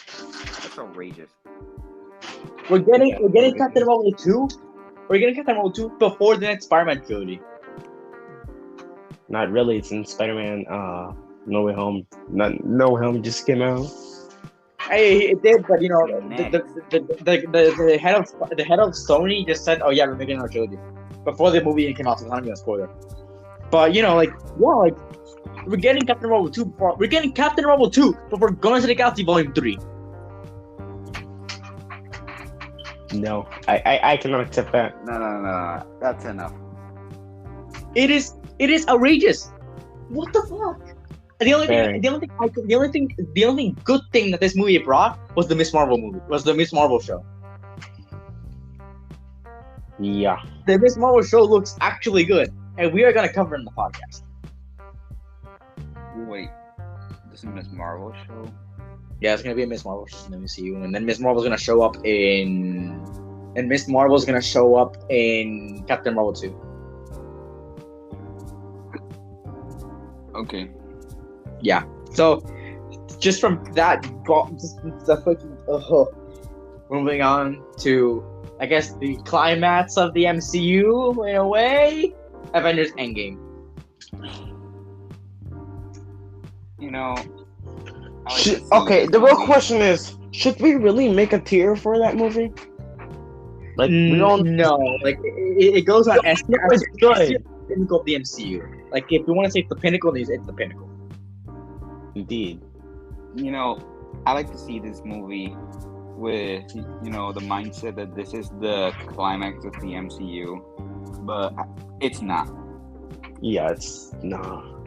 That's outrageous. We're getting Captain Marvel 2. We're getting Captain Marvel 2 before the next Spider-Man trilogy. Not really. It's in Spider-Man. No Way Home. No Way Home just came out. Hey, it did, but you know, the head of Sony just said, "Oh yeah, we're making our trilogy," before the movie even came out. So it's not even a spoiler. But you know, we're getting Captain Marvel 2 before we're getting Captain Marvel 2 before Guardians of the Galaxy Volume 3. No, I cannot accept that. No. That's enough. It is outrageous. What the fuck? And the only good thing that this movie brought was the Miss Marvel show. Yeah. The Miss Marvel show looks actually good, and we are gonna cover it in the podcast. Wait, this is Miss Marvel show? Yeah, it's gonna be a Miss Marvel show in the MCU, and then Miss Marvel's gonna show up in Captain Marvel 2. Okay. Yeah. So just from that, moving on to, I guess, the climax of the MCU in a way, Avengers Endgame. You know, I like to see Okay, this the real movie. question is, should we really make a tier for that movie? Like, we don't. No, like it goes on S tier. It's good. S tier is the pinnacle of the MCU. Like if you want to say it's the pinnacle, it's the pinnacle. Indeed. You know, I like to see this movie with, you know, the mindset that this is the climax of the MCU, but it's not. Yeah, it's no.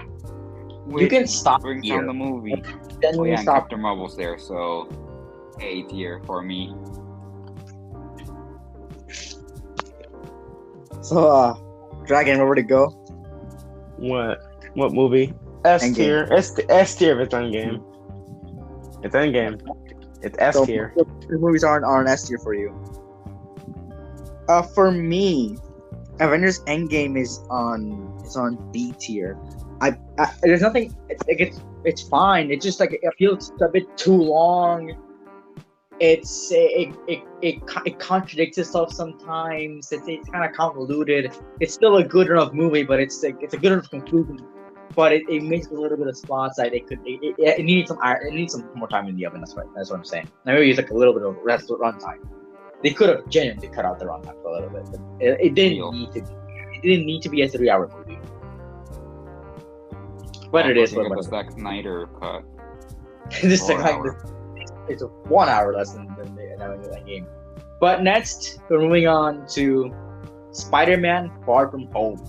You can stop brings here. down the movie. Then Oh you yeah, and stop. Captain Marvel's there, so A tier for me. So, Dragon, where would it go? What movie? S Endgame. tier. S tier if it's Endgame. It's Endgame. It's S So, tier. the movies are an S tier for you. For me, Avengers Endgame is on B tier. I there's nothing. It's fine. It's just like it feels a bit too long. It contradicts itself sometimes. It's kind of convoluted. It's still a good enough movie, but it's a good enough conclusion. But it makes a little bit of spots that it needs some more time in the oven. That's what I'm saying. Maybe it's like a little bit of runtime. They could have genuinely cut out the runtime for a little bit. But it didn't need to. It didn't need to be a 3-hour movie. But it is. Look at the Zack Snyder cut. Just 4 like hour. it's a 1 hour less than that game. But next, we're moving on to Spider-Man: Far From Home.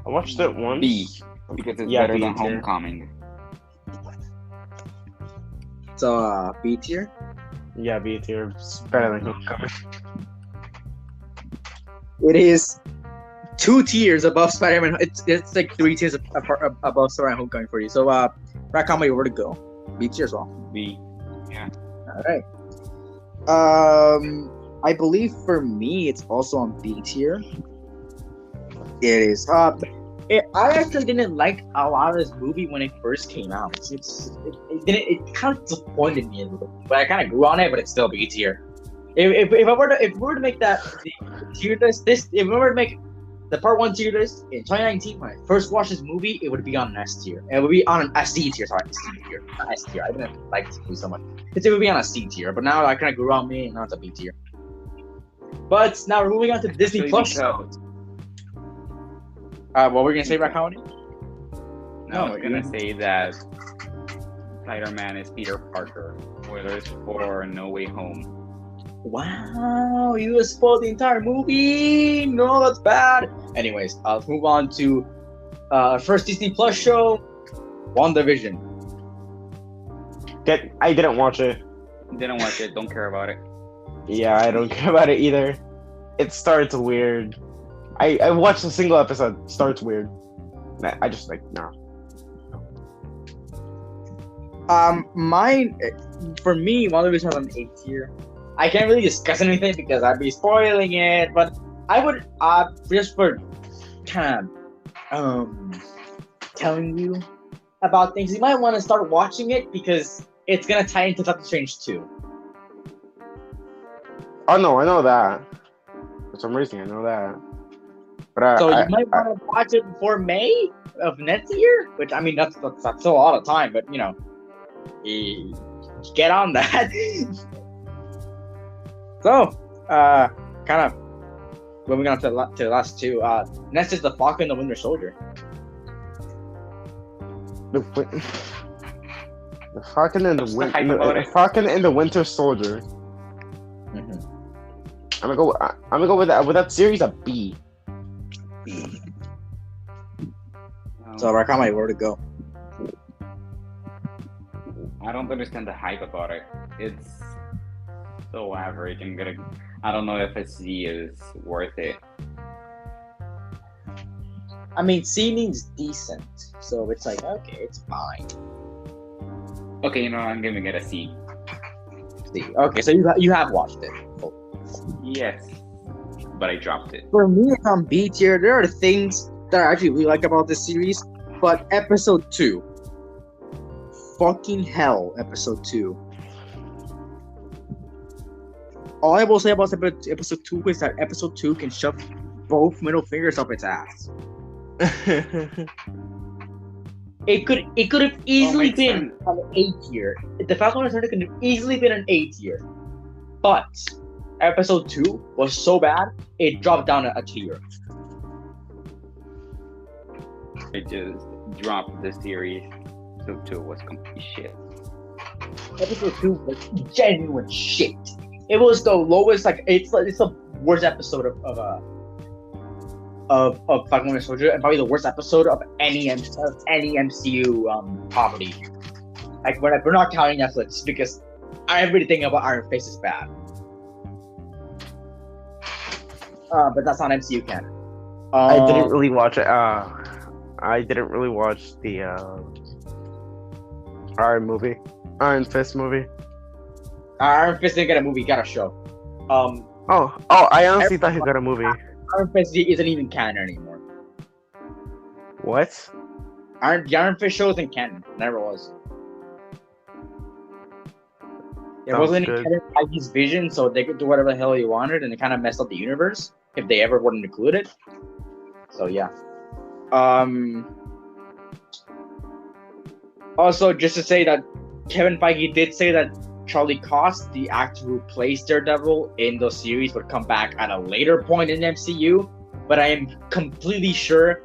I watched it once. B, because it's Yeah, better B than tier. Homecoming. So B tier. Yeah, B tier. It's better than Homecoming. It is 2 tiers above Spider-Man. It's like 3 tiers above Spider-Man: Homecoming for you. So RAT Comedy, where to go? B tier as well. B. All right. I believe for me, it's also on B tier. It is. I actually didn't like a lot of this movie when it first came out. It kind of disappointed me a little bit, but I kind of grew on it. But it's still B tier. If we were to make that the tier list, if we were to make the part 1 tier list in 2019, when I first watched this movie, it would be on an S tier. It would be on an SD tier. Sorry, C tier, not S tier. I didn't like this movie so much. It would be on a C tier, but now I kind of grew on me, and now it's a B tier. But now we're moving on to Disney Actually, Plus. because- What were you gonna say about Comedy? No, I was gonna say that Spider-Man is Peter Parker, whereas for No Way Home. Wow, you just spoiled the entire movie. No, that's bad. Anyways, let's move on to first Disney Plus show, WandaVision. I didn't watch it. Didn't watch it, don't care about it. Yeah, I don't care about it either. It starts weird. I watched a single episode. It starts weird. I just like no. Mine for me, WandaVision was on A tier. I can't really discuss anything because I'd be spoiling it, but I would just for kind of telling you about things, you might want to start watching it because it's gonna tie into Doctor Strange 2. Oh no, I know that. For some reason, I know that. But So you might want to watch it before May of next year, which I mean that's still a lot of time, but you know, get on that. So, kind of moving on to the last two. Next is the Falcon and the Winter Soldier. the Falcon and What's the hype about it? Falcon and the Winter Soldier. Mm-hmm. I'm gonna go with that series a B. So, Rakamai, where to go? I don't understand the hype about it. It's so average. I don't know if a C is worth it. I mean, C means decent, so it's like okay, it's fine. Okay, you know, I'm giving it a C. C. Okay, so you have watched it. Yes. but I dropped it. For me, it's on B tier. There are things that I actually really like about this series, but episode 2, fucking hell, episode 2. All I will say about episode 2 is that episode 2 can shove both middle fingers up its ass. It could have easily been an A tier. The Falcon and Winter Soldier could have easily been an A tier, but episode 2 was so bad it dropped down a tier. It just dropped the series. Episode 2 was complete shit. Episode 2 was genuine shit. It was the lowest, it's the worst episode of Falcon and Soldier, and probably the worst episode of any MCU comedy. Like we're not counting Netflix because everything about Iron Fist is bad. But that's not MCU canon. I didn't really watch it. I didn't really watch the Iron Fist movie. Iron Fist didn't get a movie, he got a show. I honestly thought he got a movie. Iron Fist isn't even canon anymore. What? The Iron Fist show isn't canon. Never was. It wasn't in Kevin Feige's vision, so they could do whatever the hell he wanted, and it kind of messed up the universe if they ever wouldn't include it. So yeah. Also, just to say that Kevin Feige did say that Charlie Cox, the actor who plays Daredevil in the series, would come back at a later point in the MCU. But I am completely sure,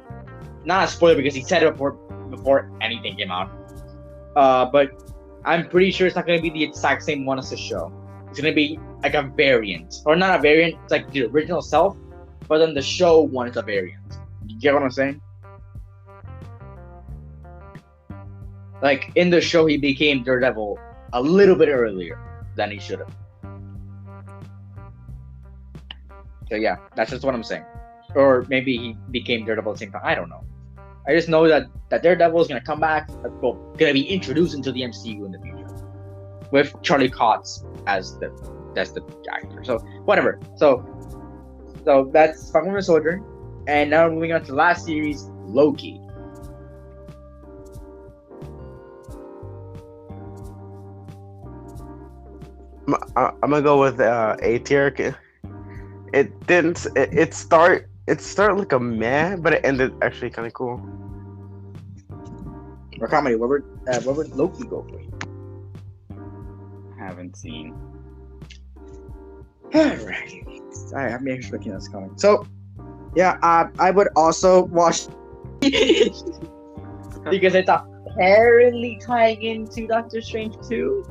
not a spoiler because he said it before anything came out. But I'm pretty sure it's not going to be the exact same one as the show. It's going to be like a variant, or not a variant. It's like the original self, but then the show one is a variant. You get what I'm saying? Like in the show, he became Daredevil a little bit earlier than he should have. So yeah, that's just what I'm saying. Or maybe he became Daredevil at the same time. I don't know. I just know that Daredevil is gonna come back. Well, gonna be introduced into the MCU in the future with Charlie Cox as the actor. So whatever. So that's Falcon and Winter Soldier, and now moving on to the last series, Loki. I'm gonna go with A tier. It started like a meh, but it ended actually kind of cool. Or comedy, what would Loki go for? Haven't seen. Alright, I'm actually looking at this coming. So, yeah, I would also watch because it's apparently tying into Doctor Strange 2.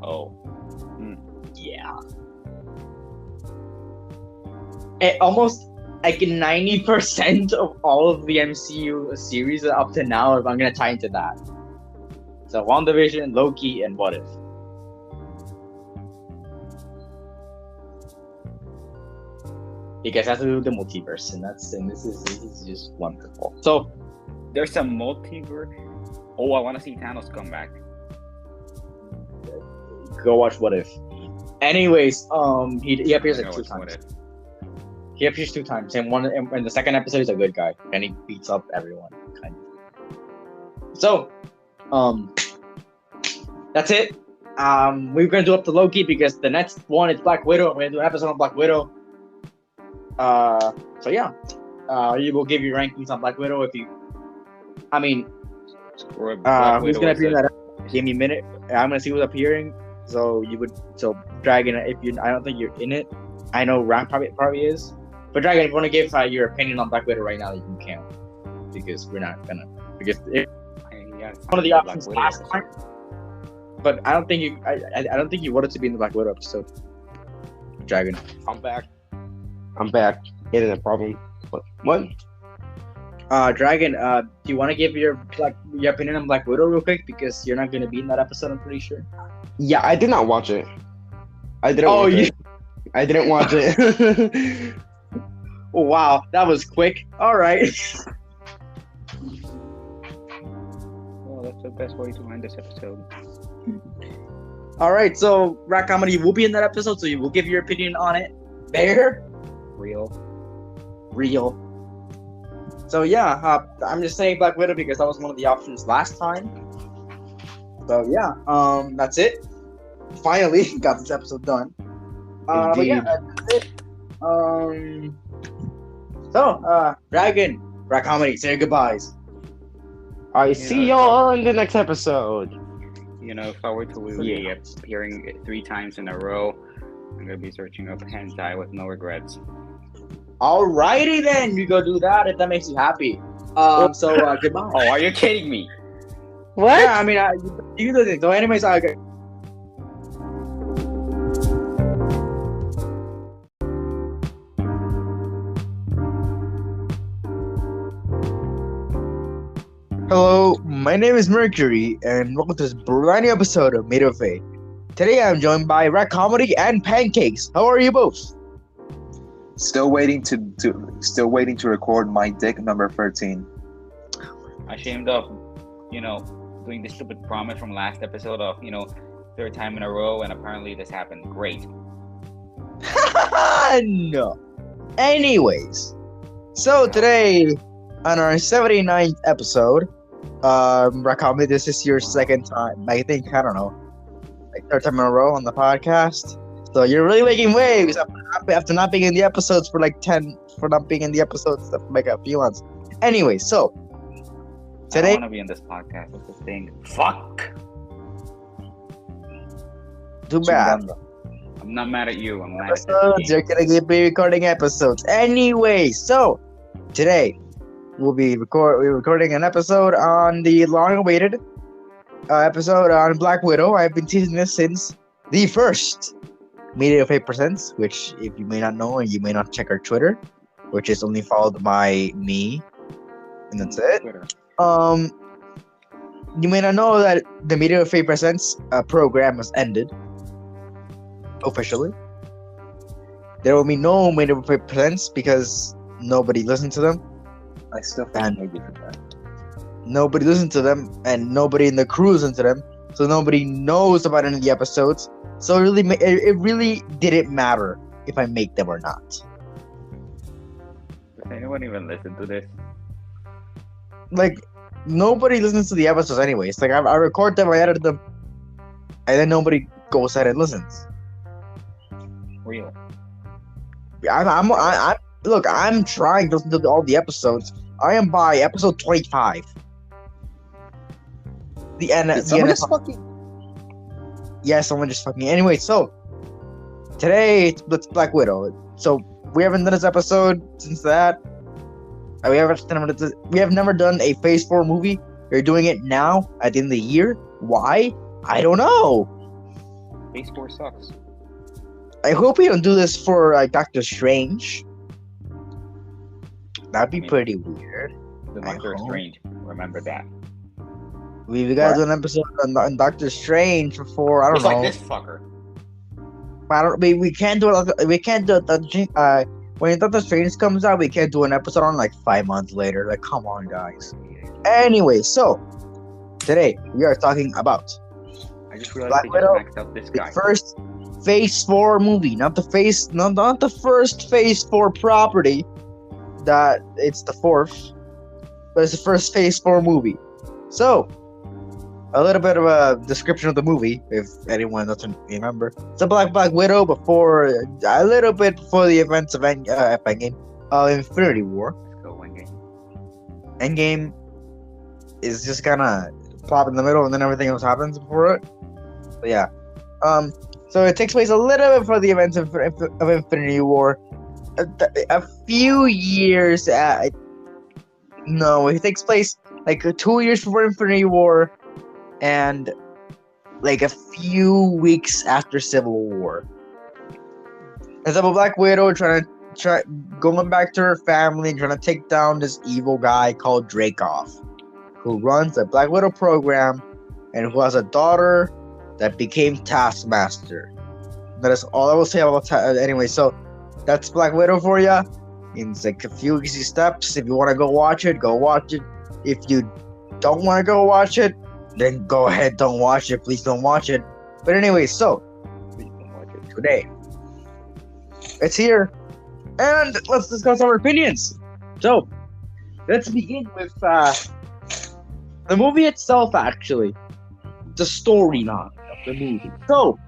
Oh. Yeah. Almost like 90% of all of the MCU series up to now, if I'm gonna tie into that. So WandaVision, Loki, and What If. Because that's to do with the multiverse, and this is just wonderful. So there's a multiverse. Oh, I want to see Thanos come back. Go watch What If. Anyways, he appears like 2 times. He appears 2 times, and in the second episode he's a good guy, and he beats up everyone, kind of. So, that's it. We're gonna do up to Loki because the next one is Black Widow. We're gonna do an episode on Black Widow. So yeah, you will give your rankings on Black Widow who's gonna appear in that? Give me a minute. I'm gonna see who's appearing. So Dragon, I don't think you're in it. I know Ram probably is. But Dragon, if you want to give your opinion on Black Widow right now, you can. Because we're not gonna. Because it's one of the options last time. But I don't think you wanted to be in the Black Widow episode. Dragon. I'm back. Internet problem. What? Dragon, do you want to give your opinion on Black Widow real quick? Because you're not going to be in that episode, I'm pretty sure. Yeah, I did not watch it. I didn't watch it. Wow, that was quick. All right. Well, that's the best way to end this episode. All right, so RAT Comedy will be in that episode, so you will give your opinion on it. Bear? Real. Real. So yeah, I'm just saying Black Widow because that was one of the options last time. So yeah, that's it. Finally got this episode done. But yeah, that's it. Dragon, RAT Comedy, say your goodbyes. I see y'all in the next episode. You know, if I were to be appearing 3 times in a row, I'm gonna be searching up hentai with no regrets. Alrighty then, you go do that if that makes you happy. Goodbye. Oh, are you kidding me? What? Yeah, I mean, you do it. So anyways, Hello, my name is Mercury, and welcome to this brand new episode of Made of Fate. Today I'm joined by RAT Comedy and Pancakes. How are you both? Still waiting to record my dick number 13. Ashamed of, doing this stupid promise from last episode of, 3rd time in a row, and apparently this happened. Great. No. Anyways, so today on our 79th episode, RAT Comedy, this is your second time. I think, I don't know, like 3rd time in a row on the podcast. So you're really making waves after not being in the episodes for not being in the episodes for like a few months. Anyway, so today I don't want to be in this podcast with this thing. Fuck. Too bad. I'm not mad at you. I'm mad at Episodes, you're gonna be recording episodes. Anyway, so today we'll be recording an episode on the long-awaited episode on Black Widow. I've been teasing this since the first Media of 8%, which, if you may not know and you may not check our Twitter, which is only followed by me, and that's it. Twitter. You may not know that the Media of 8% program has ended officially. There will be no Media of 8% because nobody listened to them. I still think maybe for that. Nobody listened to them, and nobody in the crew listened to them, so nobody knows about any of the episodes. So it really didn't matter if I make them or not. Does anyone even listen to this? Like, nobody listens to the episodes anyways. Like, I record them, I edit them, and then nobody goes ahead and listens. Real. Look, I'm trying to listen to all the episodes. I am by episode 25. Yeah, someone just fucking. Anyway, so today it's Black Widow. So we haven't done this episode since that. We have never done a Phase 4 movie. We're doing it now at the end of the year. Why? I don't know. Phase 4 sucks. I hope we don't do this for Doctor Strange. That'd be pretty weird. The Doctor Strange. Remember that. We gotta do an episode on Doctor Strange before, I don't know. Like this fucker. We can't do it. We can't do it. When Doctor Strange comes out, we can't do an episode on 5 months later. Like, come on, guys. Anyway, so today we are talking about I just realized Black they Widow, just maxed out this guy. the first Phase 4 movie, not the first Phase 4 property. That it's the 4th, but it's the first Phase 4 movie. So, a little bit of a description of the movie, if anyone doesn't remember. It's a Black Widow a little bit before the events of Infinity War. Let's go Endgame. Endgame is just kind of plop in the middle, and then everything else happens before it. But yeah, so it takes place a little bit before the events of Infinity War. A few years no, it takes place 2 years before Infinity War, and a few weeks after Civil War. It's about Black Widow going back to her family and trying to take down this evil guy called Dreykov, who runs the Black Widow program and who has a daughter that became Taskmaster. That is all I will say about anyway, so that's Black Widow for you. It's a few easy steps. If you want to go watch it, go watch it. If you don't want to go watch it, then go ahead, don't watch it. Please don't watch it. But anyway, so today It's here, and let's discuss our opinions. So, let's begin with the movie itself. Actually, the storyline of the movie. So,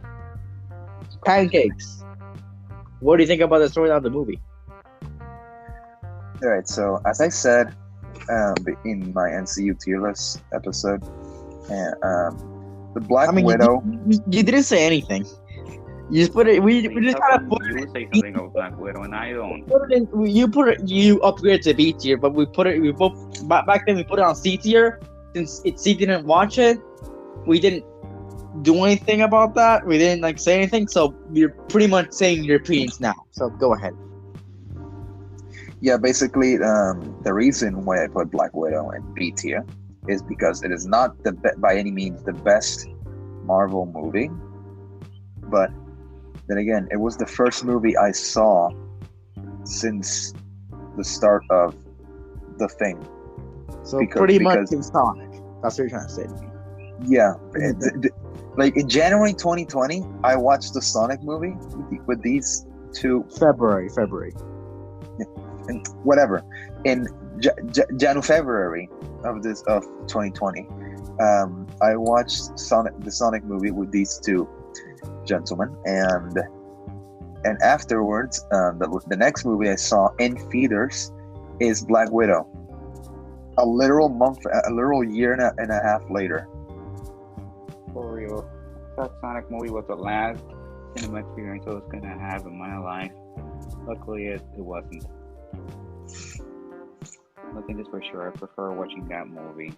Pancakes. What do you think about the storyline of the movie? All right. So as I said in my NCU tier list episode, the Black Widow. You didn't say anything. You just put it. We just kind of put You it. say something about Black Widow, and I don't. Put it in, you put it. You upgraded to B tier, but we put it. We both back then we put it on C tier since C didn't watch it. We didn't do anything about that. We didn't like say anything. So you're pretty much saying your opinions now. So go ahead. Yeah, basically, the reason why I put Black Widow in B tier is because it is not by any means the best Marvel movie, but then again, it was the first movie I saw since the start of the Thing. So pretty much in Sonic. That's what you're trying to say to me. Yeah, like in January 2020, I watched the Sonic movie with these two. February. And whatever, in February of 2020, I watched the Sonic movie with these two gentlemen, and afterwards, the next movie I saw in theaters is Black Widow. A literal year and a half later. For real, that Sonic movie was the last cinema experience I was gonna have in my life. Luckily, it wasn't. One thing is for sure, I prefer watching that movie.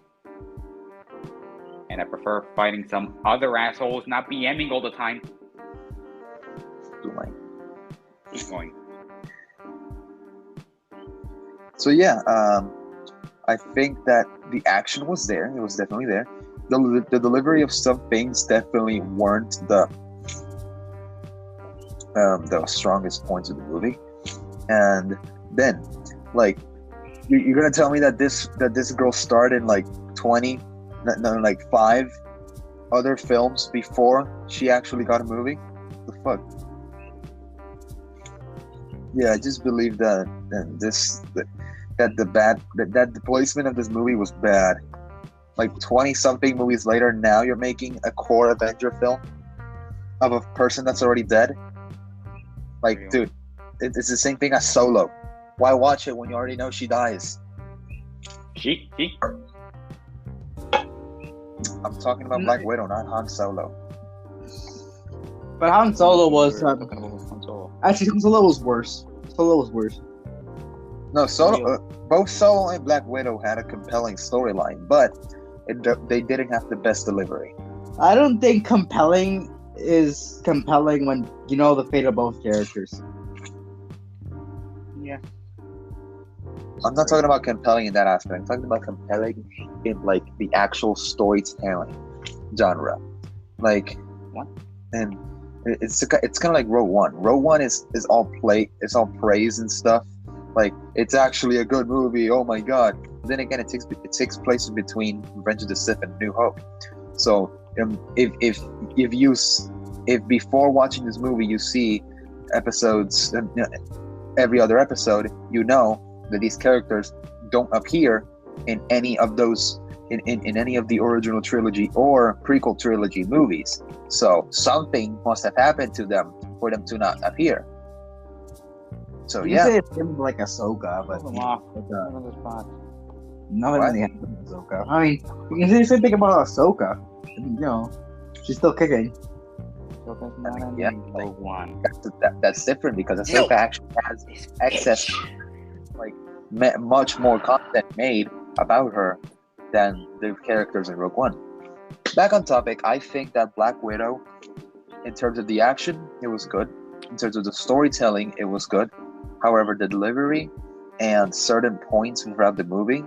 And I prefer fighting some other assholes, not BMing all the time. Keep going. So yeah, I think that the action was there. It was definitely there. The delivery of some things definitely weren't the strongest points of the movie. And then, like, you're gonna tell me that this girl starred in like 5 other films before she actually got a movie? What the fuck? Yeah, I just believe that the placement of this movie was bad. Like 20-something movies later, now you're making a core Avenger film of a person that's already dead. Like, dude, it's the same thing as Solo. Why watch it when you already know she dies? I'm talking about Black Widow, not Han Solo. But Han Solo was actually Han Solo was worse. No, Solo. Both Solo and Black Widow had a compelling storyline, but they didn't have the best delivery. I don't think compelling is compelling when you know the fate of both characters. Yeah. I'm not talking about compelling in that aspect. I'm talking about compelling in like the actual storytelling genre. Like, what? And it's kind of like Rogue One. Rogue One is all praise and stuff. Like, it's actually a good movie. Oh my god! Then again, it takes place in between Revenge of the Sith and New Hope. So if before watching this movie you see episodes, every other episode, you know that these characters don't appear in any of those in any of the original trilogy or prequel trilogy movies. So something must have happened to them for them to not appear. So you say it's like Ahsoka, but nothing really happened with Ahsoka. I mean, you can say the same thing about Ahsoka. You know, she's still kicking. Rogue One. That's different because Ahsoka actually has excess, like much more content made about her than the characters in Rogue One. Back on topic, I think that Black Widow, in terms of the action, it was good. In terms of the storytelling, it was good. However, the delivery and certain points throughout the movie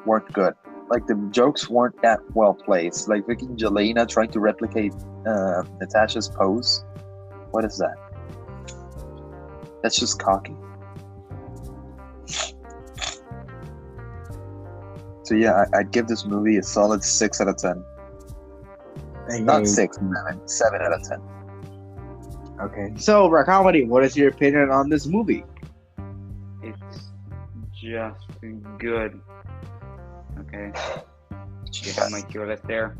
weren't good. Like, the jokes weren't that well placed. Like freaking Jelena trying to replicate Natasha's pose. What is that? That's just cocky. So yeah, I'd give this movie a solid 6 out of 10. Not 6, 7 out of 10. Okay. So, RAT Comedy, what is your opinion on this movie? It's just good. Okay. You have my tier list there.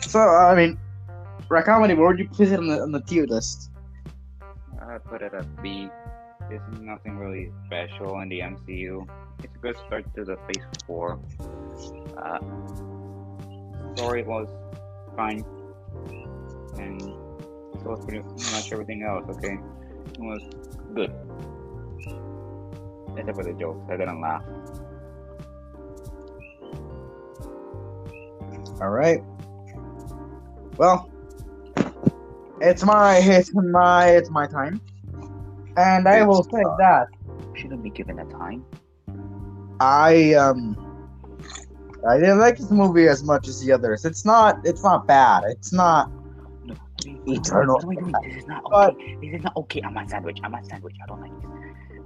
So, I mean, RAT Comedy, where would you put it on the tier list? I put it at B. There's nothing really special in the MCU. It's a good start to the Phase 4. Story was fine. And so was pretty much everything else, okay? It was good. Except for the jokes. I didn't laugh. Alright. Well, it's my time. And I will say that Shouldn't be given a time. I didn't like this movie as much as the others. It's not bad. It's not eternal. What are we doing? This is not But- okay. This is not okay. I'm a sandwich. I don't like this.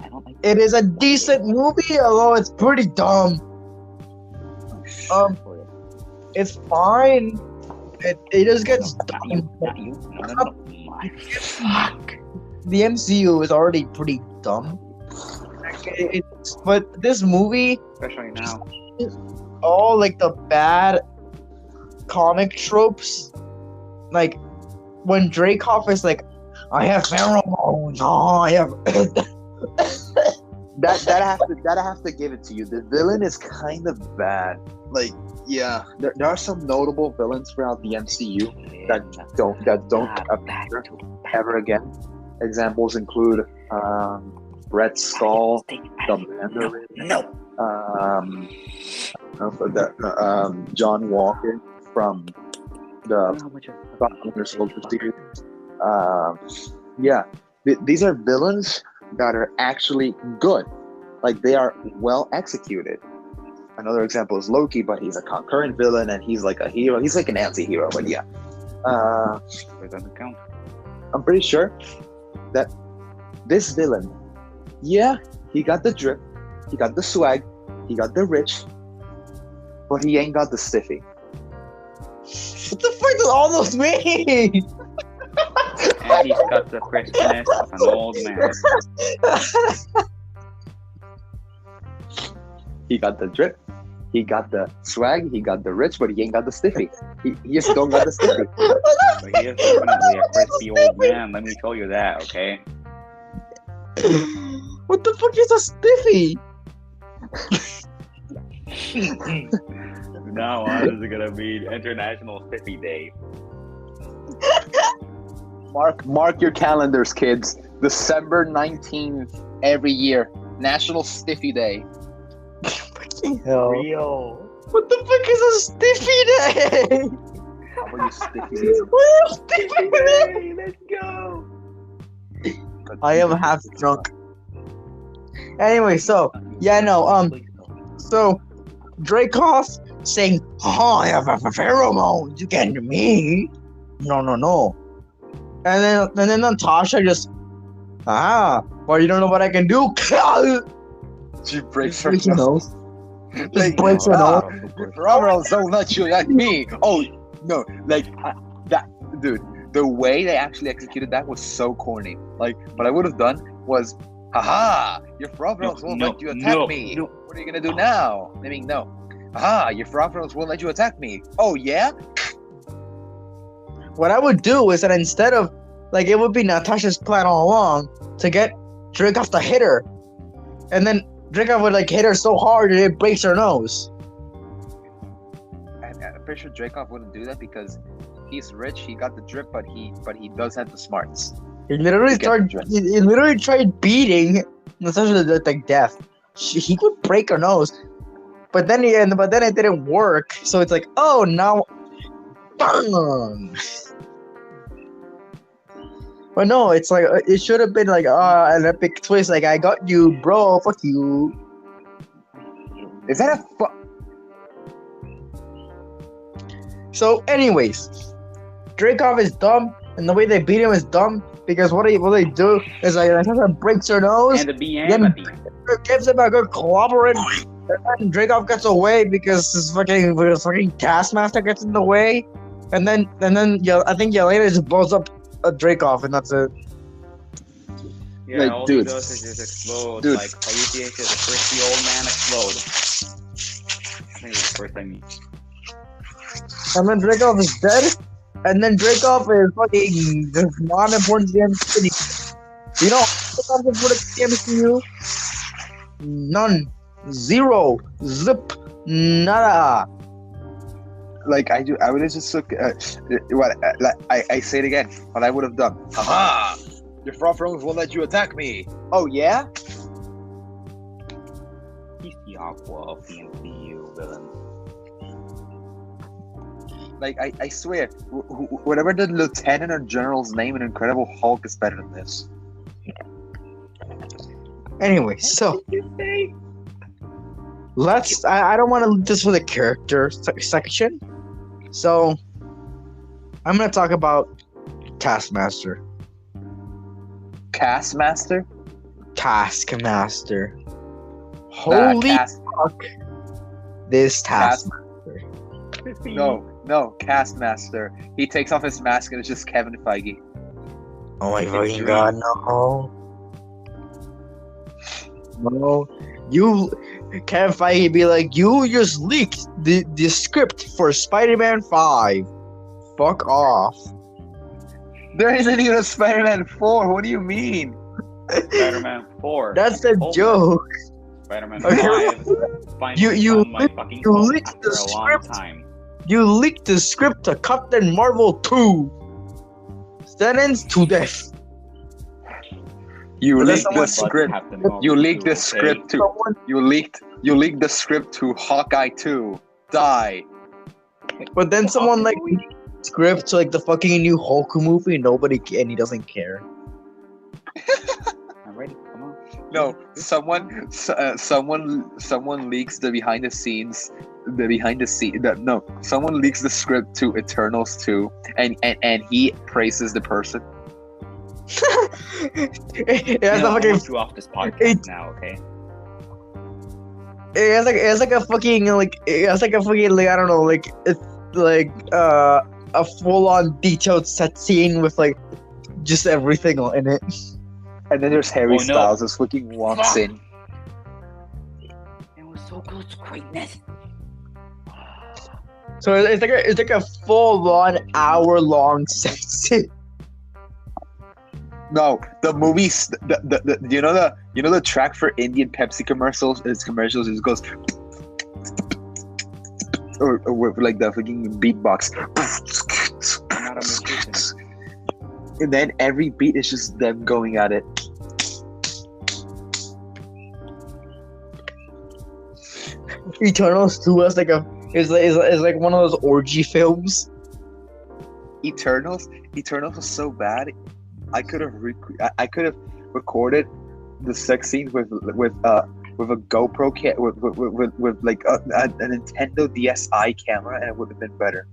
I don't like It is a decent movie, although it's pretty dumb. It's fine. It just gets Not you. dumb. Not you. No. My fuck. The MCU is already pretty dumb. But this movie, Especially now. all like the bad comic tropes, like when Dreykov is like, I have pheromones. Oh, I have. That I have to give it to you. The villain is kind of bad. Like, yeah, there are some notable villains throughout the MCU that don't appear ever again. Examples include Red Skull, the Mandarin, John Walker from the Winter Soldier series. Yeah, these are villains that are actually good. Like, they are well executed. Another example is Loki, but he's a concurrent villain and he's like a hero. He's like an anti-hero, but yeah. It doesn't count. I'm pretty sure that this villain, yeah, he got the drip, he got the swag, he got the rich, but he ain't got the stiffy. What the fuck does all those mean? And he's got the crispness of an old man. He got the drip, he got the swag, he got the rich, but he ain't got the stiffy. He just don't got the stiffy. But he is definitely a crispy old man, let me tell you that, okay? What the fuck is a stiffy? Now on is gonna be International Stiffy Day. Mark your calendars, kids. December 19th every year, National Stiffy Day. Fucking hell. Real. What the fuck is a stiffy day? How are you stiffy? What is stiffy day? Let's go. I am half drunk. Anyway, so so Dreykov saying, "Oh, I have a pheromone. You get me? No." And then Natasha just, well, you don't know what I can do. She breaks her Breaks her nose. nose. Just breaks her nose. Robert, don't let you like me. Oh no, like that, dude. The way they actually executed that was so corny. Like, what I would have done was, your Frobros won't let you attack me. No. What are you gonna do now? I mean, no. Your Frobros won't let you attack me. Oh yeah? What I would do is that instead of, like, it would be Natasha's plan all along to get Dreykov to hit her, and then Dreykov would like hit her so hard that it breaks her nose. And I'm pretty sure Dreykov wouldn't do that because he's rich. He got the drip, but he does have the smarts. He literally To get the drip. He literally tried beating Natasha to like death. He could break her nose, but then it didn't work. So it's like, oh, now, bang. But no, it's like it should have been like an epic twist. Like, I got you, bro. Fuck you. Is that a So, anyways, Dreykov is dumb, and the way they beat him is dumb because what they do is like Natasha breaks her nose, And the BM then at the end. gives him a good clobbering, and then Dreykov gets away because his fucking Taskmaster gets in the way, and then I think Yelena just blows up a Dreykov, and that's it. Yeah, Like, all dude. he does is just explode. Dude. Like, all you see is just a crispy old man explode. I think it's the first time. And then Dreykov is dead, and then Dreykov is fucking just not important to the MCU. You know what's important to the MCU? None. Zero. Zip. Nada. Like I would have just took I say it again. What I would have done. Haha! Your front runners won't let you attack me. Oh yeah? He's the Aqua of the MCU villain. Like I swear, whatever the lieutenant or general's name in Incredible Hulk is better than this. Anyway, so let's. I don't want to leave this for the character section, so I'm gonna talk about Taskmaster. Taskmaster? Taskmaster. Holy fuck! This Taskmaster. No, Taskmaster. He takes off his mask and it's just Kevin Feige. Oh my fucking god, no. No. You Kevin Feige be like, you just leaked the script for Spider-Man 5. Fuck off. There isn't even a Spider-Man 4. What do you mean? Spider-Man 4. That's a joke. Spider-Man Okay. 5. Finally You found my fucking you phone leaked after the a long script. time. You leaked the script to Captain Marvel 2. Sentence to death. You Unless leaked the someone- script. Captain Marvel You leaked 2, the okay? script to. Someone, You leaked the script to Hawkeye 2. Die. but then someone like leaked the script to like the fucking new Hulk movie and he doesn't care. I'm ready. Come on. No, someone leaks the behind the scenes. Someone leaks the script to Eternals 2, and he praises the person. It has a I fucking want you off this podcast it- now, okay? it has like a fucking like I don't know, like it's like a full on detailed set scene with like just everything in it. And then there's Harry Oh, no. Styles just fucking walks Fuck. in. It was so close to greatness. So it's like a full on hour long set scene. No, the movies. The you know the track for Indian Pepsi commercials. It goes or with like the fucking beatbox. I'm not a musician. And then every beat is just them going at it. Eternals 2 is like one of those orgy films. Eternals was so bad. I could have recorded the sex scenes with a GoPro with like a Nintendo DSi camera, and it would have been better.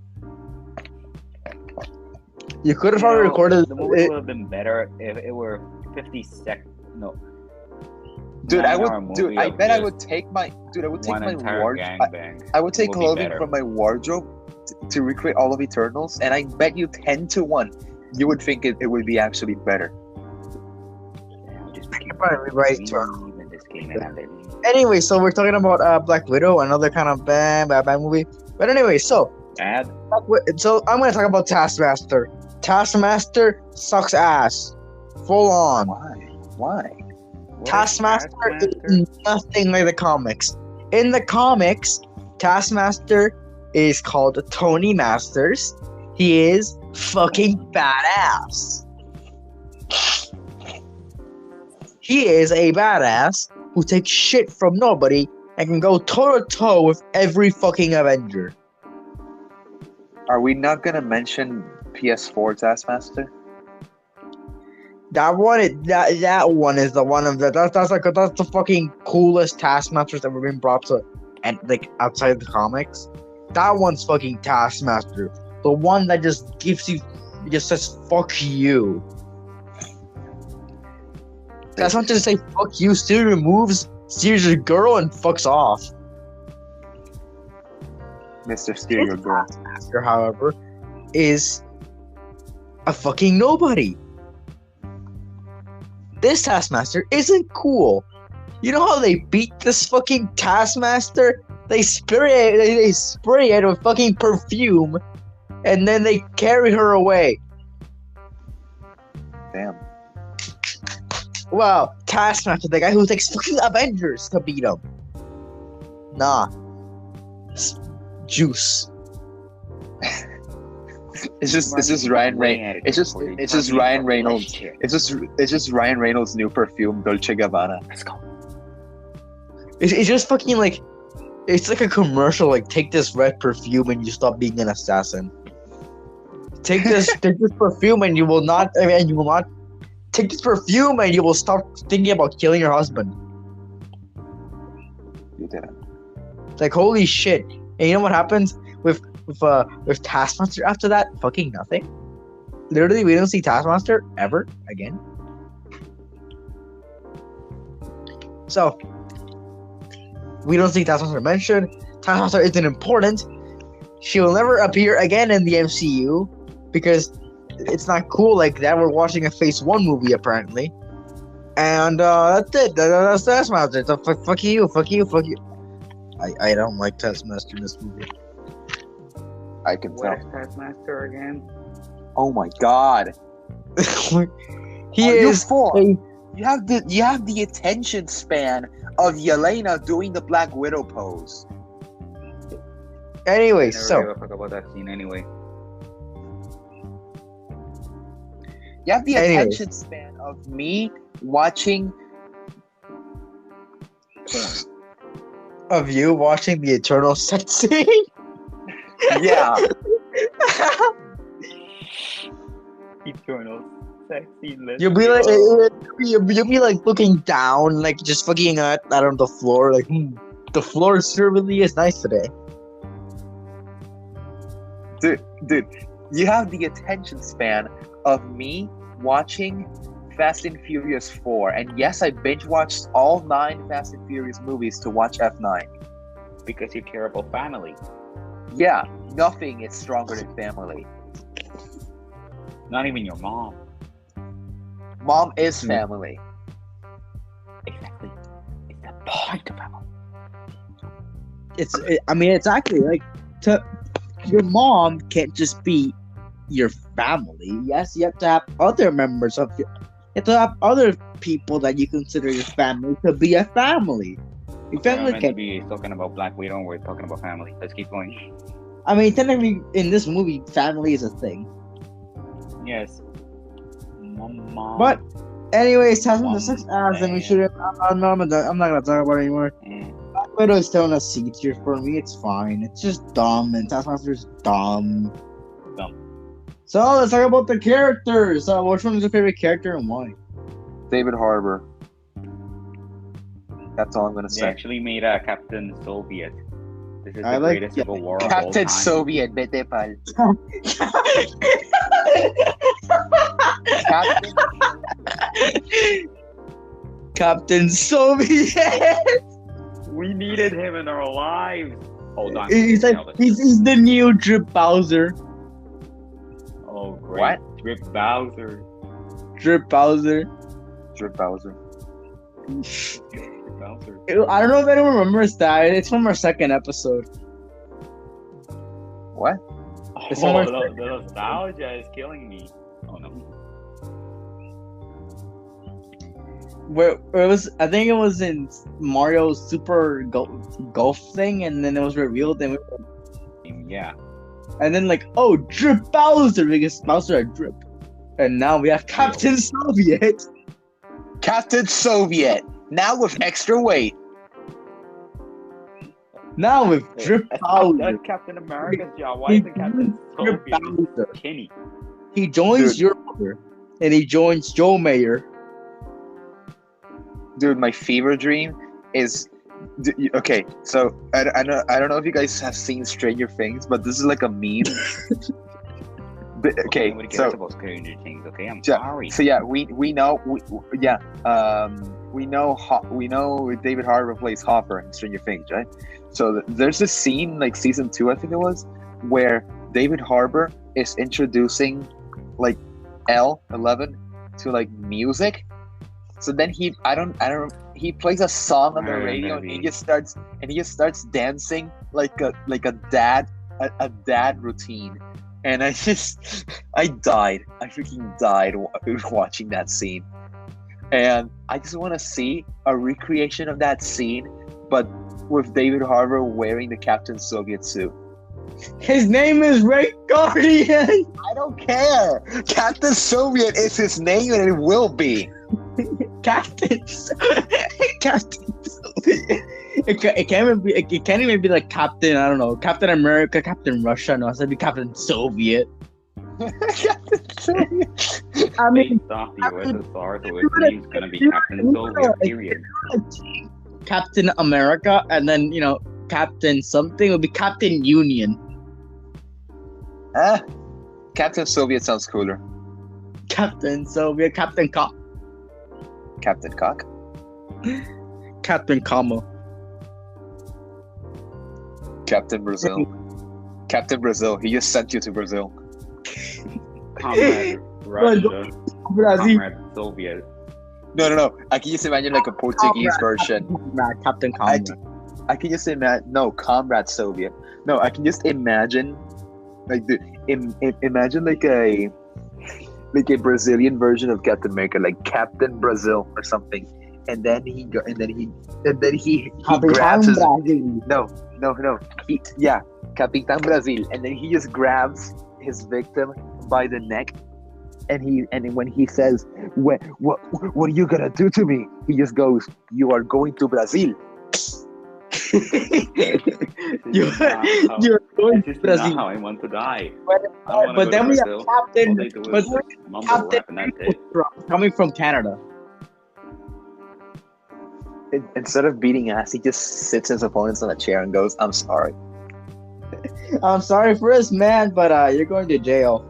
You could have probably recorded The movie it. would have been better if it were 50 seconds. No. Dude, I would. 9-hour movie Dude, I of bet I just would take my. Dude, I would take one my entire wardrobe. gangbang. I would take Would be clothing better. from my wardrobe to recreate all of Eternals, and I bet you 10-1, you would think it would be actually better. Damn, just Probably right. in this game and everything. Anyway, so we're talking about Black Widow, another kind of bad movie. But anyway, so I'm gonna talk about Taskmaster. Taskmaster sucks ass, full on. Why? What is Taskmaster Taskmaster? is nothing like the comics. In the comics, Taskmaster is called Tony Masters. He is fucking badass. He is a badass who takes shit from nobody and can go toe to toe with every fucking Avenger. Are we not gonna mention PS4 Taskmaster? That one is the one of the that's the fucking coolest Taskmasters ever been brought to, and like outside the comics. That one's fucking Taskmaster. The one that just says fuck you. That's not just say fuck you. Still removes Steer's girl and fucks off. Mr. Stereo Girl. Taskmaster, however, is a fucking nobody. This Taskmaster isn't cool. You know how they beat this fucking Taskmaster? They spray it with fucking perfume, and then they carry her away. Damn. Wow, Taskmaster, the guy who takes fucking Avengers to beat him. Nah. Juice. It's just Ryan Reynolds. It's just Ryan Reynolds. It's just Ryan Reynolds' new perfume, Dolce Gabbana. Let's go. It's just fucking like, it's like a commercial. Like, take this red perfume and you stop being an assassin. Take this perfume and you will not. Take this perfume and you will stop thinking about killing your husband. You didn't. Like, holy shit! And you know what happens with Taskmaster after that? Fucking nothing. Literally, we don't see Taskmaster ever again. So, we don't see Taskmaster mentioned. Taskmaster isn't important. She will never appear again in the MCU because it's not cool like that. We're watching a Phase 1 movie apparently. And that's it. That's Taskmaster. So fuck you. I don't like Taskmaster in this movie. I can tell. What is Taskmaster again? Oh my god. He is You have the attention span of Yelena doing the Black Widow pose. Anyway, I never so gave a fuck about that scene anyway. You have the Anyways. attention span of me watching of you watching the Eternal sex scene. Yeah. Eternal sexy list. You'll be like looking down, like just fucking out on the floor, like the floor sure really is nice today. Dude, you have the attention span of me watching Fast and Furious 4. And yes, I binge watched all 9 Fast and Furious movies to watch F9. Because you care about family. Yeah, nothing is stronger than family. Not even your mom. Mom is family. Exactly. It's the point of family. It's actually like your mom can't just be your family. Yes, you have to have other members of you have to have other people that you consider your family to be a family. Your We're family meant to can. be talking about Black Widow and we're talking about family. Let's keep going. I mean, technically, in this movie, family is a thing. Yes. Mama. But, anyways, Taskmaster sucks ass, and we should. I'm not gonna talk about it anymore. Black Widow is still in a C tier for me. It's fine. It's just dumb, and Taskmaster's dumb. So let's talk about the characters. Which one is your favorite character and why? David Harbour. That's all I'm gonna They say. actually made a Captain Soviet. This is I the like- greatest yeah. civil war of all Captain time. Soviet, bete pal. Captain Soviet. We needed him in our lives. Hold on. He's like he's the new Drip Bowser. Oh, great. What? Drip Bowser. Drip Bowser. Drip Bowser. Drip Bowser. I don't know if anyone remembers that. It's from our second episode. What? It's Oh, from the nostalgia is killing me. Oh no. Where it was, I think it was in Mario's Super Golf thing, and then it was revealed, and Yeah. then like, oh, Drip Bowser, because Bowser had drip, and now we have Captain Soviet. Captain Soviet. Now with extra weight. Now with Drip Bowser, That's Captain America's job. Why isn't Captain Drip Soviet Bowser. skinny? He joins Dude. your mother, and he joins Joe Mayer. Dude, my fever dream is okay. So I don't know if you guys have seen Stranger Things, but this is like a meme. Okay, Nobody cares so about Stranger Things. Okay, I'm yeah, sorry. so yeah, we know we know David Harbour plays Hopper in Stranger Things, right? So there's this scene like season 2, I think it was, where David Harbour is introducing like L11 to like music. So then he plays a song on the radio and he just starts dancing like a dad routine. And I freaking died watching that scene. And I just want to see a recreation of that scene, but with David Harbour wearing the Captain Soviet suit. His name is Ray Guardian. I don't care. Captain Soviet is his name, and it will be. Captain Soviet. It can't even be like Captain. I don't know. Captain America, Captain Russia. No, it's gonna be Captain Soviet. Captain Soviet. I mean, based off the USSR, so his name's gonna be Captain Soviet. Period. Captain America, and then Captain something would be Captain Union. Captain Soviet sounds cooler. Captain Soviet, Captain Cock. Captain Cock. Captain Comma. Captain Brazil. Captain Brazil. He just sent you to Brazil. Comrade Russia. Comrade Soviet. No. I can just imagine like a Portuguese version. Captain Comma. I can just imagine. No, Comrade Soviet. No, I can just imagine like imagine like a Brazilian version of Captain America, like Captain Brazil or something. And then he grabs his Capitán Brazil, and then he just grabs his victim by the neck, and when he says, what are you gonna do to me? He just goes, you are going to Brazil. You're going to Brazil. Not how I want to die. But then we have Captain. But Captain coming from Canada. Instead of beating ass, he just sits his opponents on a chair and goes, I'm sorry. I'm sorry for this, man, but you're going to jail.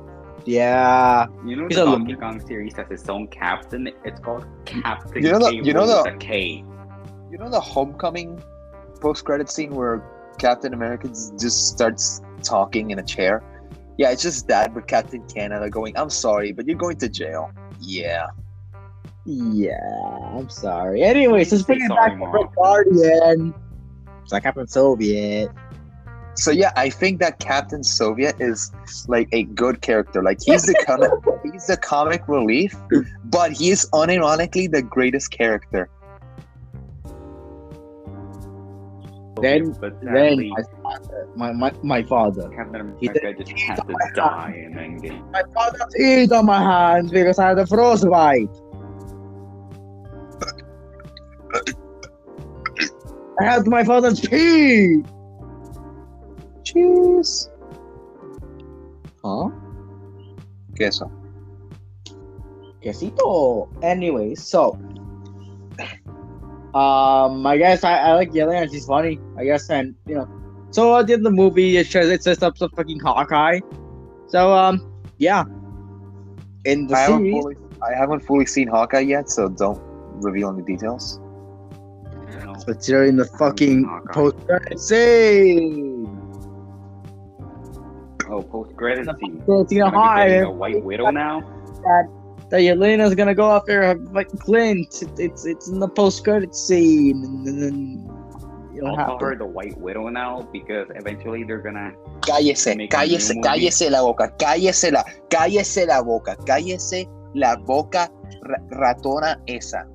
Yeah. You know the Donkey Kong series has its own captain? It's called Captain K. The K. You know the Homecoming post-credit scene where Captain America just starts talking in a chair? Yeah, it's just that, but Captain Canada going, I'm sorry, but you're going to jail. Yeah. Yeah, I'm sorry. Anyways, let's bring it back to Red Guardian. It's like Captain Soviet. So yeah, I think that Captain Soviet is like a good character. Like he's the comic relief, but he is unironically the greatest character. Then my father. Captain America just had to die in Endgame. My father teeth on my hands because I had a frostbite. I had my father's pee. Cheers. Huh? Queso. Quesito. Anyway, so I guess I like Yelena. She's funny, I guess, and so I did the movie. It sets up some fucking Hawkeye. So yeah. In the series, I haven't fully seen Hawkeye yet, so don't reveal any details. But you're in the fucking post-credit scene. Oh, post-credit scene. A White Widow now? That Yelena's gonna go after like Clint. It's in the post-credit scene, and then I'll call her the White Widow now because eventually they're gonna. Cállese la boca, cállese la boca, ratona esa.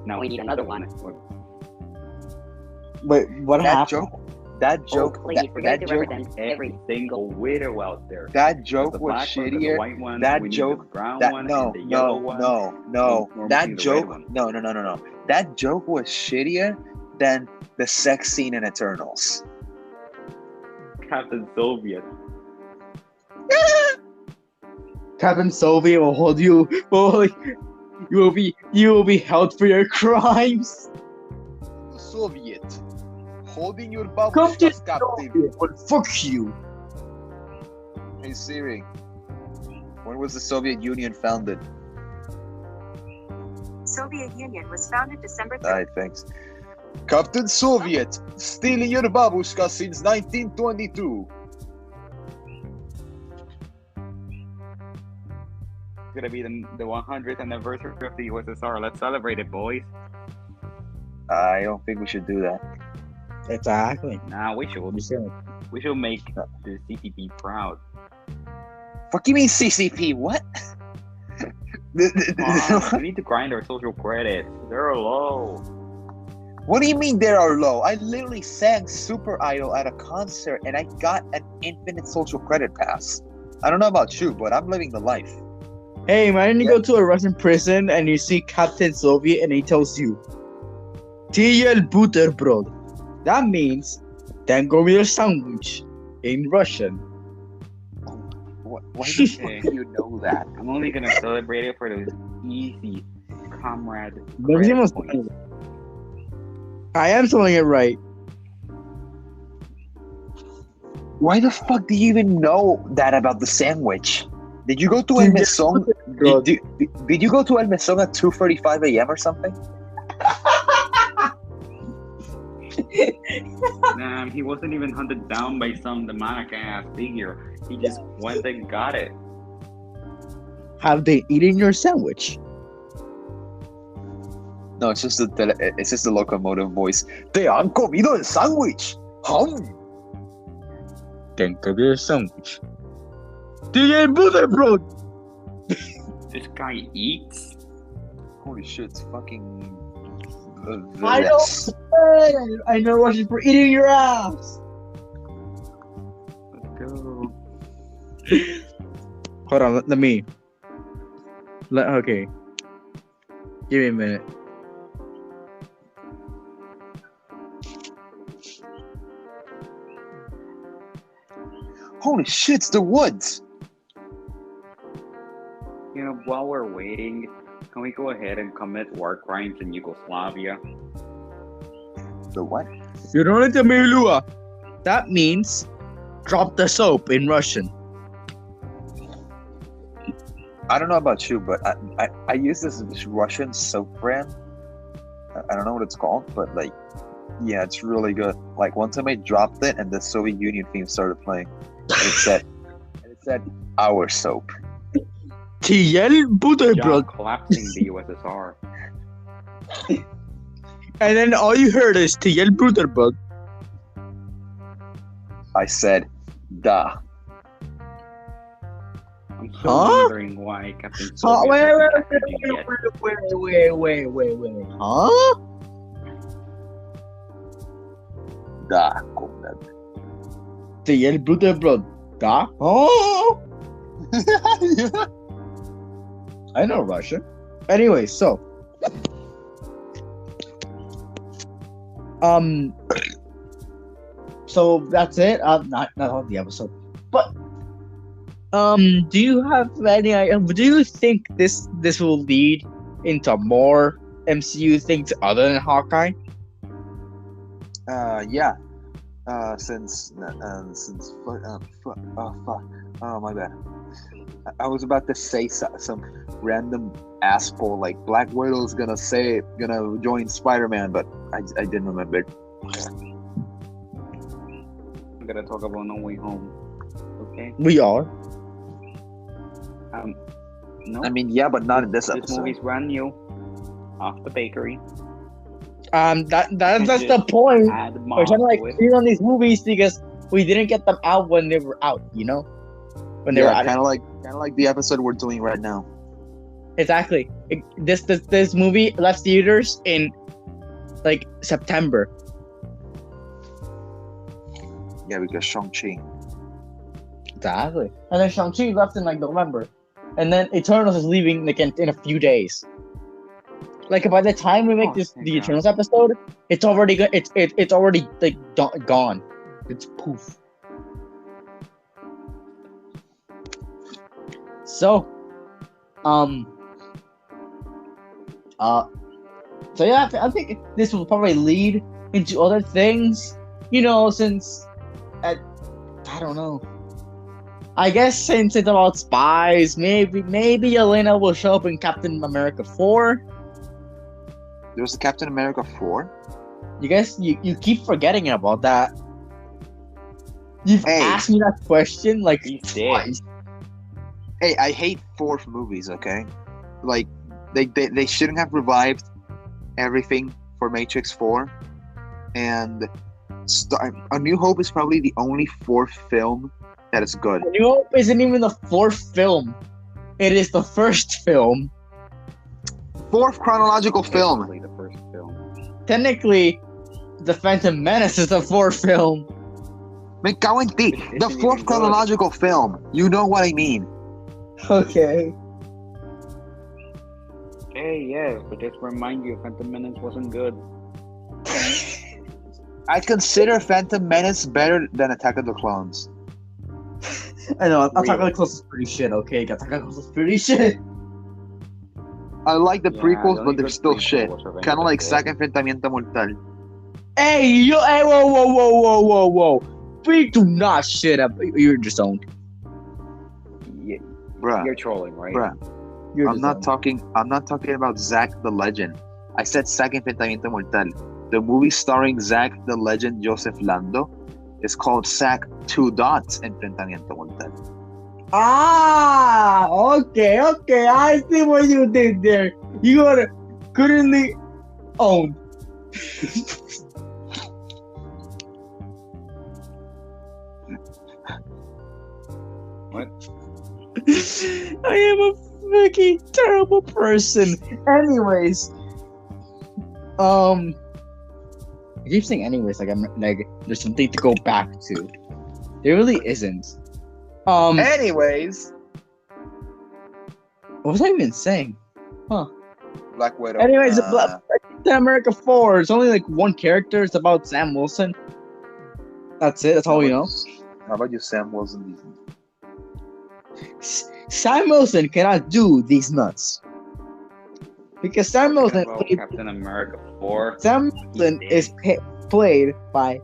Now we need another one. Wait, what happened? That joke. That joke. Every single widow out there. That joke was shittier. That joke. No. That joke. No. That joke was shittier than the sex scene in Eternals. Captain Soviet. Captain Soviet will hold you. You will be held for your crimes. Soviet. Holding your babushkas captive. Well, fuck you. Hey Siri. When was the Soviet Union founded? Soviet Union was founded December 3rd. Alright, thanks. Captain Soviet, stealing your babushka since 1922. gonna be the 100th anniversary of the USSR. Let's celebrate it, boys. I don't think we should do that. Exactly. Nah, we should. We should make the CCP proud. Fuck you mean CCP? What? We need to grind our social credits. They're low. What do you mean they are low? I literally sang Super Idol at a concert and I got an infinite social credit pass. I don't know about you, but I'm living the life. Hey, imagine you go to a Russian prison and you see Captain Soviet and he tells you, TL Buterbrod. That means, thank you for your sandwich in Russian. Why do you know that? I'm only gonna celebrate it for those easy comrade Maximum- points. I am spelling it right. Why the fuck do you even know that about the sandwich? Did you go to El Mesón? Did you go to El Mesón at 2:45 a.m. or something? Nah, he wasn't even hunted down by some demonic ass figure. He just went and got it. Have they eaten your sandwich? No, it's just the locomotive voice. Te han comido el sándwich. Thank you for your sandwich. TL Buterbrod. This guy eats? Holy shit! It's fucking. I know Russian for eating your ass. Let's go. Hold on, let me. Okay. Give me a minute. Holy shit! It's the woods. You know, while we're waiting, can we go ahead and commit war crimes in Yugoslavia? The what? You don't need to be Lua. That means drop the soap in Russian. I don't know about you, but I use this Russian soap brand. I don't know what it's called, but like, yeah, it's really good. Like one time I dropped it and the Soviet Union theme started playing. And it said our soap. TL Buterbrod. Collapsing the USSR. And then all you heard is TL Buterbrod. I said, da. I'm still wondering why Captain Soviet Wait. Huh? Da. Comrade. TL Buterbrod. Da? Oh! I know Russian. Anyway, so so that's it. Not on the episode, but do you have any idea? Do you think this will lead into more MCU things other than Hawkeye? Yeah. Since my bad. I was about to say some random asshole like Black Widow's gonna join Spider-Man, but I didn't remember. I'm gonna talk about No Way Home. Okay. We are. No. I mean, yeah, but not in this This episode. movie's brand new, off the bakery. That's the point. Add We're trying to like to it. clean on these movies because we didn't get them out when they were out. You know, when they were out. kind of like the episode we're doing right now. Exactly. This movie left theaters in like September. Yeah, because Shang-Chi. Exactly. And then Shang-Chi left in like November. And then Eternals is leaving like in a few days. Like by the time we make the Eternals episode, it's already it's already like gone. It's poof. So, so yeah, I think this will probably lead into other things. You know, since I don't know. I guess since it's about spies, maybe Elena will show up in Captain America 4. There was a Captain America 4? You guys, you keep forgetting about that. You've asked me that question like He's dead. twice. Hey, I hate fourth movies. Okay, like they shouldn't have revived everything for Matrix 4, and A New Hope is probably the only fourth film that is good. A New Hope isn't even the fourth film. It is the first film. Fourth chronological film. Basically the first film. Technically, The Phantom Menace is the fourth film. Me cago en ti. The Isn't fourth even chronological film. You know what I mean. Okay. Hey, yeah, but just remind you, Phantom Menace wasn't good. I consider Phantom Menace better than Attack of the Clones. I know, Attack of Really? the Clones is pretty shit, okay? Attack of the Clones is pretty shit. I like the Yeah, prequels, the but only they're good still prequel shit. was Revenge Kind of of like the Saga Enfrentamiento Mortal. Hey, whoa. We do not shit up. You're disowned. Yeah, Bruh, you're trolling, right? bruh. You're I'm not disowned. talking about Zack the Legend. I said Saga Enfrentamiento Mortal. The movie starring Zack the Legend Joseph Lando is called Zack Two Dots Enfrentamiento Mortal. Ah, okay. I see what you did there. You are currently owned. What? I am a fucking terrible person. Anyways, I keep saying anyways, like I'm like there's something to go back to. There really isn't. Anyways, What was I even saying? Black Widow. Anyways, Captain America 4. It's only like one character. It's about Sam Wilson. That's it. That's all we know. How about you, Sam Wilson? Sam Wilson cannot do these nuts because Sam Wilson Well, Captain America 4. Sam Wilson is played by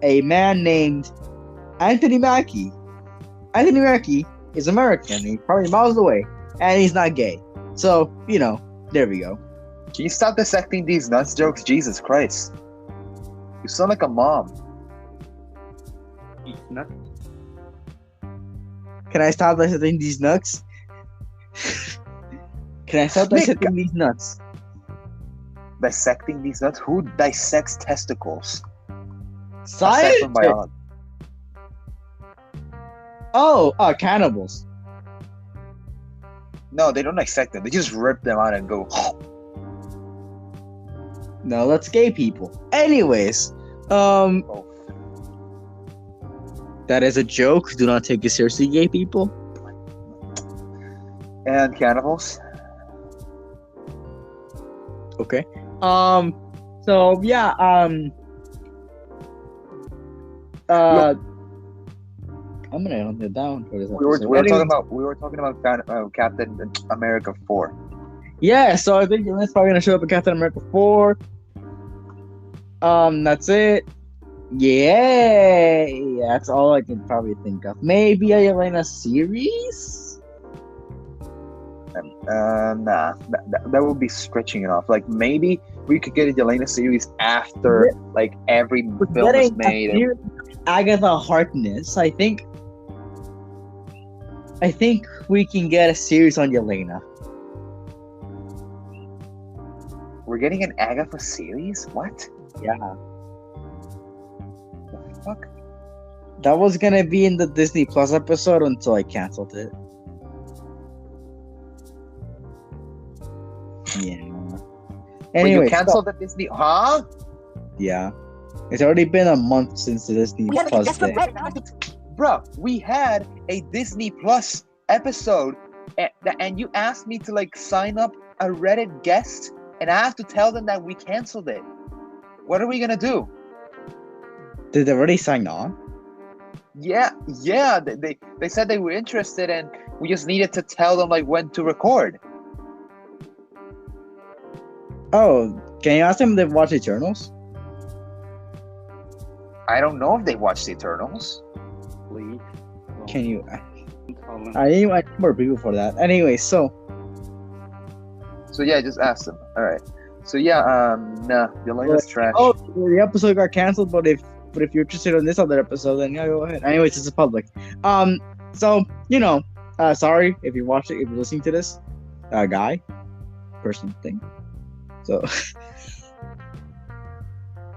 a man named Anthony Mackie. Anthony Mackie is American. He's probably miles away, and he's not gay. So there we go. Can you stop dissecting these nuts jokes? Jesus Christ. You sound like a mom. He's not. Can I stop dissecting these nuts? Can I stop dissecting these nuts? Dissecting these nuts? Who dissects testicles? Aside Science. from biology. Oh, cannibals. No, they don't dissect them. They just rip them out and go. No, that's gay people. Anyways, Oh. that is a joke. Do not take it seriously, gay people. And cannibals. Okay. So yeah. I'm gonna hunt it down for this We were episode. talking about Captain America 4. Yeah, so I think that's probably gonna show up in Captain America 4. That's it. Yeah, that's all I can probably think of. Maybe a Yelena series? Nah, that would be stretching it off. Like maybe we could get a Yelena series after like every film is made. Agatha Harkness. I think we can get a series on Yelena. We're getting an Agatha series? What? Yeah. The fuck? That was gonna be in the Disney Plus episode until I canceled it. Yeah. Anyway, you canceled the Disney? Huh? yeah. It's already been a month since the Disney Plus day. Bro, we had a Disney Plus episode, and you asked me to like sign up a Reddit guest, and I have to tell them that we canceled it. What are we gonna do? Did they already sign on? Yeah. They said they were interested, and we just needed to tell them like when to record. Oh, can you ask them if they've watched Eternals? I don't know if they watched the Eternals. Please. Can you? Don't I need more people for that. Anyway, so So yeah, just ask them. All right. So yeah, nah, Yelena's trash. oh, the episode got canceled. But if you're interested in this other episode, then yeah, go ahead. Anyways, it's public. So Sorry if you're watching, if you're listening to this, guy, person, thing. So,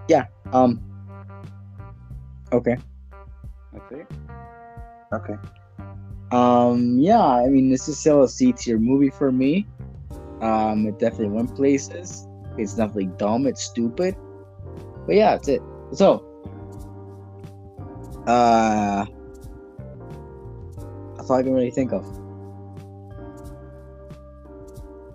yeah. Okay. That's it. Okay. Yeah. I mean, this is still a C tier movie for me. It definitely went places. It's definitely dumb. It's stupid. But yeah, that's it. So, that's all I can really think of.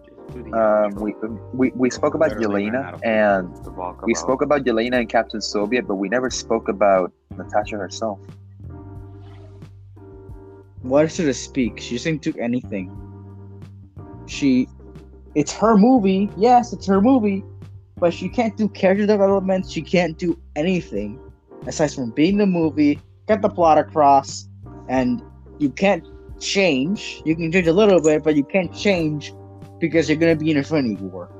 Just do the outro. We spoke about Literally ran Yelena out of and things to talk we about. spoke about Yelena and Captain Soviet, but we never spoke about Natasha herself. What is there to speak? She didn't do anything. It's her movie. Yes, it's her movie. But she can't do character development. She can't do anything aside from being the movie, get the plot across, and you can't change. You can change a little bit, but you can't change because you're gonna be in Infinity War.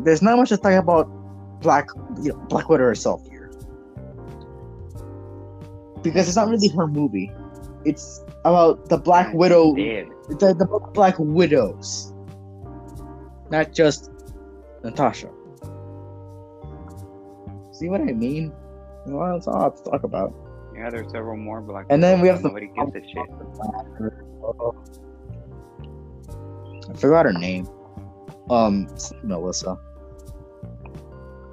There's not much to talk about Black Widow herself here. Because it's not really her movie. It's about the Black Widow, Dead. the Black Widows, not just Natasha. See what I mean? Well, that's all I have to talk about. Yeah, there's several more Black And then Widows, we have but nobody gives a shit. I forgot her name. It's Melissa.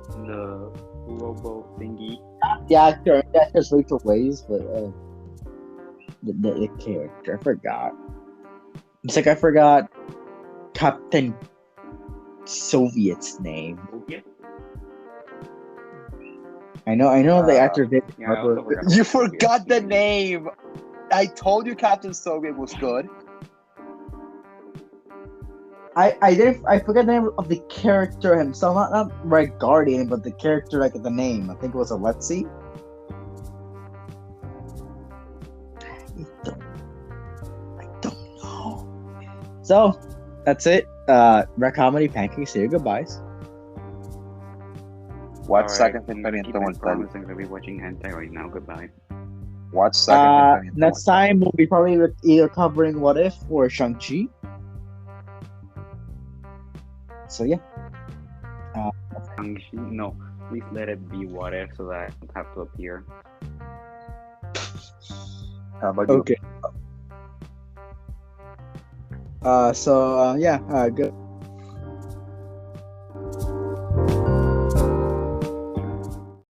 The Robo thingy. The actor's Rachel Weisz, but the character, I forgot. It's like I forgot Captain Soviet's name. Yeah. I know the actor did. Yeah, I also forgot You about forgot the Soviet. name. I told you Captain Soviet was good. I forgot the name of the character himself, not Red Guardian, but the character, like the name. I think it was Alexei. I don't know. So that's it. RAT Comedy Pancakes. Say your goodbyes. Watch Alright, Second I'm Symphony gonna and keep my Thorn. promise. I'm gonna be watching hentai right now. Goodbye. Watch Second Symphony and Next Thorn. time we'll be probably either covering What If or Shang-Chi. So yeah. No, please let it be what if so that I don't have to appear. How about you? Okay. Yeah. Good.